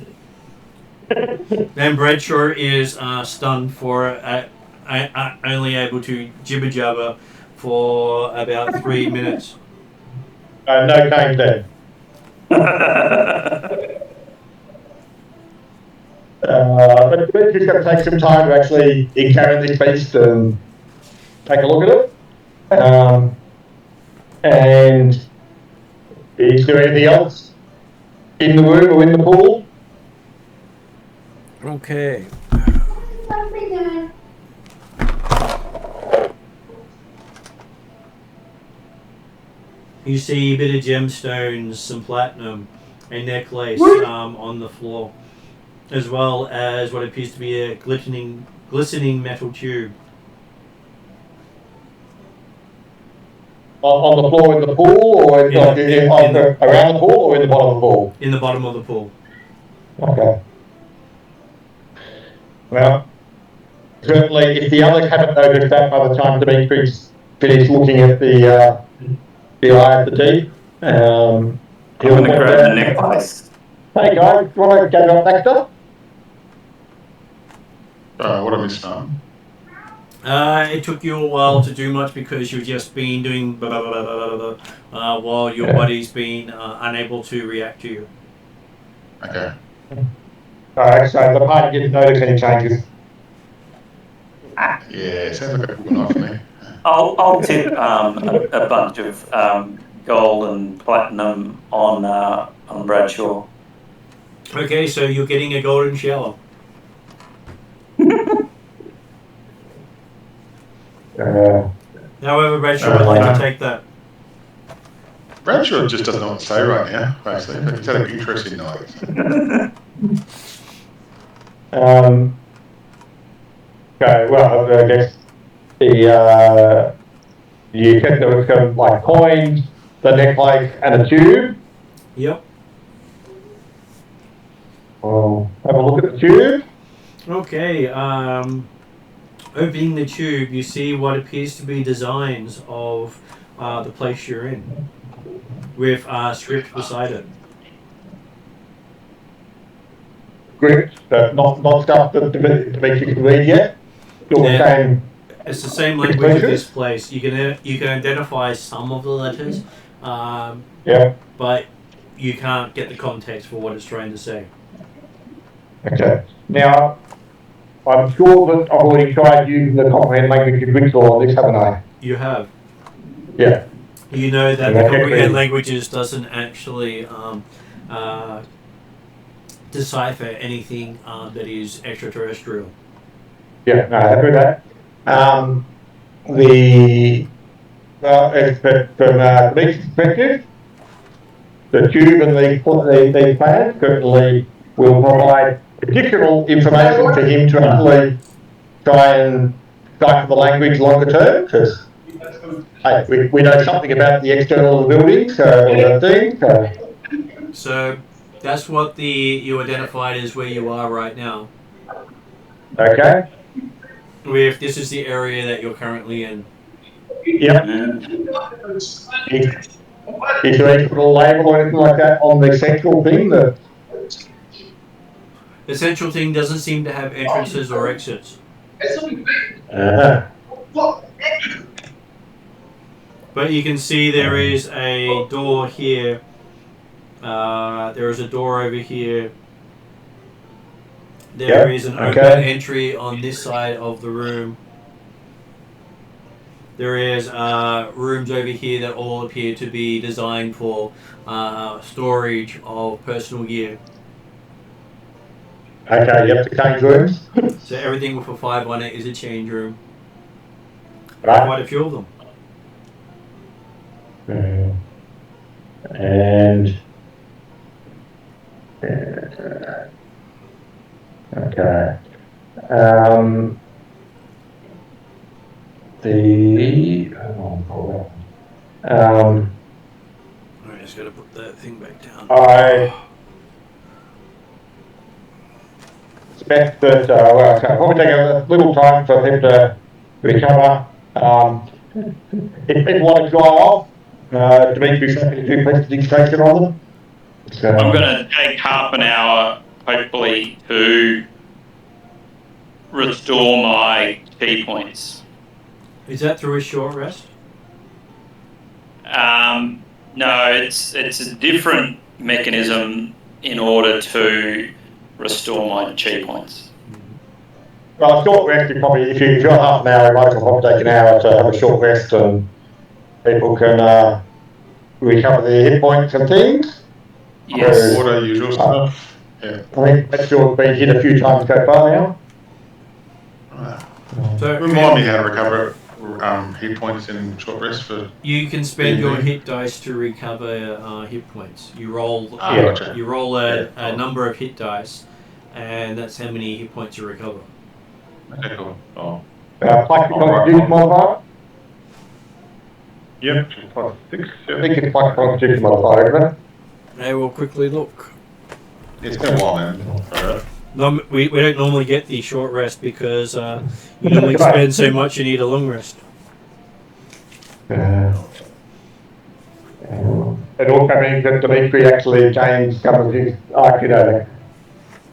Then Bradshaw is stunned for only able to jibber jabber for about 3 minutes. No cane then. But he's going to take some time to actually encounter this beast and take a look at it. And is there anything else in the room or in the pool? Okay. You see a bit of gemstones, some platinum, a necklace on the floor, as well as what appears to be a glistening metal tube. On the floor in the pool, or around the pool, or in the bottom of the pool? In the bottom of the pool. Okay. Well, certainly, if the others haven't noticed that by the time Dimitri's finished looking at the eye of the deep, I'm going to grab the necklace. Hey guys, do you want to go up next up? What have we done? It took you a while to do much because you've just been doing while your body's been unable to react to you. Okay. Alright, so the party didn't notice any changes. Yeah, sounds like a good night for me. I'll tip a bunch of gold and platinum on Bradshaw. Okay, so you're getting a golden shower. However, Bradshaw would like to take that. Bradshaw just doesn't know what to say right now, basically, but he's had an interesting night. Okay, well, I guess you said there was some like coins, the necklace, and a tube. Yep. Well, have a look at the tube. Okay, opening the tube, you see what appears to be designs of the place you're in, with script beside it. Script, but not stuff that Dimitri can read yet. Still the Yeah. same. It's the same language of this place. You can identify some of the letters, Yeah. but you can't get the context for what it's trying to say. Okay. Now, I'm sure that I've already tried using the comprehend language of Jigsaw on this, haven't I? You have. Yeah. You know that the comprehend languages doesn't actually decipher anything that is extraterrestrial. Yeah, no, happy with that. From Demetri's perspective, the tube and the plans certainly will provide additional information for him to actually try and decipher the language longer term, because hey, we know something about the external of the building, or the thing. So that's what you identified as where you are right now. Okay. With this is the area that you're currently in. Yep. Is there any sort of label or anything like that on the central thing? The central thing doesn't seem to have entrances or exits. But you can see there is a door here. There is a door over here. There is an open entry on this side of the room. There is rooms over here that all appear to be designed for storage of personal gear. Okay, you have to change rooms. So everything with a 5 on it is a change room. Right. Quite a few of them. And okay. I just got to put that thing back down. I expect that it'll probably take a little time for him to recover. If people want to try off, Dimitri's happy to do presentation on them. So, I'm going to take half an hour, hopefully, to restore my key points. Is that through a short rest? No, it's a different mechanism in order to restore my chi points. well, a short rest, you probably, if you've got half an hour, it might as well probably take an hour to have a short rest and people can recover their hit points and things. Yes. Water, usual stuff. Yeah. I think that's sure been hit a few times so far now. So Remind me how to recover hit points in short rest for. you can spend your hit dice to recover hit points. You roll. Gotcha. You roll a number of hit dice, and that's how many hit points you recover. Okay, cool. Oh. Plus constitution modifier? Yep. Plus 6. I think it's plus constitution modifier, isn't it? I will quickly look. It's been a while, man. No, we don't normally get the short rest because you normally spend so much you need a long rest. It also means that Dimitri actually gains some of his IQ,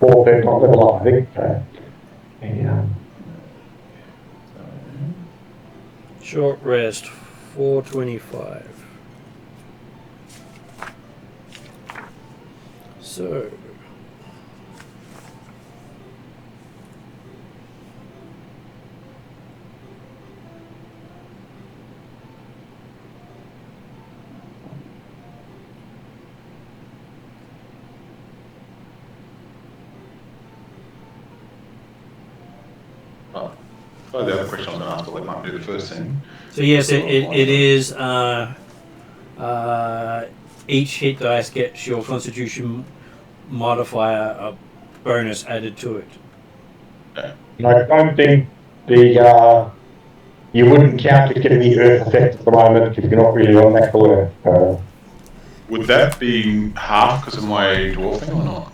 4th top level up, I think. Short rest, 425. So. Oh, the other question I was going to ask, but let Mark do the first thing. So yes, it is. Each hit dice gets your Constitution modifier a bonus added to it. Okay. I don't think you wouldn't count it getting the Earth effect at the moment because you're not really on that color. Would that be half because of my dwarfing or not?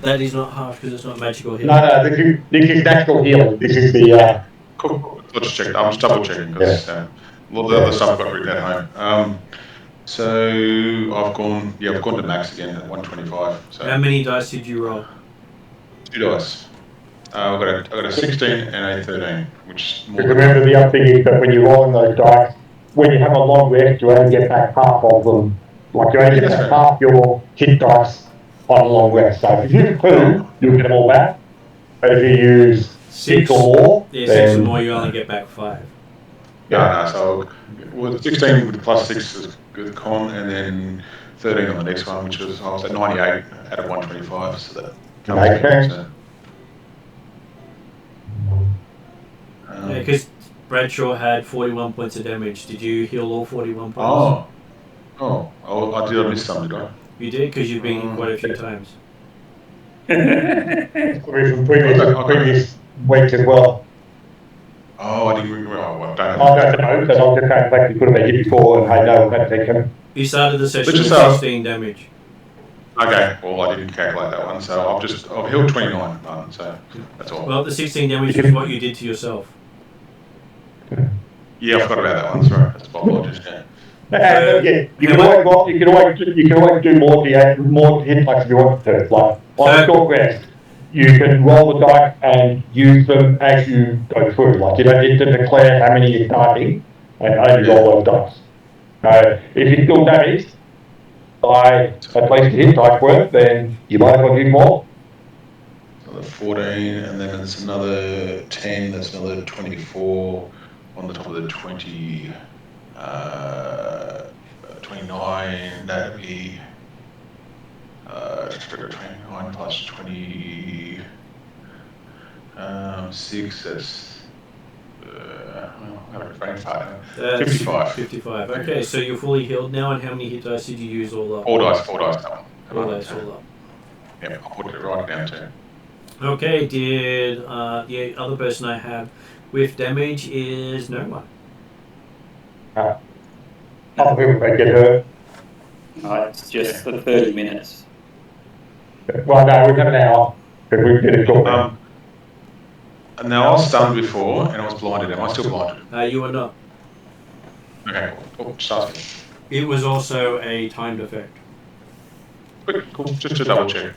That is not half because it's not magical hit. No, this is natural healing. This is the. Cool. I'll just check. I'm just double checking because lot of the other stuff I've got written at home. So I've gone to max again at 125. So How many dice did you roll? 2 dice. I've got a 16 and a 13, which is more. Because remember, the other thing is that when you're rolling those dice, when you have a long rest, you only get back half of them. Like, you only get back half your hit dice on a long rest. So if you use 2, you'll get them all back. But if you use 6 or more, Yeah, then 6 or more, you only get back 5. No, so well, 16 with plus 6 is good con, and then 13 on the next one, which was I was at 98 out of 125. So that comes Okay. in, so. Yeah, because Bradshaw had 41 points of damage. Did you heal all 41 points? I did. I missed some, did I? You did, because you've been quite a few times. from previous weeks as well. Oh, I didn't remember. I don't I'll go to both, and I'll just go back to put them hit before, and hey, no, that's taken. You started the session Let's with just, 16 damage. Okay, well, I didn't calculate that one, so I've healed 29, so that's all. Well, the 16 damage is what you did to yourself. Yeah, I forgot about that one. Sorry, that's apologies. Yeah. Yeah, you can always do more hit dice if you want to. Like on a short rest, you can roll the dice and use them as you go through. Like, you don't need to declare how many you're starting and only roll those dice. If you're still damaged by at least a hit dice worth, then you might as well do more. Another 14, and then it's another 10. That's another 24 on the top of the 20. 29. That'd be 29 plus 20. 6. That's I'm brain fart. 55. 55. Okay, so you're fully healed now, and how many hit dice did you use all up? 4 dice. That one. 4 dice all up. Yeah, I'll put it right down too. Okay, did the other person I have with damage is no one. Other people may get hurt. It's just the 30 minutes. Well, no, we've got an hour. Because we did a short round. Now I was stunned before and I was blinded. Am I still blinded? You are not. Okay, cool. Start. It was also a timed effect. Cool. Just to double check.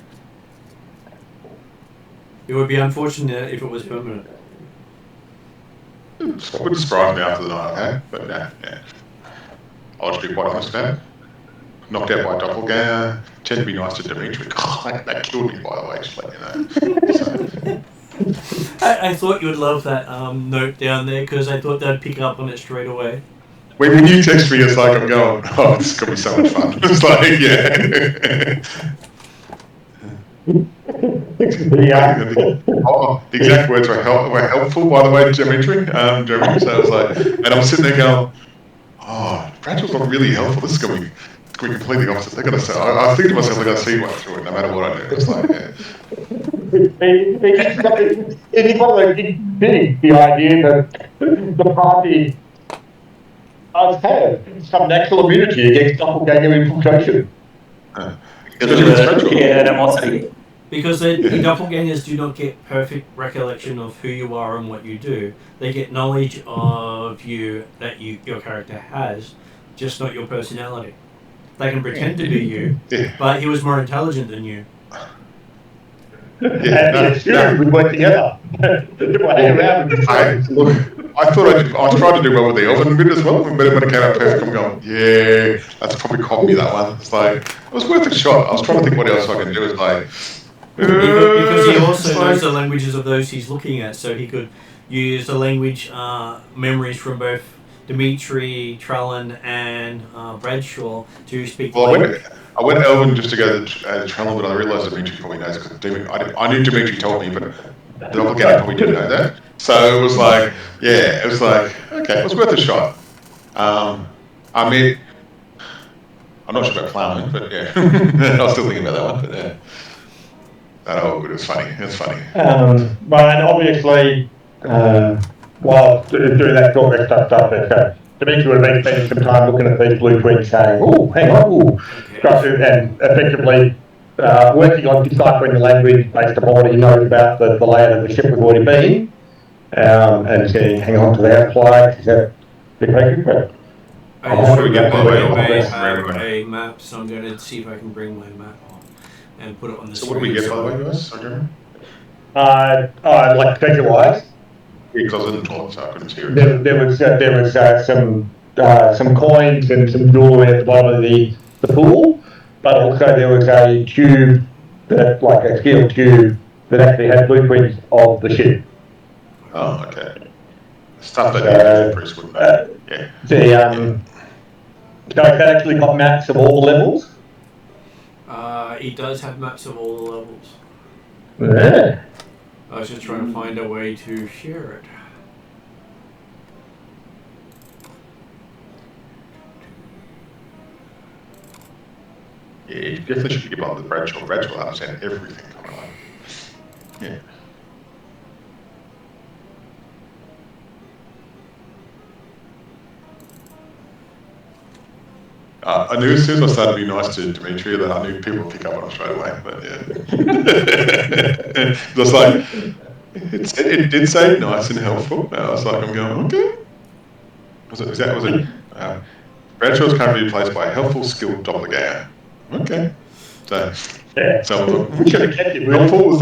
It would be unfortunate if it was permanent. Wouldn't surprise me after the night, okay? But yeah. I'll just be quite honest about it. Knocked out by Doppleganger. Tend to be nice to Dimitri. God, that killed me, by the way, just let you know. I thought you would love that note down there, because I thought they'd pick up on it straight away. When you text me, it's like I'm going, oh, this is going to be so much fun. It's like, yeah. The exact words were helpful, by the way, Dimitri. So I was like, and I'm sitting there going, oh, Bradshaw's not really helpful. This is going to be completely opposite. They're going to say, I think to myself, they're going to see right through it, no matter what I do. It's like, yeah. It's one of those big, the idea that the party does have some natural immunity against doppelganger infiltration. Because the doppelgangers do not get perfect recollection of who you are and what you do. They get knowledge of you that your character has, just not your personality. They can pretend to be you, but he was more intelligent than you. We work together. I thought I tried to do well with the elven bit as well, but when it came out perfect, I'm going, yeah, that's probably cost me that one. It's like, it was worth a shot. I was trying to think what else I can do. It's like, because he also knows the languages of those he's looking at, so he could use the language memories from both Dimitri, Trellin, and Bradshaw to speak. Well, I went Elven just to go to Trellin, but I realised Dimitri probably knows, because I knew Dimitri told me, but the Doppelganger probably didn't know that. So it was like, okay, it was worth a shot. I mean, I'm not sure about plowing, but yeah, I was still thinking about that one, but yeah. But it was funny. But obviously, while doing that short rest stuff, Dimitri would have been spending some time looking at these blueprints, saying, "Oh, hang on," and effectively working on deciphering the language based upon what he knows about the layout of the ship we've already been, and saying, "Hang on to that flag." I I'm just wondering forgot if my they game may have have a- a map, so I'm going to see if I can bring my map on and put it on the So screen. what do we get by the way, guys? Okay. Like treasure-wise, Yeah, because I was in the toilet, so I couldn't hear it. there was some coins and some jewelry at the bottom of the pool, but also there was a tube like a steel tube that actually had blueprints of the ship. Oh, okay. Stuff that you Bruce wouldn't know. Yeah. So that actually got maps of all the levels. It does have maps of all the levels. Yeah. I was just trying to find a way to share it. Yeah, you definitely should get on the Bradshaw. Bradshaw understand everything going on. Yeah. I knew as soon as I started being nice to Demetria that I knew people would pick up on it straight away. But yeah, it was like it did say nice and helpful. I was like, I'm going okay. Was it? Bradshaw's currently replaced by a helpful, skilled doppelganger. Okay. So We should have kept it. helpful was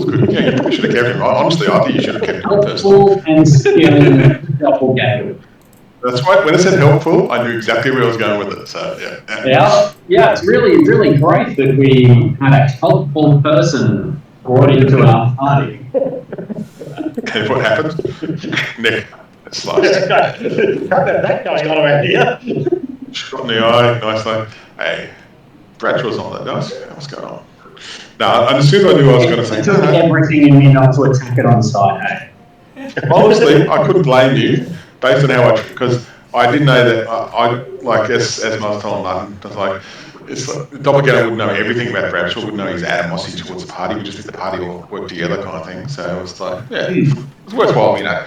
good. Yeah, you probably should have kept him. Honestly, I think you should have kept him personally. Helpful and skilled doppelganger. That's right. When I said helpful, I knew exactly where I was going with it. So Yeah, it's really great that we had a helpful person brought into our party. And what happened? Nick sliced. That going on around here. Shot in the eye. Nice thing. Hey, Bradshaw's not that nice. What's going on? No, as soon as I knew I was going to say It took everything in me not to attack it on sight. honestly, I couldn't blame you based on how because I didn't know that I like as I was telling Martin, I was like, it's like Doppelganger wouldn't know everything about Bradshaw, wouldn't know his animosity towards the party, we just think the party all work together kind of thing. So it was like, yeah, it's worthwhile, you know,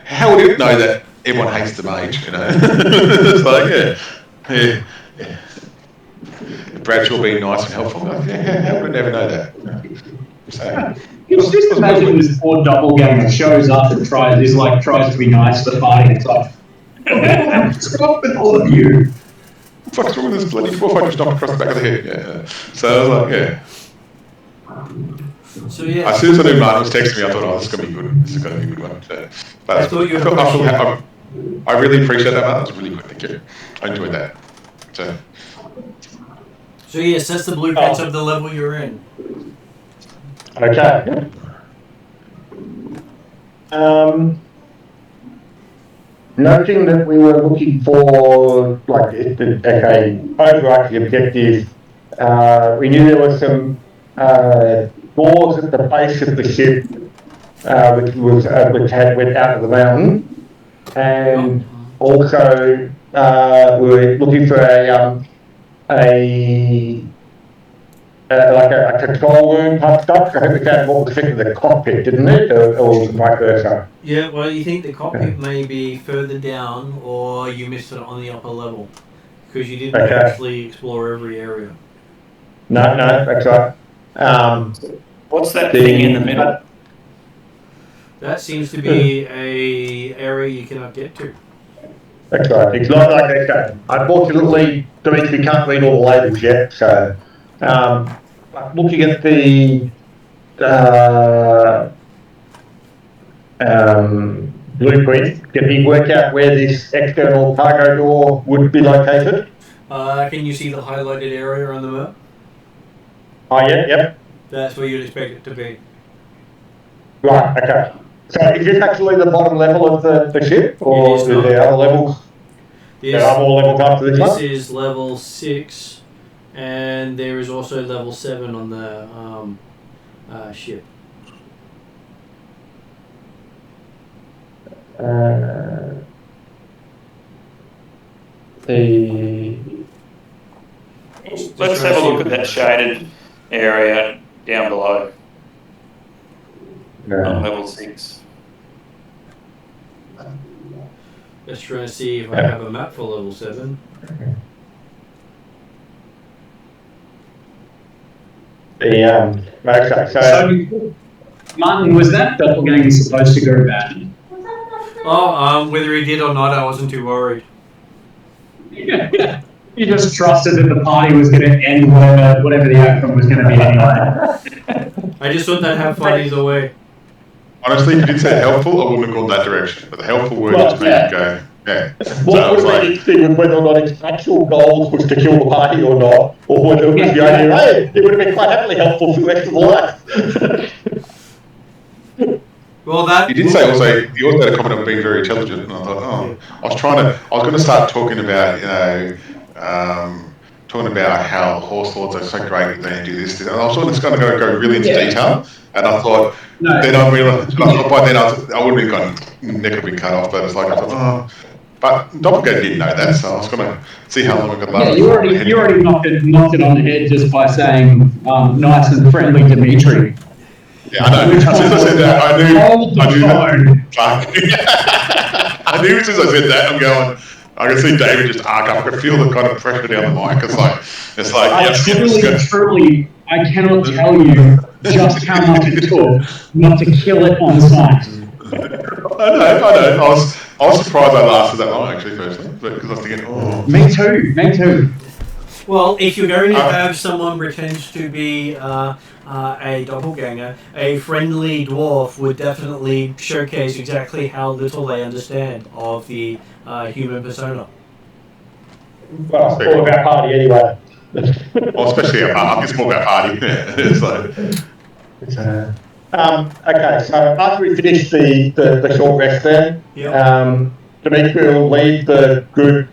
how would it know that everyone hates the mage, you know? It's like, yeah. Bradshaw being nice and helpful. Like, how would it never know that? So, Just imagine this poor doppelganger shows up and tries to be nice to the party. It's like, what's wrong with all of you? What the fuck's wrong with this bloody dwarf I just knocked across the back of the head? Yeah. So I was like, yeah. So yeah. As soon as I knew Martin was texting me, I thought, oh, this is going to be good. This is going to be a good one. So, but I thought you were I really appreciate that, Martin. That was really good. Thank you. I enjoyed that. So yes, that's the blueprints of the level you're in. Okay. Noting that we were looking for overarching objective, we knew there were some doors at the base of the ship, which went out of the mountain, and also we were looking for a control room type stuff. I think we found what was in the cockpit, didn't it? Or vice versa. Yeah, well, you think the cockpit may be further down, or you missed it on the upper level because you didn't actually explore every area. No, that's right. What's that thing in the middle? That seems to be a area you cannot get to. That's right. It's not like that. Unfortunately, Dimitri can't read all the labels yet, so looking at the blueprint, can he work out where this external cargo door would be located? Can you see the highlighted area on the map? Oh, yeah, yep. That's where you'd expect it to be. Right, okay. So is this actually the bottom level of the ship, or is there other levels? There are more levels after this one? This is level 6, and there is also level 7 on the ship. Let's have a look at that shaded area down below on level 6. Let's try and see if I have a map for level 7. So, Martin, was that doppelganger supposed to go bad? Oh, whether he did or not, I wasn't too worried. You just trusted that the party was going to end whatever the outcome was going to be anyway. I just thought they'd have fun either way. Honestly, if you did say helpful, I wouldn't have gone that direction. But the helpful word just made me go, yeah. What would have been interesting was whether or not its actual goals was to kill the party or not, or whether it was the idea, hey, it would have been quite happily helpful for the rest of the life. Well, that You did say also, you also had a comment on being very intelligent, and I thought, I was going to start talking about, talking about how horse lords are so great that they do this, and I was just going to go really into detail, and I thought, then I realised, by then I wouldn't have gone, neck would be cut off, but it's like, I thought, but Doppleganger didn't know that, so I was going to see how long I could last. Yeah, you already knocked it on the head just by saying nice and friendly Dimitri. Yeah, I know. As soon as I said that, I knew as soon as I said that, I'm going, I can see David just arc up. I can feel the kind of pressure down the mic. It's like, truly, I cannot tell you just how much it took not to kill it on sight. I know. I was surprised I lasted that long, actually, personally, because I was thinking, Me too. Well, if you're going to have someone pretend to be a doppelganger, a friendly dwarf would definitely showcase exactly how little they understand of the human persona. Well, it's all about party anyway. well, especially a party. It's more about party. It's like, okay, so after we finish the short rest then, Dimitri will lead the group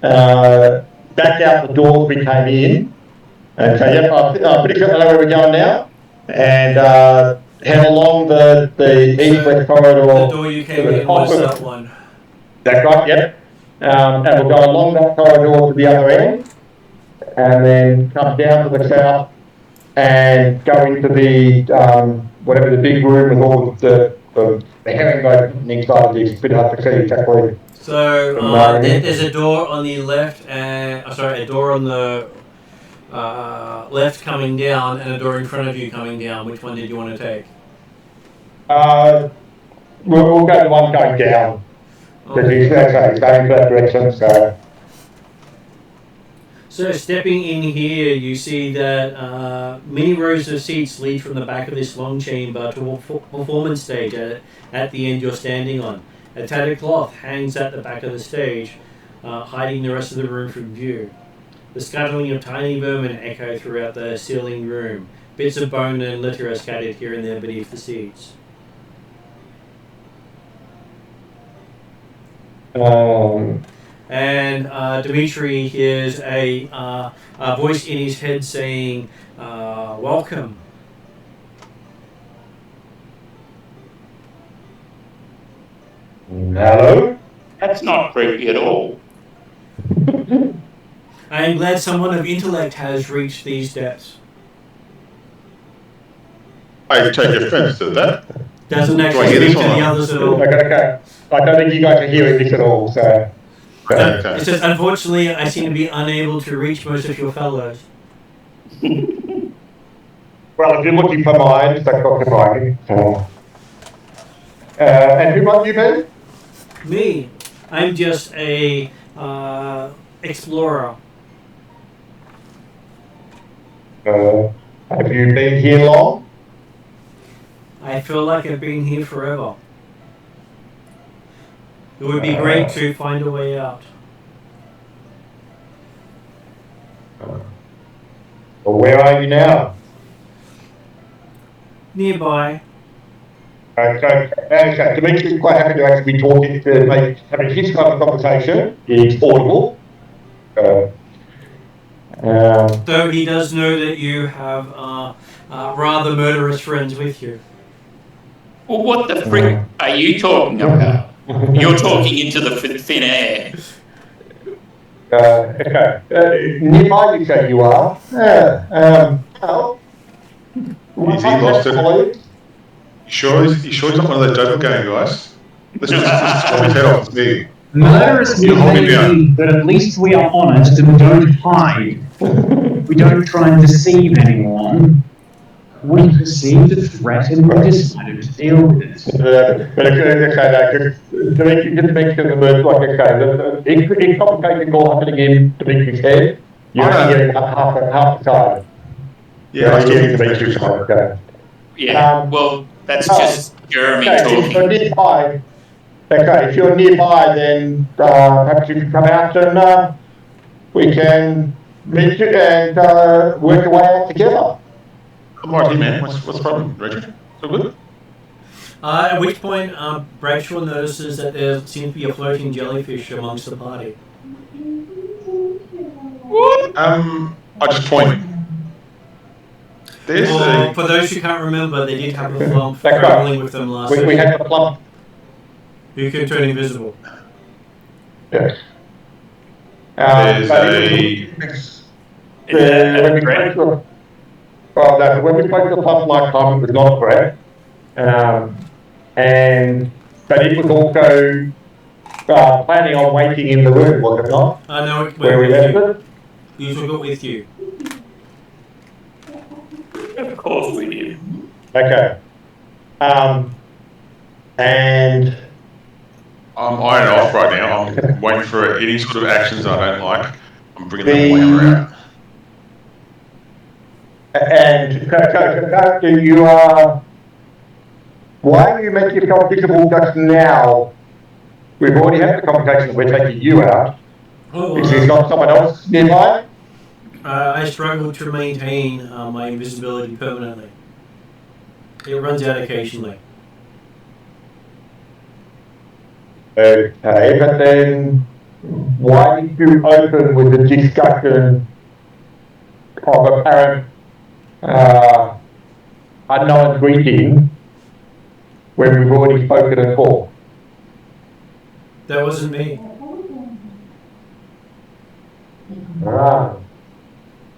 back out the door we came in. And so, I'm pretty sure I know where we're going now. And head along the east-west corridor. The door you came in was that one. That's right, yep. And we'll go along that corridor to the other end. And then come down to the south and go into the, whatever the big room with all the herringbone inside of it. It's a bit hard to see exactly. So there's a door on the left, and a door on the left coming down, and a door in front of you coming down. Which one did you want to take? We'll go to the one going down. Because he's going that direction, So stepping in here, you see that many rows of seats lead from the back of this long chamber to a performance stage at the end you're standing on. A tattered cloth hangs at the back of the stage, hiding the rest of the room from view. The scuttling of tiny vermin echo throughout the ceiling room. Bits of bone and litter are scattered here and there beneath the seats. And Dimitri hears a voice in his head saying, "Welcome." Hello? That's not creepy at all. I am glad someone of intellect has reached these depths. I take offense to that. Doesn't actually speak to the others at all. Okay. I don't think you guys are hearing this at all, so... It says, unfortunately, I seem to be unable to reach most of your fellows. Well, if you're looking for mine, that's not surprising. And who might you be? Me, I'm just a explorer. Have you been here long? I feel like I've been here forever. It would be great to find a way out. Well, where are you now? Nearby. Okay. Dimitri's quite happy to actually be talking to having his kind of conversation. It's audible. Though he does know that you have rather murderous friends with you. Well, what the frick are you talking about? You're talking into the thin air. Okay. Nearby, you say you are. Well, Is he lost it? You sure he's not one of those doppelganger guys? Let's just swap his head off. It's me. Murderous means that at least we are honest and don't hide. We don't try and deceive anyone. We perceived a threat and we decided to deal with it. Dimitri just mentioned the words like, okay, in complicated call happening in Dimitri's head, you're only getting half the time. Yeah, I still getting think Dimitri's Dimitri's side, okay. Yeah, well, that's just Jeremy okay, if you're talking. nearby, okay, if you're nearby, then perhaps you can come out and we can meet you and work our way out together. I'm right here, man. What's the problem, Richard? So good? At which point, Bradshaw notices that there seems to be a floating jellyfish amongst the party. I just point. There's Well, for those who can't remember, they did have a flump That's right. traveling with them last We had the plump. who can turn invisible. Yes. there's But when we spoke to when we spoke to the plump last time, it was not a threat. But it was also planning on waiting in the room, was it not? I know it Where we left it? You took it with you. Of course we did. Okay. And I'm ironing off right now. I'm waiting for any sort of actions I don't like. I'm bringing the hammer out. And so you why are you making yourself visible just now? We've already had the conversation that we're taking you out. Is there not someone else nearby? I struggle to maintain my invisibility permanently. It runs out occasionally. Okay, but then why did you open with the discussion of apparent unknown greeting when we've already spoken at all? That wasn't me.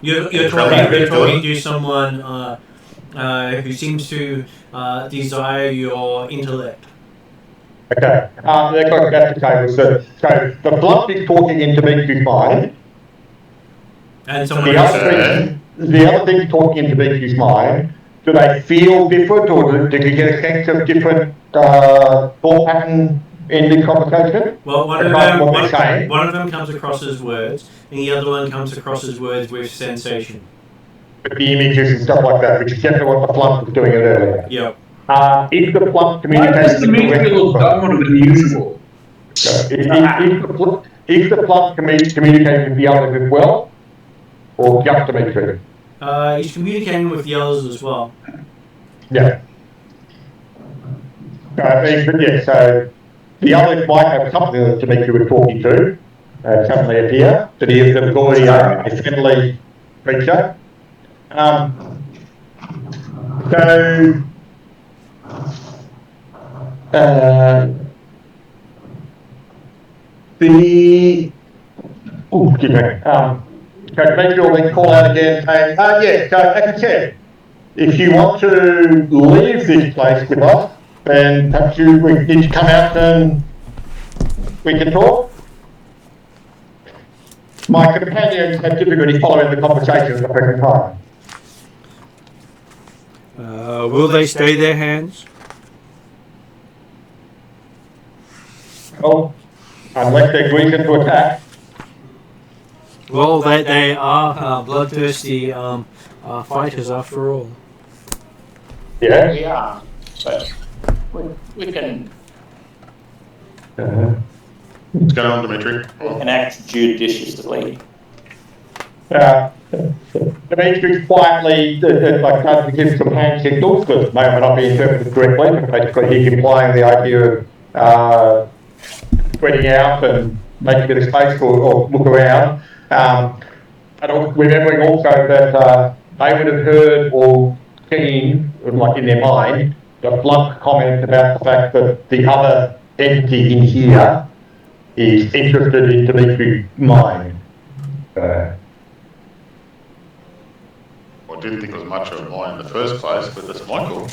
You're talking to someone who seems to desire your intellect. Okay, that's okay. So the blunt is talking into Dimitri's mind. And someone The other thing talking into Dimitri's mind. Do they feel different, or do you get a sense of different thought pattern in the conversation? Well, one of them comes across as words, and the other one comes across as words with sensation. With the images and stuff like that, which is definitely what the plump was doing earlier. Yep. If the plump Why does communicates with the Dimitri look dumber than usual? if the plump communicates with the others as well, or just Dimitri? He's communicating with the others as well. Yeah. So the others might have something that Dimitri was talking to, suddenly appear, that he is already a friendly creature. So maybe you'll then call out again saying, so as I said, if you want to leave this place with us, then perhaps we need to come out and we can talk. My companions have difficulty following the conversation at the present time. Will they stay their hands? Well, unless they're reason to attack. Well, they are bloodthirsty fighters after all. Yeah. We are, but we can What's going on, Dimitri? act judiciously. Dimitri's quietly started to give some hand signals that may or may not be interpreted correctly, but basically he's implying the idea of spreading out and making a bit of space or look around. And remembering also that they would have heard or seen, like in their mind, the blunt comment about the fact that the other entity in here is interested in Dimitri's mind. I didn't think it was much of mine in the first place, but that's my call.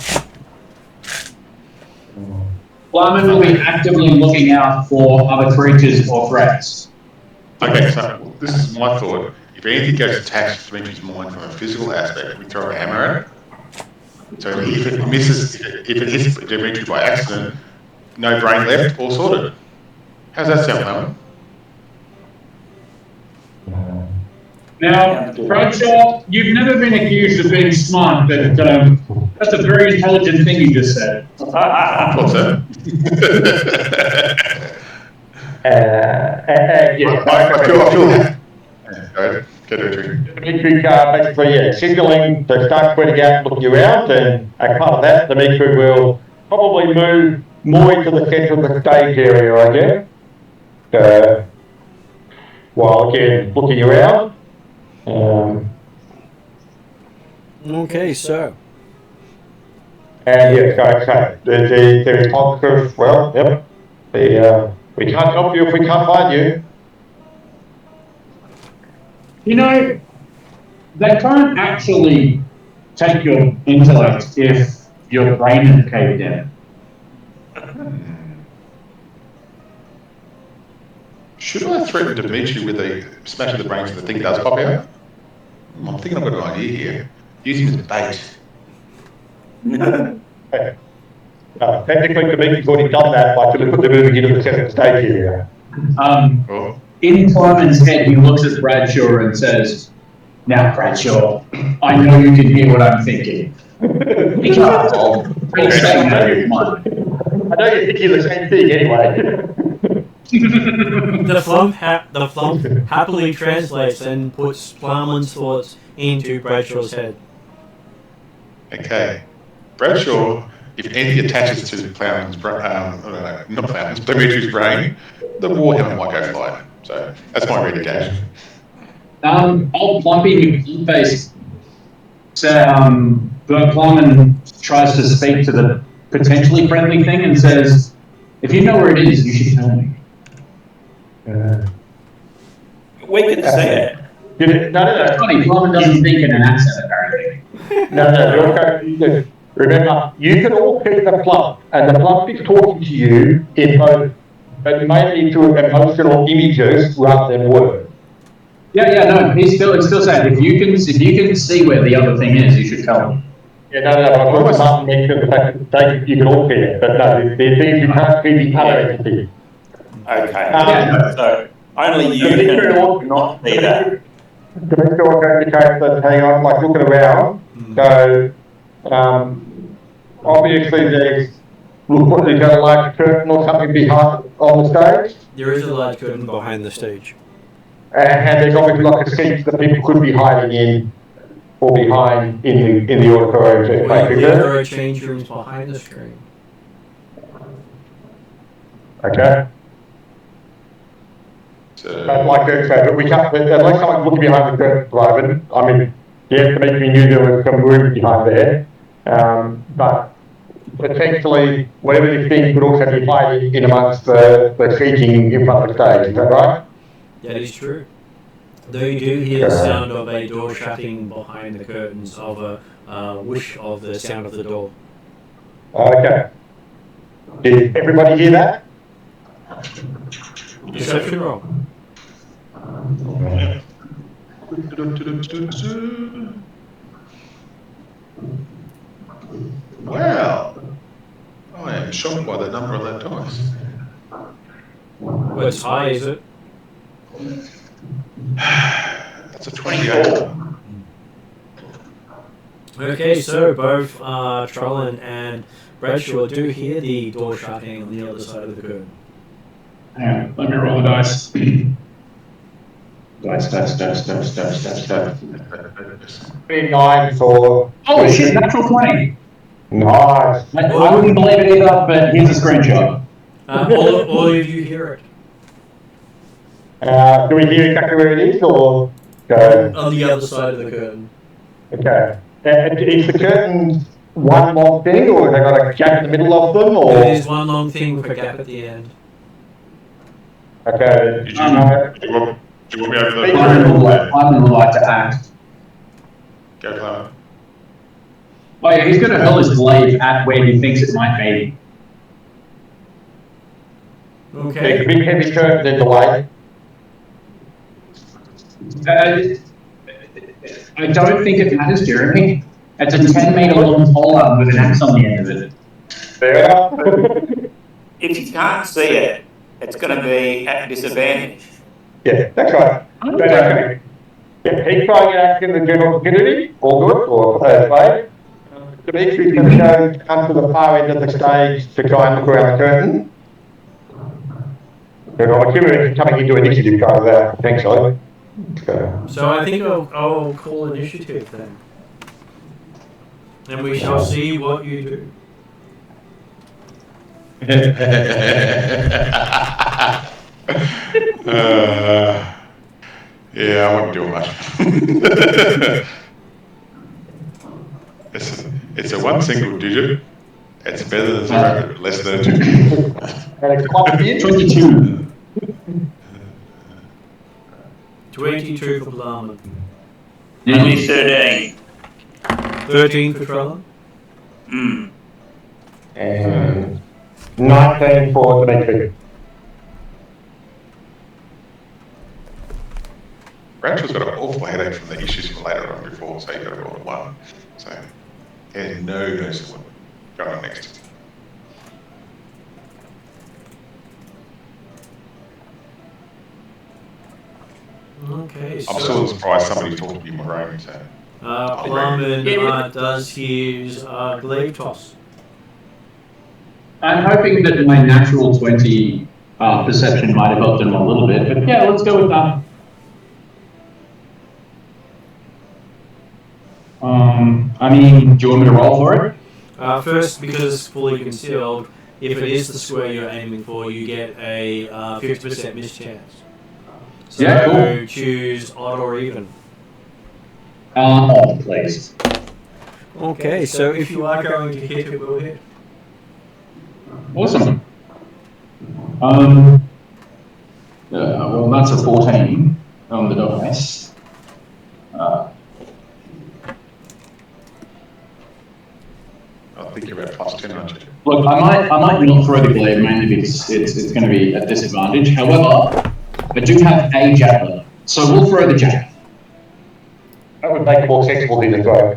Lyman will be actively looking out for other creatures or threats. Okay, so this is my thought. If anything gets attached to Dimitri's mind from a physical aspect, we throw a hammer at it. So if it hits Dimitri by accident, no brain left, all sorted. How's that sound, Alan? Now, Bradshaw, you've never been accused of being smart, but that's a very intelligent thing you just said. What's that? Yeah, I feel that. Go ahead. Get it, Dimitri basically signalling to start spreading out and looking around, and as part of that, Dimitri will probably move more into the centre of the stage area, I guess. While again looking around. Okay, so. And yeah, so the response is, well, yep, we can't help you if we can't find you. You know, they can't actually take your intellect if your brain is caved in. Should I threaten Dimitri with a smash of the brains if the thing does pop out? I'm thinking I've got an idea here. Use him as bait. Technically, Dimitri's already done that by put the movie into the centre of the stage area. In Simon's head, he looks at Bradshaw and says, "Now, Bradshaw, I know you can hear what I'm thinking." He can't. Please say no, you might. I know you're thinking the same thing anyway. The flump happily translates and puts Plowman's thoughts into Bradshaw's head. Okay. Bradshaw, if anything attaches to Plowman's brain, not Plowman's, Dimitri's brain, the Warhammer might go fly. So that's my indication. Old Plumpy McFlumface, Plowman tries to speak to the potentially friendly thing and says, "If you know where it is, you should tell me." We can see it. No. Funny, Plowman doesn't think in an accent, apparently. No. Remember, you can all see the plump, and the plump is talking to you in both, but mainly through emotional images rather than words. No. It's still saying if you can see where the other thing is, you should tell me. Yeah, no. I thought Martin mentioned the fact that you can all see it, but no, there are things you can't see the other entity. Okay. So only you can not see that. Dimitri will go indicate that, hang on, like looking around. So, obviously there's got a large curtain or something behind on the stage. There is a large curtain behind the stage. And there's obviously like a seat that people could be hiding in or behind in the auditorium. There are change rooms behind the screen. Okay. But but we can't, unless someone's looking behind the curtain, Ivan, I mean, yes, Dimitri knew there was some room behind there, but potentially whatever this thing could also be hiding in amongst the seating in front of the stage, is that right? That is true. Though you do hear the sound of a door shutting behind the curtains of a whoosh of the sound of the door. Okay. Did everybody hear that? Deception roll. Wow. I am shocked by the number of that dice. What's high, is it? That's a 28. Okay, so both Trollin and Bradshaw do hear the door shutting on the other side of the curtain. Hang on, let me roll the dice. Dice. 9 for... Oh shit, natural 20! Nice. I wouldn't believe it either, but here's a screenshot. All of you hear it. Do we hear exactly where it is, or... On the other side of the curtain. Okay. Is the curtain one long thing, or have they got a gap in the middle of them, or...? It is one long thing with a gap at the end. Okay. Do you want me over the... I'm would like to act. Go Clement. Oh yeah, he's going to hurl his blade at where he thinks it might be. Okay. It's a big heavy curtain in the way. I don't think it matters, Jeremy. It's a 10-meter long pole with an axe on the end of it. Fair enough. if you can't see it, it's going to be at disadvantage. Yeah, that's right. That's okay. Yeah, he's trying to act in the general vicinity, or good, or play. Dimitri's going to go down to the far end of the stage to try and look around the curtain. And I'm assuming he's coming into initiative kind of that, potentially. So I think I'll call initiative then. And we shall see what you do. Yeah, I won't do much. It's a one single digit. It's better than 0, but less than 2. And it's quite big. 22. 22 for Blarman. Only 13. 13 for Trella. And 19 for Dimitri. Rachel's got an awful headache from the issues from later on before, so you got to roll a 1. So, there's no notice of what going on next. Okay, I'm so still surprised somebody talked to me Maroon, so. Blarman does his glaive toss. I'm hoping that my natural 20 perception might have helped him a little bit, but yeah, let's go with that. I mean, do you want me to roll for it? First, because it's fully concealed, if it is the square you're aiming for, you get a 50% mischance. So Yeah, cool. choose odd or even. Odd, please. Okay, so if you are going to hit, it will hit. Awesome. Well, that's a 14 on the dice. I think you're at +10, aren't you? Look, I might not throw the glaive mainly because it's going to be at disadvantage. However, I do have a javelin, so we'll throw the javelin. That would make it more sensible than the throw.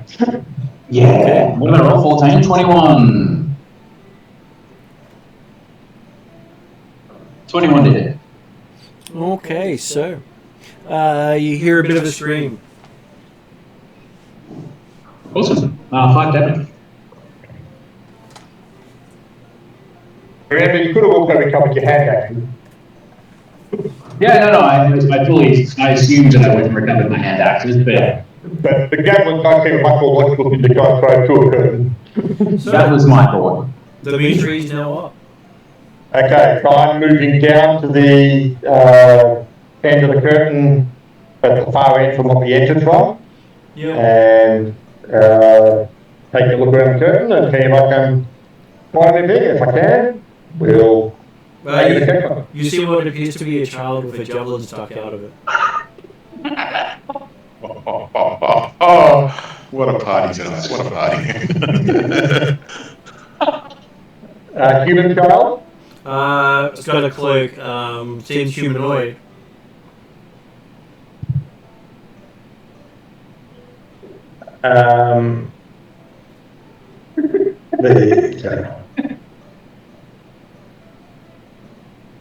Yeah. What did I roll? 14, 21. 21 to hit. Okay, so you hear a bit of a scream. Awesome. 5 damage. Remember, you could have also recovered your hand action. Yeah, no, I assumed that I wouldn't recover my hand axes, but But the javelin does seem much more logical than the guy throw to a curtain. that was my thought. Dimitri's now up. Okay, so I'm moving down to the end of the curtain at the far end from what the entrance from. Yeah. And take a look around the curtain and see if I can find anything. If I can, we'll make it a check. You see what appears to be a child with a javelin stuck out of it. Oh, what a party tonight. What a party. Human child? It's got a cloak. Seems humanoid. There you go.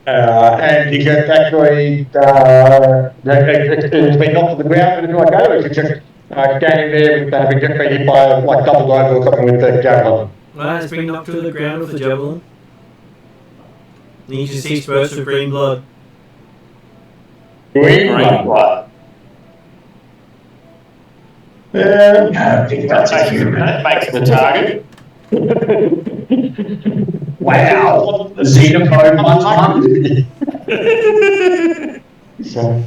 And you get actually, it's been knocked to the ground and like that, or is it just standing there with having just been hit by like double over or something with the javelin? It's been knocked to the ground with the javelin. And you can see spurts of green blood. Green blood. Yeah. That's a human. That makes the target. Wow. The xenophobe monster. So,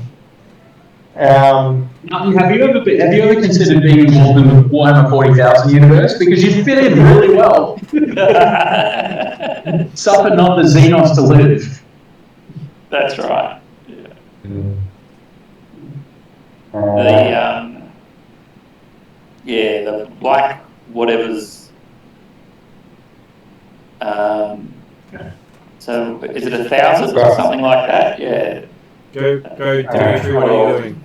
Have you ever considered being involved in the Warhammer 40,000 universe? Because you fit in really well. Suffer not the Xenos to live. That's right. Yeah. The black whatever's. So is it 1,000 or something like that? Yeah. Go through what are you doing?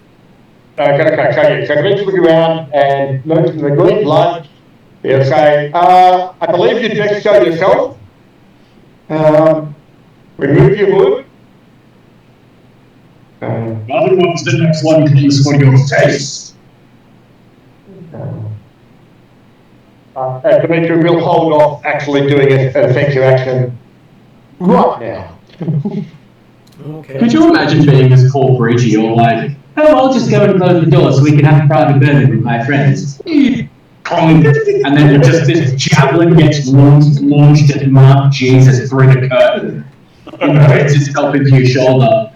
Okay, so let's look around and look at the green blood. They'll say, I believe you just showed yourself. Remove your hood. Otherwise, the next one comes for your face. Dimitri will hold off actually doing an effective action right now. Okay. Could you imagine being this poor creature? You're like, oh, I'll just go and close the door so we can have a private bourbon with my friends. And then just this javelin gets launched at Mark Jesus through the curtain. Embeds itself into your shoulder.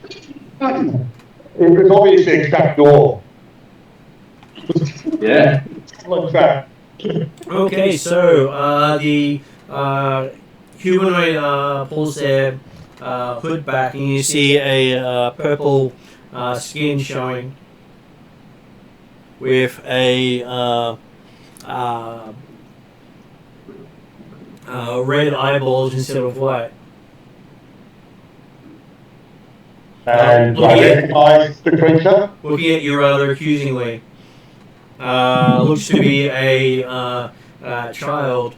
It was obviously a trap door. Yeah. Like that. Okay, so the humanoid pulls their hood back, and you see a purple skin showing with a red eyeballs instead of white. And Looking at- identifies the creature. Looking at you rather accusingly. Looks to be a child.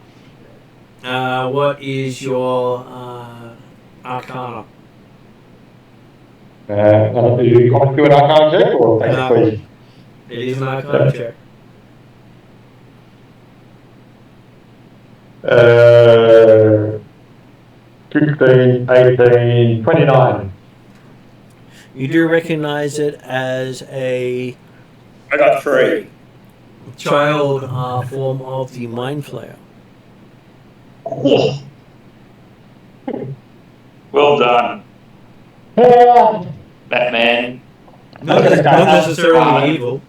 What is your arcana? Do you want to do an arcana check or basically? It is an arcana check. 15, 18, 29. You do recognize it as a I got 3. child form of the Mind Flayer. Well done, Yeah. Batman. Not necessarily evil.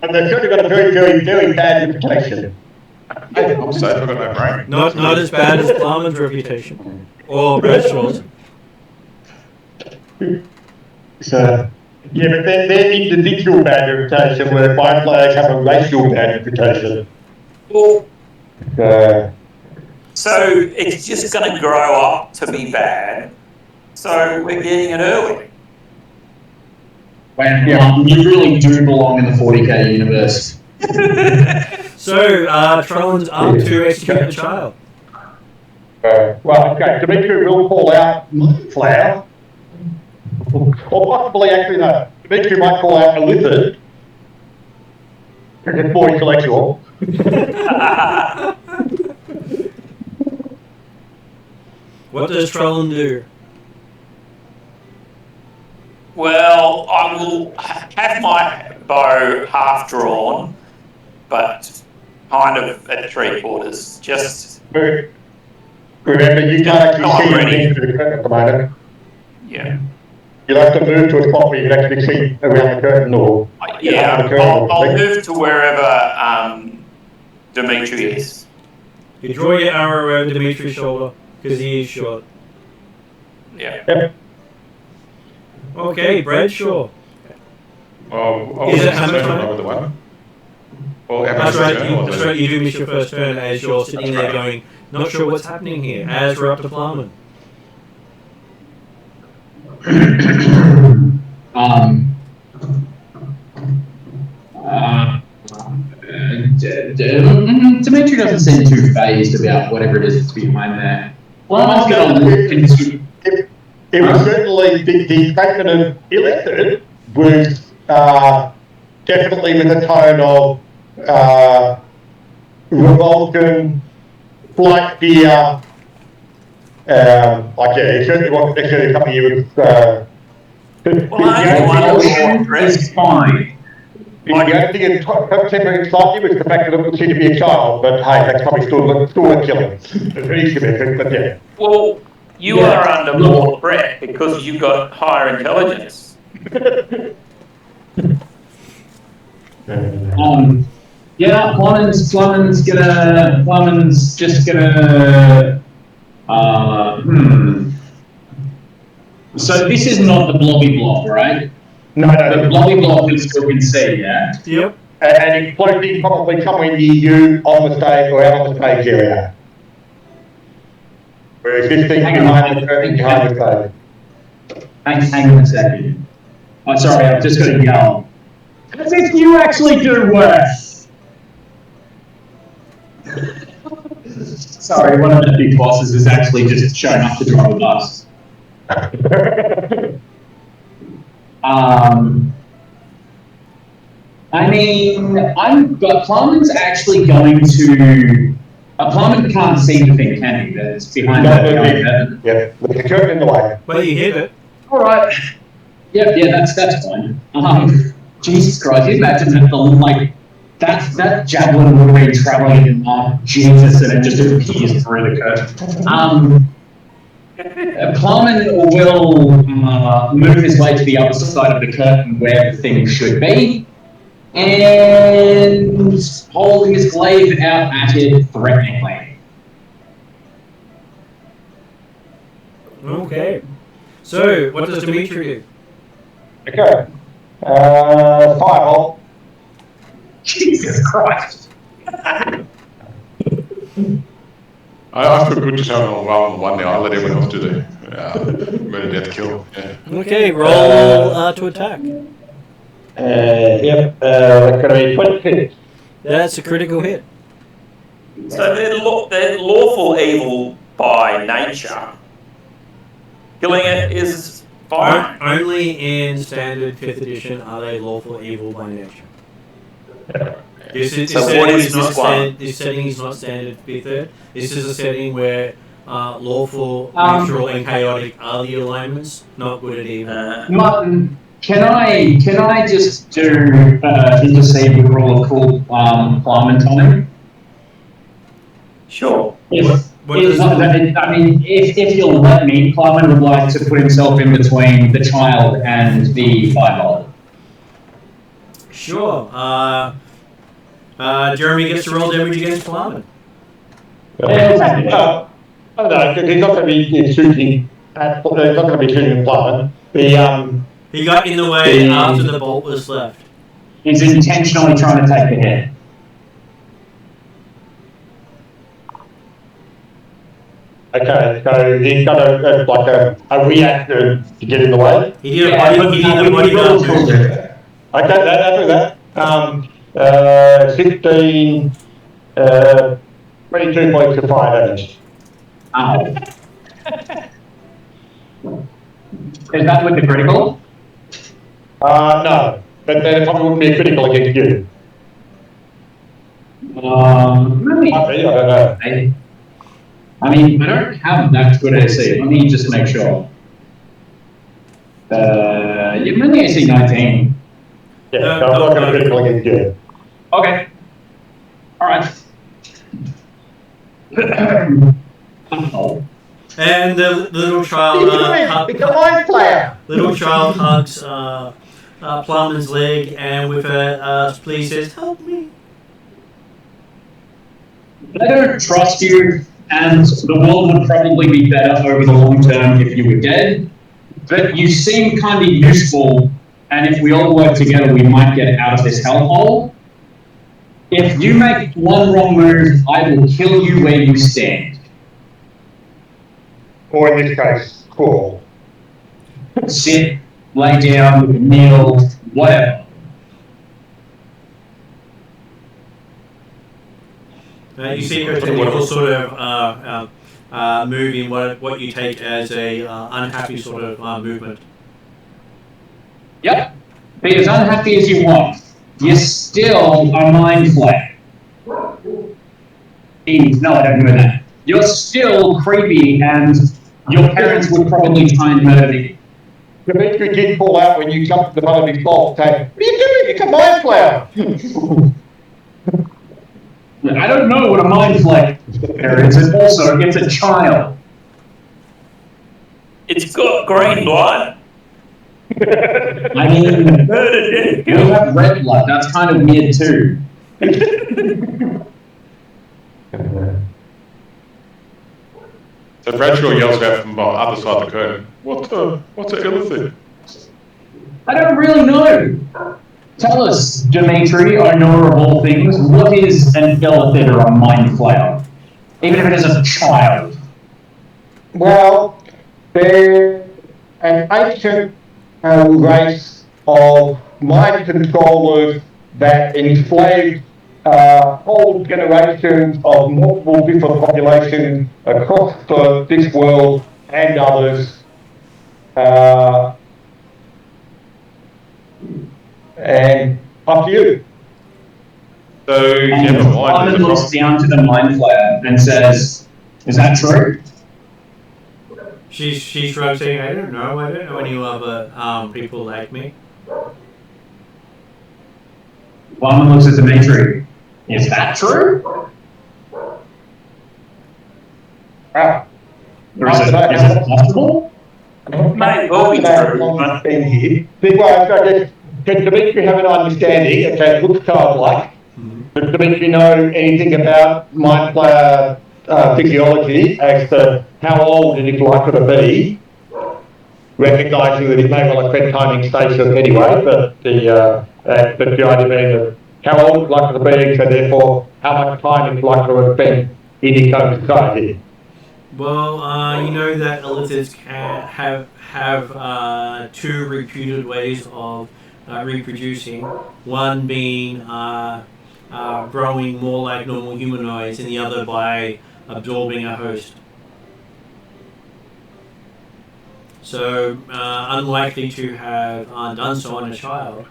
And they've certainly got a very, very, very bad reputation. I'm safe, I've got no brain. Not as bad as Plumman's reputation. Or Bradshaw's. So, yeah, but they're individual bad reputation, where Mind Flayers have a racial bad reputation. Well, Uh, so it's just going to grow up to be bad. So we're getting it early. When you really do belong in the 40k universe. So, Trolland's up to execute the child. well, okay, Dimitri will call out Mind Flayer. Or possibly, actually, no. Dimitri might call out a lizard. It's more intellectual. What does Trolland do? Well, I will have my bow half drawn, but kind of at 3/4. Just Remember, you can't actually Not see ready. into the curtain at the moment. yeah, You'll have to move to a spot where you can actually see around the curtain or yeah. behind the curtain. I'll move to wherever Dimitri is. You draw your arrow around Dimitri's shoulder, because he is short. Yeah. Yep. Okay, Bradshaw. Well, I Is was it hammer time? over the one. Well, That's right, you do miss your first turn as you're sitting there going, not sure what's happening here, as we're up to Plumman. Dimitri doesn't seem too phased about whatever it is that's behind there. Well, I'm going to look into. It was certainly the statement of elected was definitely with a tone of revulsion, flight fear. It certainly wasn't necessarily something you would. Well, I only one short rest. It's fine. The only thing that tempering slightly was the fact that it seemed to be a child, but hey, that's probably still a killer. But yeah. Well, you are under more threat because you've got higher intelligence. Yeah, Plumman's just gonna. So this is not the blobby blob, right? No. The blobby blob is still can see, yeah. Yep. And it's floating probably somewhere near you on the stage or out on the stage area. Whereas this thing behind the curtain behind the stage. Hang on a second. Oh, sorry, I've just got to yell. As if you actually do worse. Sorry, one of the big bosses is actually just showing up to drive a bus. I mean, but Plumman's actually going to. Plumman can't see the thing, can he? That's behind that curtain. Yeah, with the curtain in the way. Well, you hit it. All right. Yeah, that's fine. Jesus Christ! You imagine that that javelin would have been traveling in Jesus, and it just appears through the curtain. Plumman will move his way to the other side of the curtain where the thing should be, and hold his glaive out at it threateningly. Okay. So, what does Dimitri do? Okay. Firebolt. Jesus Christ! I feel good just having a one now. I'll let everyone else do the murder, death, kill. Yeah. Okay, roll to attack. Yep. That's going to be 26. That's a critical hit. So they're lawful evil by nature. Killing it is fine. Only in standard 5th edition are they lawful evil by nature. This setting is not standard 5th ed. This is a setting where lawful, neutral, and chaotic are the alignments, not good at evil. Martin, can I just do intercede with roll of cool Plumman on him? Sure. If you'll let me, Plumman would like to put himself in between the child and the firebolt. Sure. Jeremy gets to roll damage against Plumman. I don't know, he's not going to be shooting at Plumman. He got in the way after the bolt was left. He's intentionally trying to take the hit. Okay, so he's got a reactor to get in the way. He did a bodyguard move. Okay, after that. 16, 22 points of fire damage. Ow. Is that with the critical? No, but then it probably wouldn't be a critical against you. Really? I don't know. I mean, I don't have that good AC. Let me just make sure. You're only AC 19. Yeah, so I'm not going to critical against you. Okay. Alright. Oh. And the little child It's a mind player. little child hugs Plumman's leg and with a please says, "Help me." I don't trust you, and the world would probably be better over the long term if you were dead. But you seem kind of useful, and if we all work together, we might get out of this hellhole. If you make one wrong move, I will kill you where you stand. Or in this case, crawl. Sit, lay down, kneel, whatever. You see her technical sort of move in what you take as a unhappy sort of movement. Yep. Be as unhappy as you want. You're still a mind flayer. No, I don't know that. You're still creepy, and your parents would probably try and murder you. Dimitri did fall out when you jumped the bottom of his bolt, saying, "What are you doing? It's a mind player." I don't know what a mind flayer is. It's a child. It's got green blood. I mean, you have red blood. That's kind of weird too. So Bradshaw yells out from the other side of the curtain, what's the illithid? I don't really know. Tell us, Dimitri, I know of all things, what is an illithid or a mind flayer? Even if it is a child. Well, they're an ancient race of mind controllers that enslaved whole generations of multiple different populations across this world and others. And up to you. So, And Simon looks down to the mind flayer and says, "Is that true?" She shrugs, saying, I don't know any other people like me. Simon looks at Dimitri. "Is that true?" Ah. Or is it possible? May well be true, but Can Dimitri have an understanding? Okay, it looks childlike. Does Dimitri know anything about mind flayer physiology as to how old it is likely to be? Recognising that it may well have spent time in stasis anyway, but the idea being that how old it's likely to be, so therefore how much time it's likely to have spent in its own society. Well, you know that illithids have two reputed ways of reproducing. One being growing more like normal humanoids, and the other by absorbing a host. So, unlikely to have done so on a child.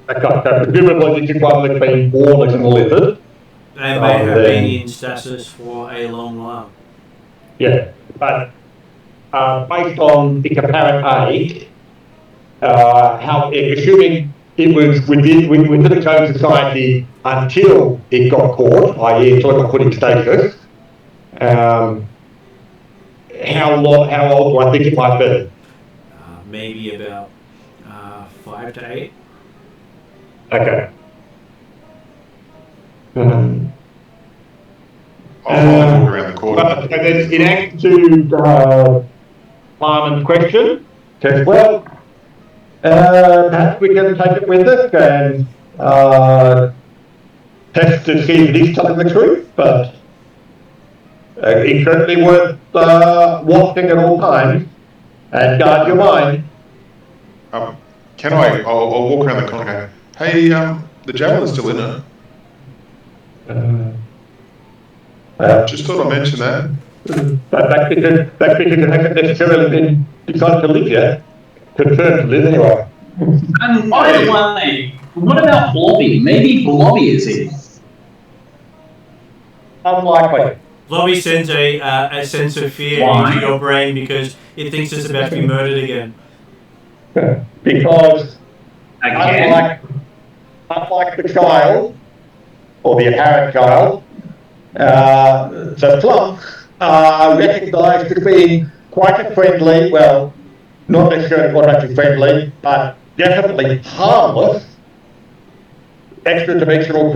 Okay, so presumably this is one that's been born as an illithid. They may have been in stasis for a long while. Yeah, but based on its apparent age, assuming it was within its own society until it got caught, i.e. until it got put in stasis, how old do I think it might be? Maybe about 5 to 8. Okay. I'll walk around the corner. And then in answer to Harmon's question, says, well, perhaps we can take it with us and test to see if it is telling the truth, but it's certainly worth watching at all times and guard your mind. I'll walk around the corner and go, hey, the javelin's still in it. Just thought I'd mention that. That's because it hasn't necessarily been decided to live yet. Confirmed to live anyway. And by the way, what about Blobby? Maybe Blobby is here. Unlikely. Blobby sends a sense of fear into your brain because it thinks it's about to be murdered again. Because unlike the child, or the apparent child, the flumps are recognised as being quite a friendly, well, not necessarily quite actually friendly, but definitely harmless extra-dimensional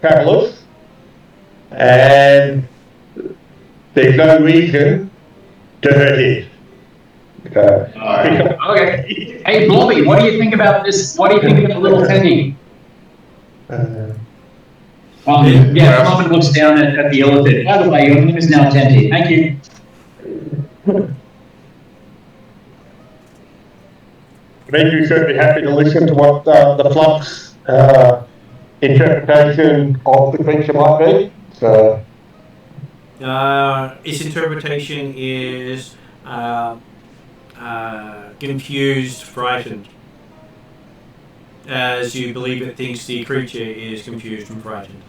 travellers, and there's no reason to hurt it. Okay. Hey, Blobby, what do you think about this? What do you think of the little teddy? Simon looks down at the illithid. By the way, your name is now Tenty. Thank you. Maybe certainly happy to listen to what the flux interpretation of the creature might be. So, its interpretation is confused, frightened, as you believe it thinks the creature is confused and frightened.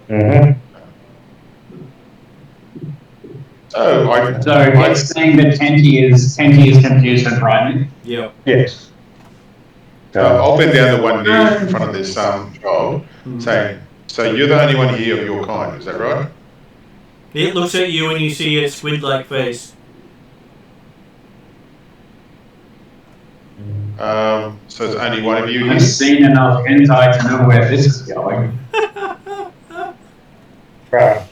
Mm-hmm. So it's saying that Tenty is confused and frightened. Yep. Yes. I'll bend down the one knee in front of this child, saying, so you're the only one here of your kind, is that right? It looks at you and you see its squid-like face. So there's only one of you here? I've seen enough hentai to know where this is going. Right.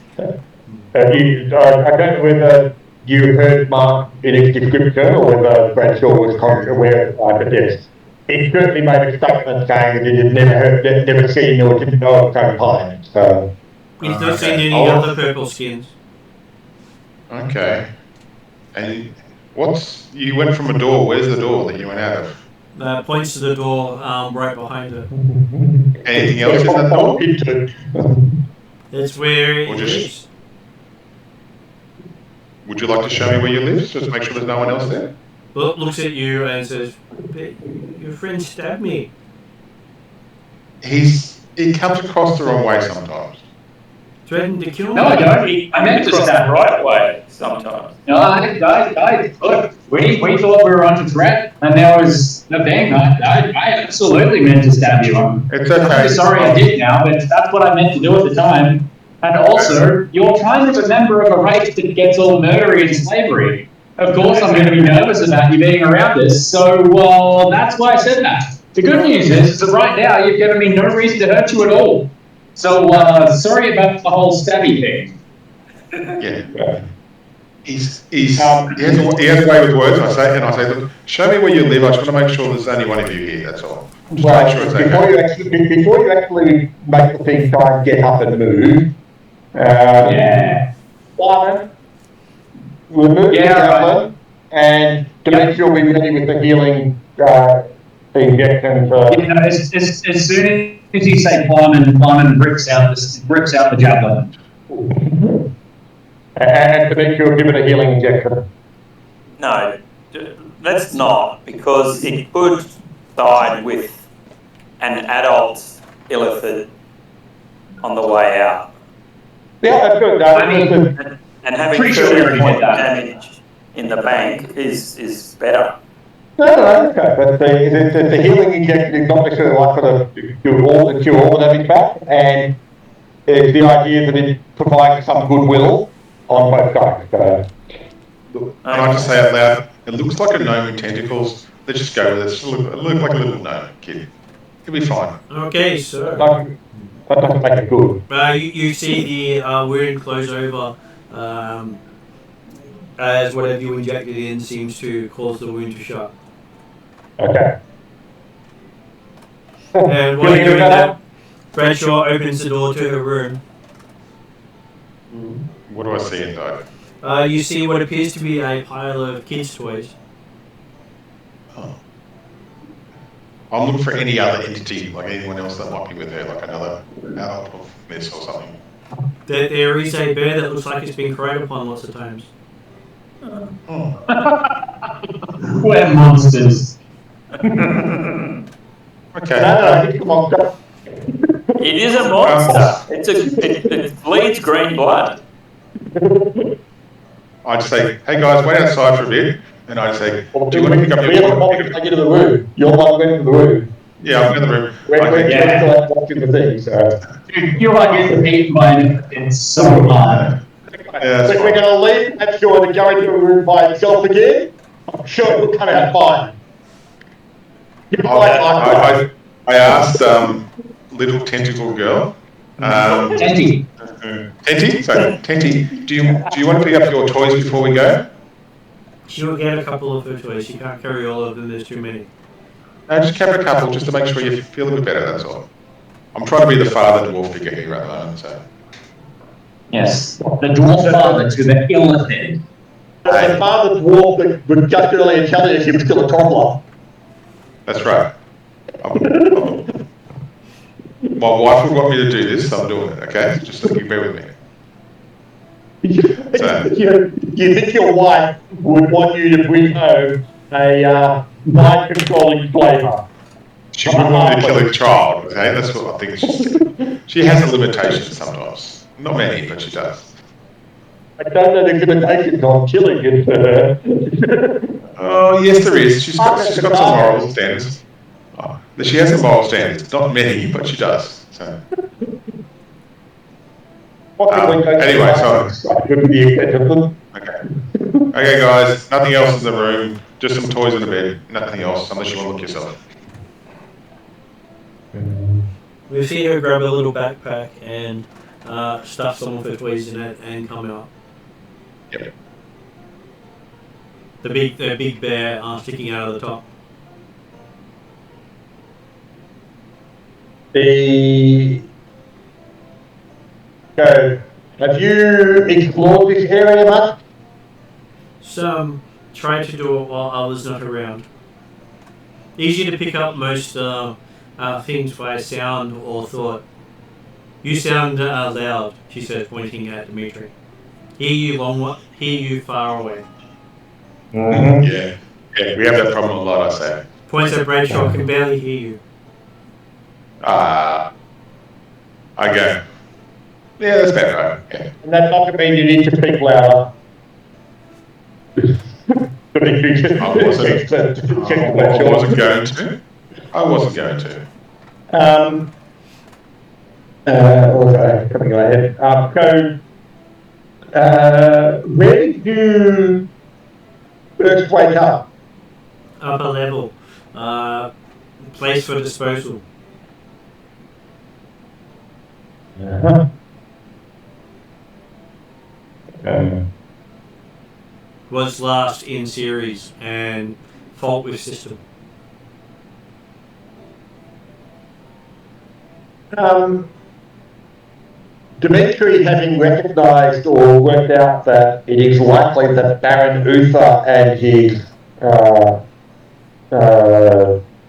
I don't know whether you heard Mark in his description or whether Bradshaw was aware of that, but yes. He certainly made a statement saying that he had never seen or didn't know of its own kind. So. He's not seen any other purple skins. Okay. And you went from a door, where's the door that you went out of? Points to the door right behind her. Anything else in that door? That's where Or it just- is. Would you like to show me where you live? Just to make sure there's no one else there. Looks at you and says, "But your friend stabbed me." He comes across the wrong way sometimes. Threatened to kill me. No, I don't. I meant to stab right away sometimes. No, look, we thought we were under threat, and there was the thing. I absolutely meant to stab you. It's I'm okay. sorry I did now, but that's what I meant to do at the time. And also, you're kind of a member of a race that gets all murdery and slavery. Of course, I'm going to be nervous about you being around us, so that's why I said that. The good news is that right now you've given me no reason to hurt you at all. So, sorry about the whole stabby thing. Yeah. He has a way with words. I say, look, show me where you live. I just want to make sure there's only one of you here. That's all. Just Well, make sure it's okay. before you actually make the thing try and get up and move, Simon, remove the goblin, and to make sure we're ready with the healing injection. As soon as you say Simon bricks out the javelin. And to make sure give it a healing injection. No, let's not, because it could side with an adult illithid on the way out. Yeah, that's good. And having Pretty sure we already did that. damage in the bank is better. No, okay. But the healing injection is not necessarily like for the cure all the damage back, and it's the idea that it provides some goodwill on both sides. And I just say out loud, it looks like a gnome with tentacles. Let's just go with it. It looks like a little gnome kid. He'll be fine. Okay, sir. That doesn't make it good. You see the wound close over as whatever you injected in seems to cause the wound to shut. Okay. And while you're doing that, Bradshaw opens the door to her room. What do I see inside? You see what appears to be a pile of kids' toys. Oh. I'm looking for any other entity, like anyone else that might be with her, like another adult of this or something. There is a bear that looks like it's been preyed upon lots of times. Oh. We're monsters. Okay. No, come on, go. It is a monster. It bleeds green blood. I'd say, hey guys, wait outside for a bit. And I'd say, do you want to pick up We have a your moment to take you to the room. You're the one who went into the room. Yeah, I'm in the room. We're Yeah. watching the thing, so. Dude, you're like getting beaten by it's so hard. Yeah, that's So we're fine. going to leave that sure to go into a room by itself again. I'm sure it will come out fine. I asked little tentacle girl. Tenty. Tenty? So, Tenty, do you want to pick up your toys before we go? She'll get a couple of her toys. She can't carry all of them. There's too many. No, just keep a couple, just to make sure you feel a bit better, that's all. I'm trying to be the father dwarf figure here at the moment, so. Yes. The dwarf father to the illithid. The father dwarf that would just earlier tell you he was still a toddler. That's right. My wife would want me to do this, so I'm doing it, okay? Just so you bear with me. You think your wife would want you to bring home a mind-controlling flavour? She wouldn't want me to kill a child, okay? That's what I think. She has a limitation sometimes. Not many, but she does. I don't know the limitations on killing it. Oh, yes, there is. She's got some moral standards. Oh, she has some moral standards. Not many, but she does. So. Anyway, so. Okay. Okay, guys. Nothing else in the room. Just some toys in the bed. Nothing else, unless you want to look yourself. We see her grab a little backpack and stuff some of her toys in it and come out. Yep. The big bear sticking out of the top. So, have you explored this area much? Some try to do it while others not around. Easy to pick up most things by sound or thought. You sound loud, she says, pointing at Dimitri. Hear you far away. Mm-hmm. Yeah, we have that problem a lot, I say. Points at Bradshaw, can barely hear you. I go, yeah, that's better, right? Yeah. And that doesn't mean you need to speak louder. I wasn't going to. I wasn't going to. What was I coming on ahead? Where did you first wake up? Upper level. Place for disposal. Was last in series and fault with system. Dimitri, having recognised or worked out that it is likely that Baron Uther and his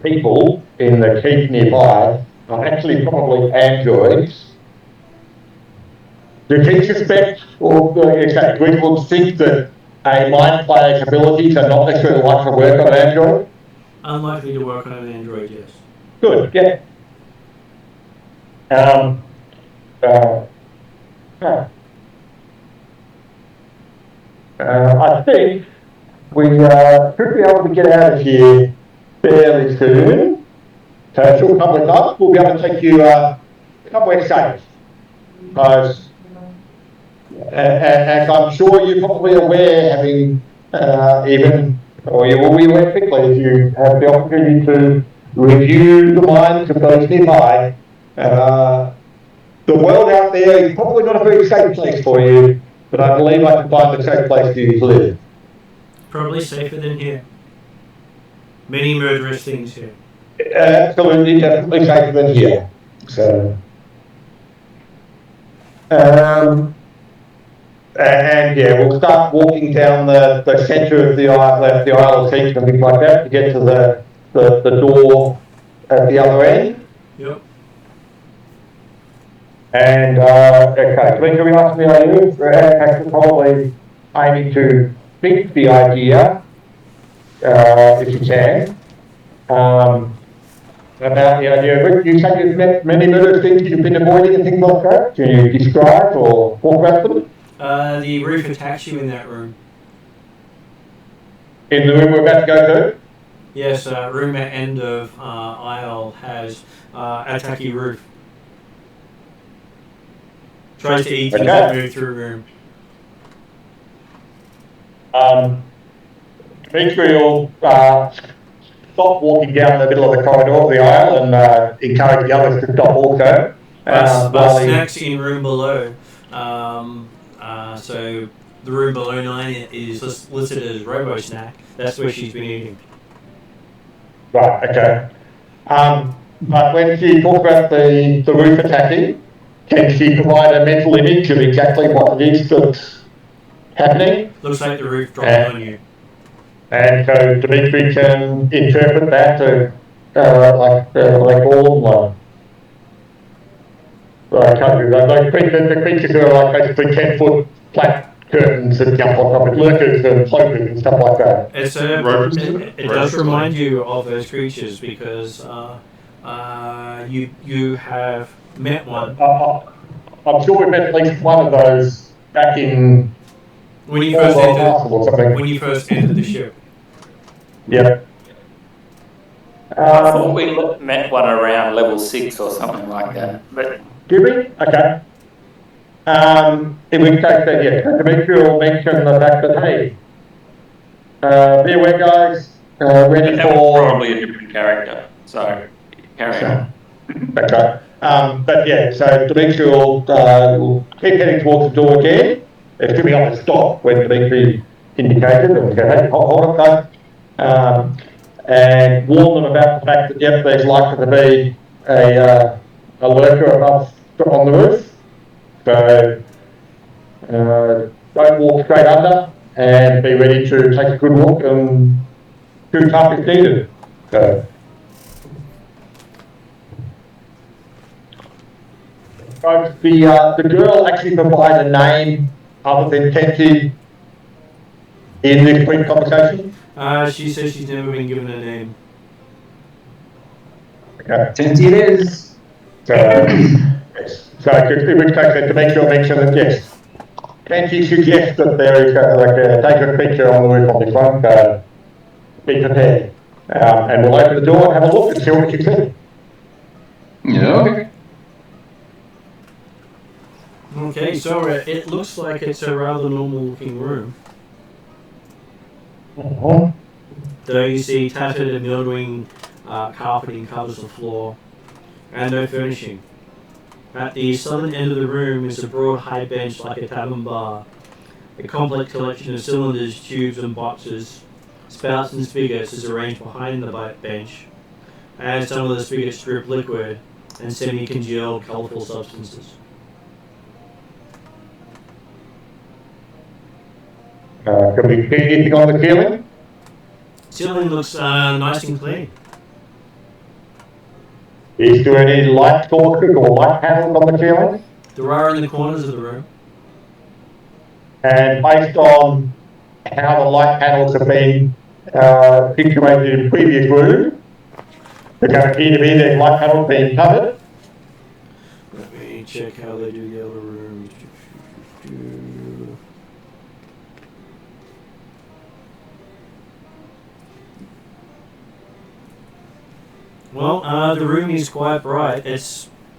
people in the keep nearby are actually probably androids. Does he suspect, or Greenwood think that a mind player's abilities are not necessarily like to work on an android? Unlikely to work on an android, yes. Good, yeah. I think we should be able to get out of here fairly soon. So a short couple of times, we'll be able to take you somewhere safe. Because, as I'm sure you're probably aware, having or you will be aware quickly if you have the opportunity to review the minds of those nearby. The world out there is probably not a very safe place for you, but I believe I can find a safe place for you to live. Probably safer than here. Many murderous things here. Absolutely, definitely safer than here. So, and yeah, we'll start walking down the centre of the Isle of Teak and things like that to get to the door at the other end. Yep. And, okay, so can we ask the idea? We're actually probably aiming to fix the idea, if you can, about the idea. You say you've met many murder things you've been avoiding and things like that? Can you describe or talk about them? The roof attacks you in that room. In the room we're about to go to? Yes, room at end of aisle has attacky roof. Tries to eat things that move through room. Dimitri will stop walking down the middle of the corridor of the aisle and encourage the others to stop also. But snacks in room below. So the room below 9 is listed as Robo Snack. That's where she's been eating. Right, okay. But when she talks about the roof attacking, can she provide a mental image of exactly what it is that's happening? Looks like the roof dropping on you. And so Dimitri can interpret that to, like all the creatures are like basically 10-foot flat curtains that jump on top of lurkers and cloakers and stuff like that. It does remind you of those creatures because you have met one. I'm sure we met at least one of those back in when you first entered the ship. Yeah. I thought we met one around level 6 or something like that. But did we? Okay. In which case, Dimitri will mention the fact that, hey, be aware, guys, ready that for... was probably a different character, so carry on. Okay. But yeah, so Dimitri will keep heading towards the door again. It's going to be on the stop when Dimitri indicated, and go, hey, hold on, guys. And warn them about the fact that, yep, there's likely to be a lurker above on the roof. So don't walk straight under and be ready to take a good look and shoot up if needed. So The girl actually provide a name other than Tenty in this quick conversation? She says she's never been given a name. Okay. Tenty it is. So, yes. So in which case, then, to make sure that yes, Tenty suggests that there is take a picture on the roof on this one. Be prepared, and we'll open the door and have a look and see what you see. Yeah, okay. Okay, so it looks like it's a rather normal looking room. Though you see tattered and mildewing carpeting covers the floor, and no furnishing. At the southern end of the room is a broad high bench like a tavern bar. A complex collection of cylinders, tubes and boxes, spouts and spigots is arranged behind the bench, and some of the spigots drip liquid and semi-congealed colourful substances. Can we see anything on the ceiling? Ceiling looks nice and clean. Is there any light sources or light panels on the ceiling? There are in the corners of the room. And based on how the light panels have been situated in previous rooms, there can appear to be their light panels being covered. Let me check how they do the other rooms. Well, the room is quite bright.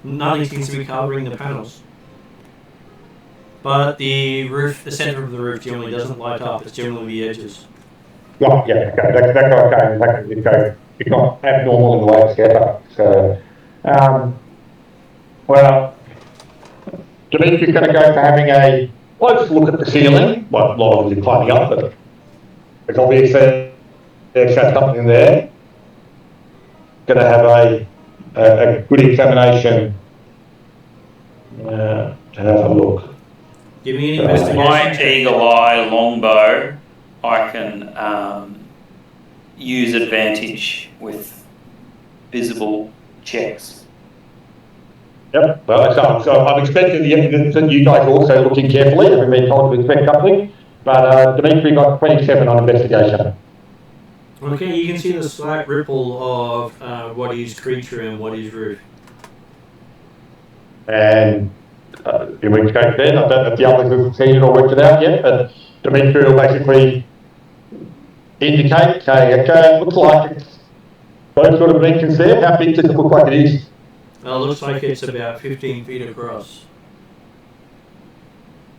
Nothing seems to be covering the panels. But the roof, the centre of the roof generally doesn't light up. It's generally the edges. Right, yeah, okay, that's okay. It's not abnormal in the way it's set up. So, well, Dimitri's going to go for having a close look at the ceiling. Well, not obviously climbing up, but it's obviously there's something there. Going to have a good examination to have a look. Give me an investigation. My eagle eye longbow, I can use advantage with visible checks. Yep, well, so I'm expecting that you guys are also looking carefully, having been told to expect something, but Dimitri got 27 on investigation. Okay, you can see the slight ripple of what is creature and what is roof. And in which case then, I don't know if the others have seen it or worked it out yet, but Dimitri will basically indicate, saying, okay, looks like it's those sort of dimensions there. How big does it look like it is? It looks like it's about 15 feet across.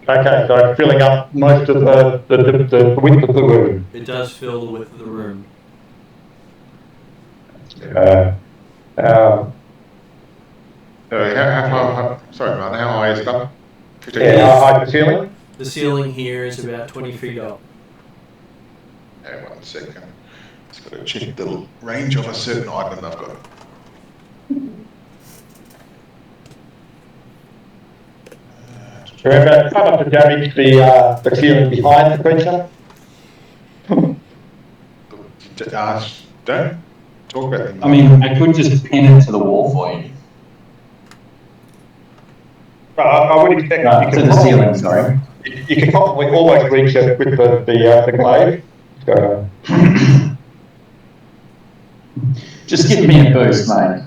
Okay, so filling up most of the width of the room. It does fill the width of the room. Sorry, Martin, how high is it up? Yeah, how high is the ceiling? The ceiling here is about 20 feet up. Hang on 1 second. Just got to check the range of a certain item I've got. Remember, try not to damage the ceiling behind the creature. Don't talk about them. I mean, I could just pin it to the wall for you. I would expect To the ceiling, sorry. You can probably almost reach it with the glaive. So. Just give me a boost, mate.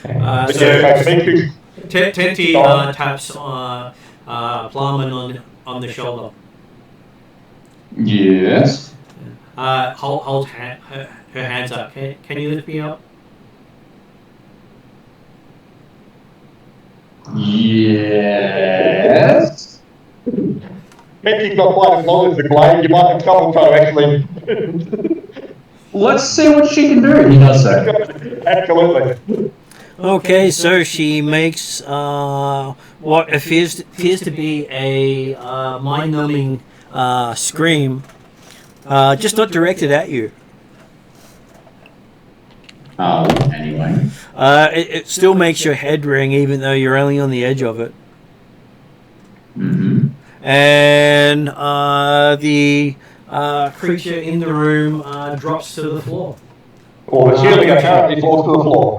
So Tenty taps Plumman on the shoulder. Yes. Hold her hands up. Can you lift me up? Yes. Tenty's not quite as long as the glaive. You might have trouble trying to actually. Let's see what she can do. He does so. Absolutely. Okay, so she makes what appears to be a mind-numbing scream, just not directed at you. Oh, anyway. It still makes your head ring, even though you're only on the edge of it. Mm-hmm. And the creature in the room drops to the floor. Or the ceiling apparently falls to the floor.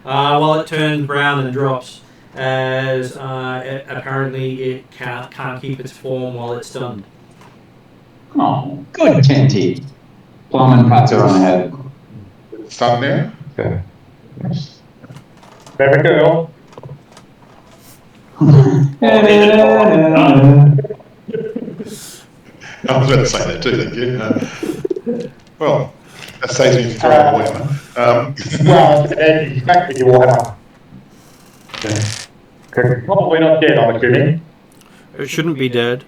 Well, it turns brown and drops as apparently it can't keep its form while it's stunned. Oh, good Tinty. Plum pats her on the head. Stun now? Okay. Very girl. I was about to say that too, thank you. Well, that saves me from throwing away, man. Well, and he's back with your Warhammer. Okay. Probably not dead, I'm assuming. It shouldn't be dead.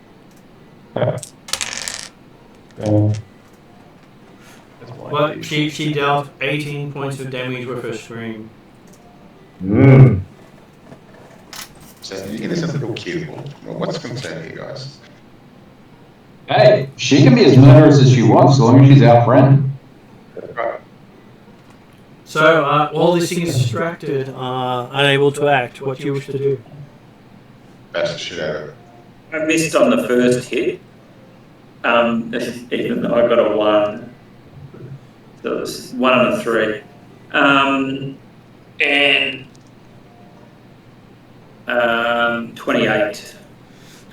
Well, she dealt 18 points of damage with her scream. So you're going to sound a little cute. Well, what's concerned here, guys? Hey, she can be as murderous as she wants, as long as she's our friend. Right. So, all these things distracted, unable to act. What do you wish to do? Bash the shit out of it. I missed on the first hit, even though I got a 1. So it was 1 and a 3. And 28.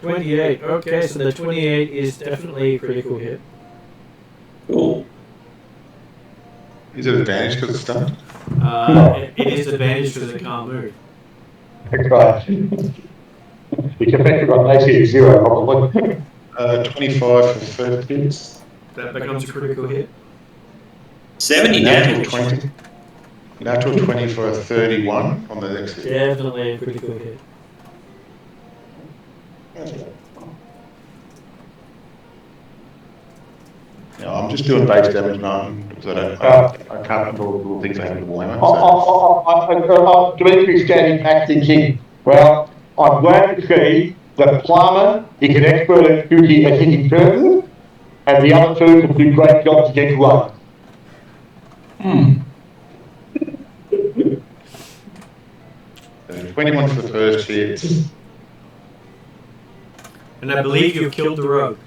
28. Okay, so the 28 is definitely a critical hit. Cool. Is it advantage because it's stunned? It is advantage because it can't move. That's right. It's effective on AC 0, probably. 25 for 30 hits. That becomes a critical hit. 70 Natural damage. 20. Natural 20 for 31 on the next hit. Definitely a critical hit. Yeah, I'm just doing base damage now because I can't remember all the things I have in the Warhammer. Dimitri's standing back thinking, well, I'm glad to see that Plumber is an expert at shooting a hitting person, and the other two can do great jobs against runners. 21 for the first hit. And I believe you've killed the rogue.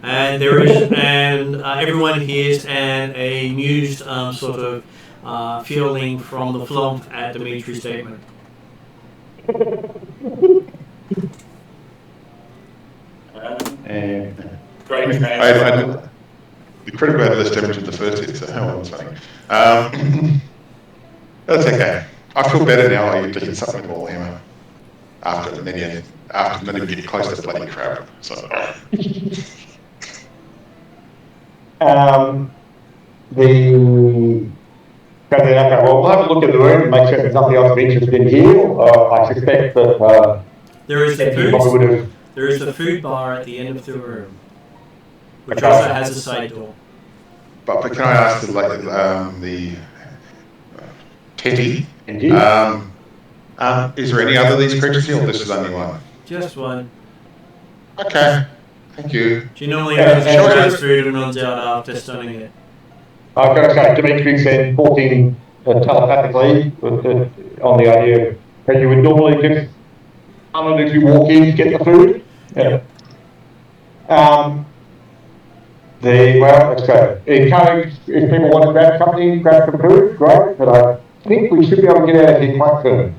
And there is, and everyone hears an amused sort of feeling from the flump at Dimitri's statement. And Great the critical had less damage in the first hit, so how was funny. That's okay. I feel better now. I usually hit something with Warhammer after many get close to bloody crap. So. Well, we'll have a look at the room and make sure there's nothing else of interest in here. I suspect that There is the you probably would food. have. There is the food bar at the end of the room, which also has a side door. But can I ask the Teddy? Indeed. Is there any other of these creatures here, or this is only one? Just one. Okay, thank you. She normally grabs food and runs out after stunning it. I've got to say, Dimitri said talking telepathically on the idea that you would normally just if you walk in, get the food. Yeah. Let's go. Encourage, if people want to grab something, grab some food, great, but I think we should be able to get out of here quite soon.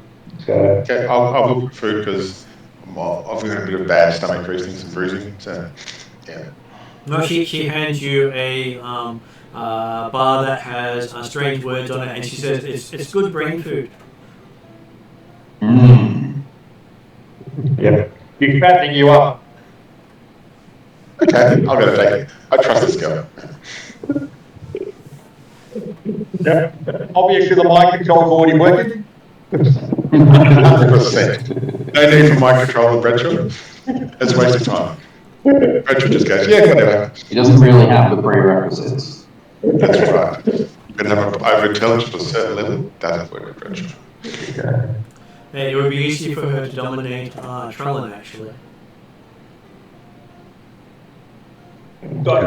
So, Okay, I'll look for food because I've got a bit of bad stomach reasons and bruising. So, yeah. No, she hands you a bar that has strange words on it, and she says it's good brain food. yeah. He's fattening you up. Okay, I'm going to take it. I trust this girl. Yeah. Obviously, the mic control's already working. 100%. No need for my control of Bradshaw. It's a waste of time. Bradshaw just goes, yeah, whatever. He doesn't really have the prerequisites. That's right. You can have an over-intelligence to a certain level. Doesn't work with Bradshaw. It would be easy for her to dominate Trellin, actually. Got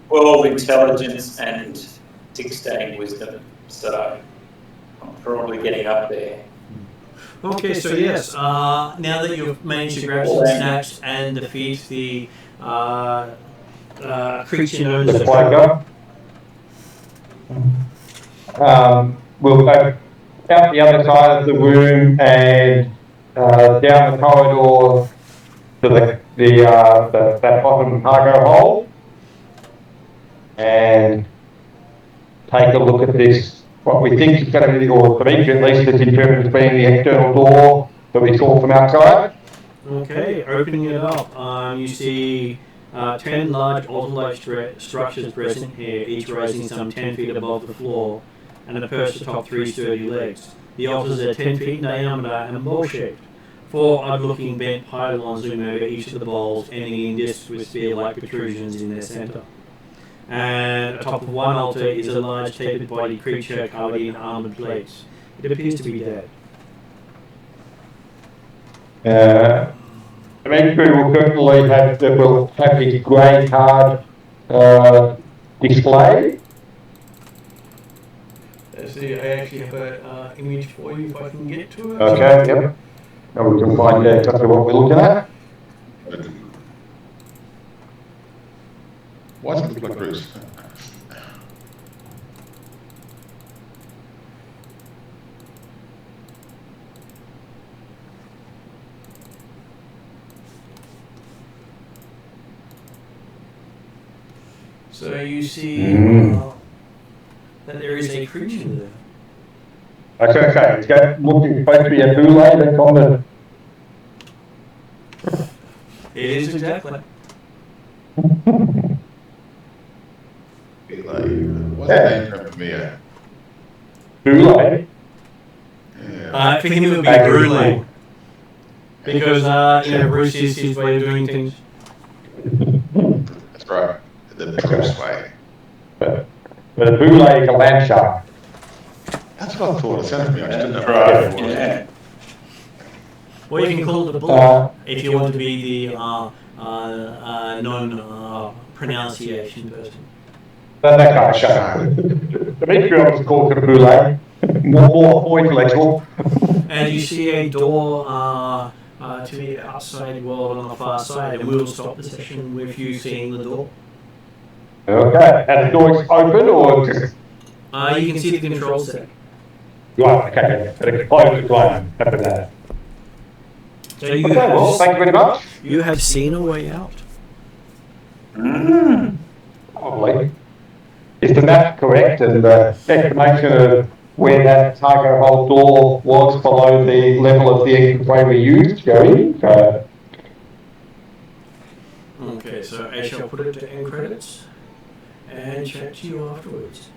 12 intelligence and 16 wisdom, so I'm probably getting up there. Okay, so yes, now that you've managed to grab some snacks and defeat the creature known as The flag we'll go out the other side of the room and down the corridor to that bottom cargo hold, and take a look at this. What we think is going to be, or Dimitri at least, is interpreted as being the external door that we saw from outside. Okay, opening it up, you see 10 large altar-like structures present here, each rising some 10 feet above the floor, and perched atop 3 sturdy legs. The altars are 10 feet in diameter and bowl-shaped. 4 odd-looking bent pylons loom over each of the bowls, ending in discs with spear-like protrusions in their center. And atop of one altar is a large tapered-bodied creature covered in armored plates. It appears to be dead. Dimitri will certainly have his grey card displayed. See, I actually have an image for you if I can get to it. Okay, yep. And we can find out exactly what we're looking at. Why does it look like Bruce? So you see that there is a creature there. Okay, it's looking supposed to be a boule that's on the... It is exactly. What's the name for me? Boule? Yeah. For him it would be Brulee. Because, Bruce is his way of doing things. That's right. The Bruce way. But a boule is a land shark. That's what I thought. It sounded to me. I just didn't know. Right, yeah. Or you can call it a bull if you want to be the non-pronunciation person. That kind of shark. Dimitri was called it a boule. More intellectual. And you see a door to the outside world on the far side, and we'll stop the session with you seeing the door. Okay, and the door is open or just... You can see the control set. Right, okay, but it's closed to one. After that. So you Okay, well, thank you very much. You have seen a way out. Probably. Is the map correct and the estimation of where that cargo hold door was below the level of the entrance we used going? Okay, so I shall put it to end credits and chat to you afterwards.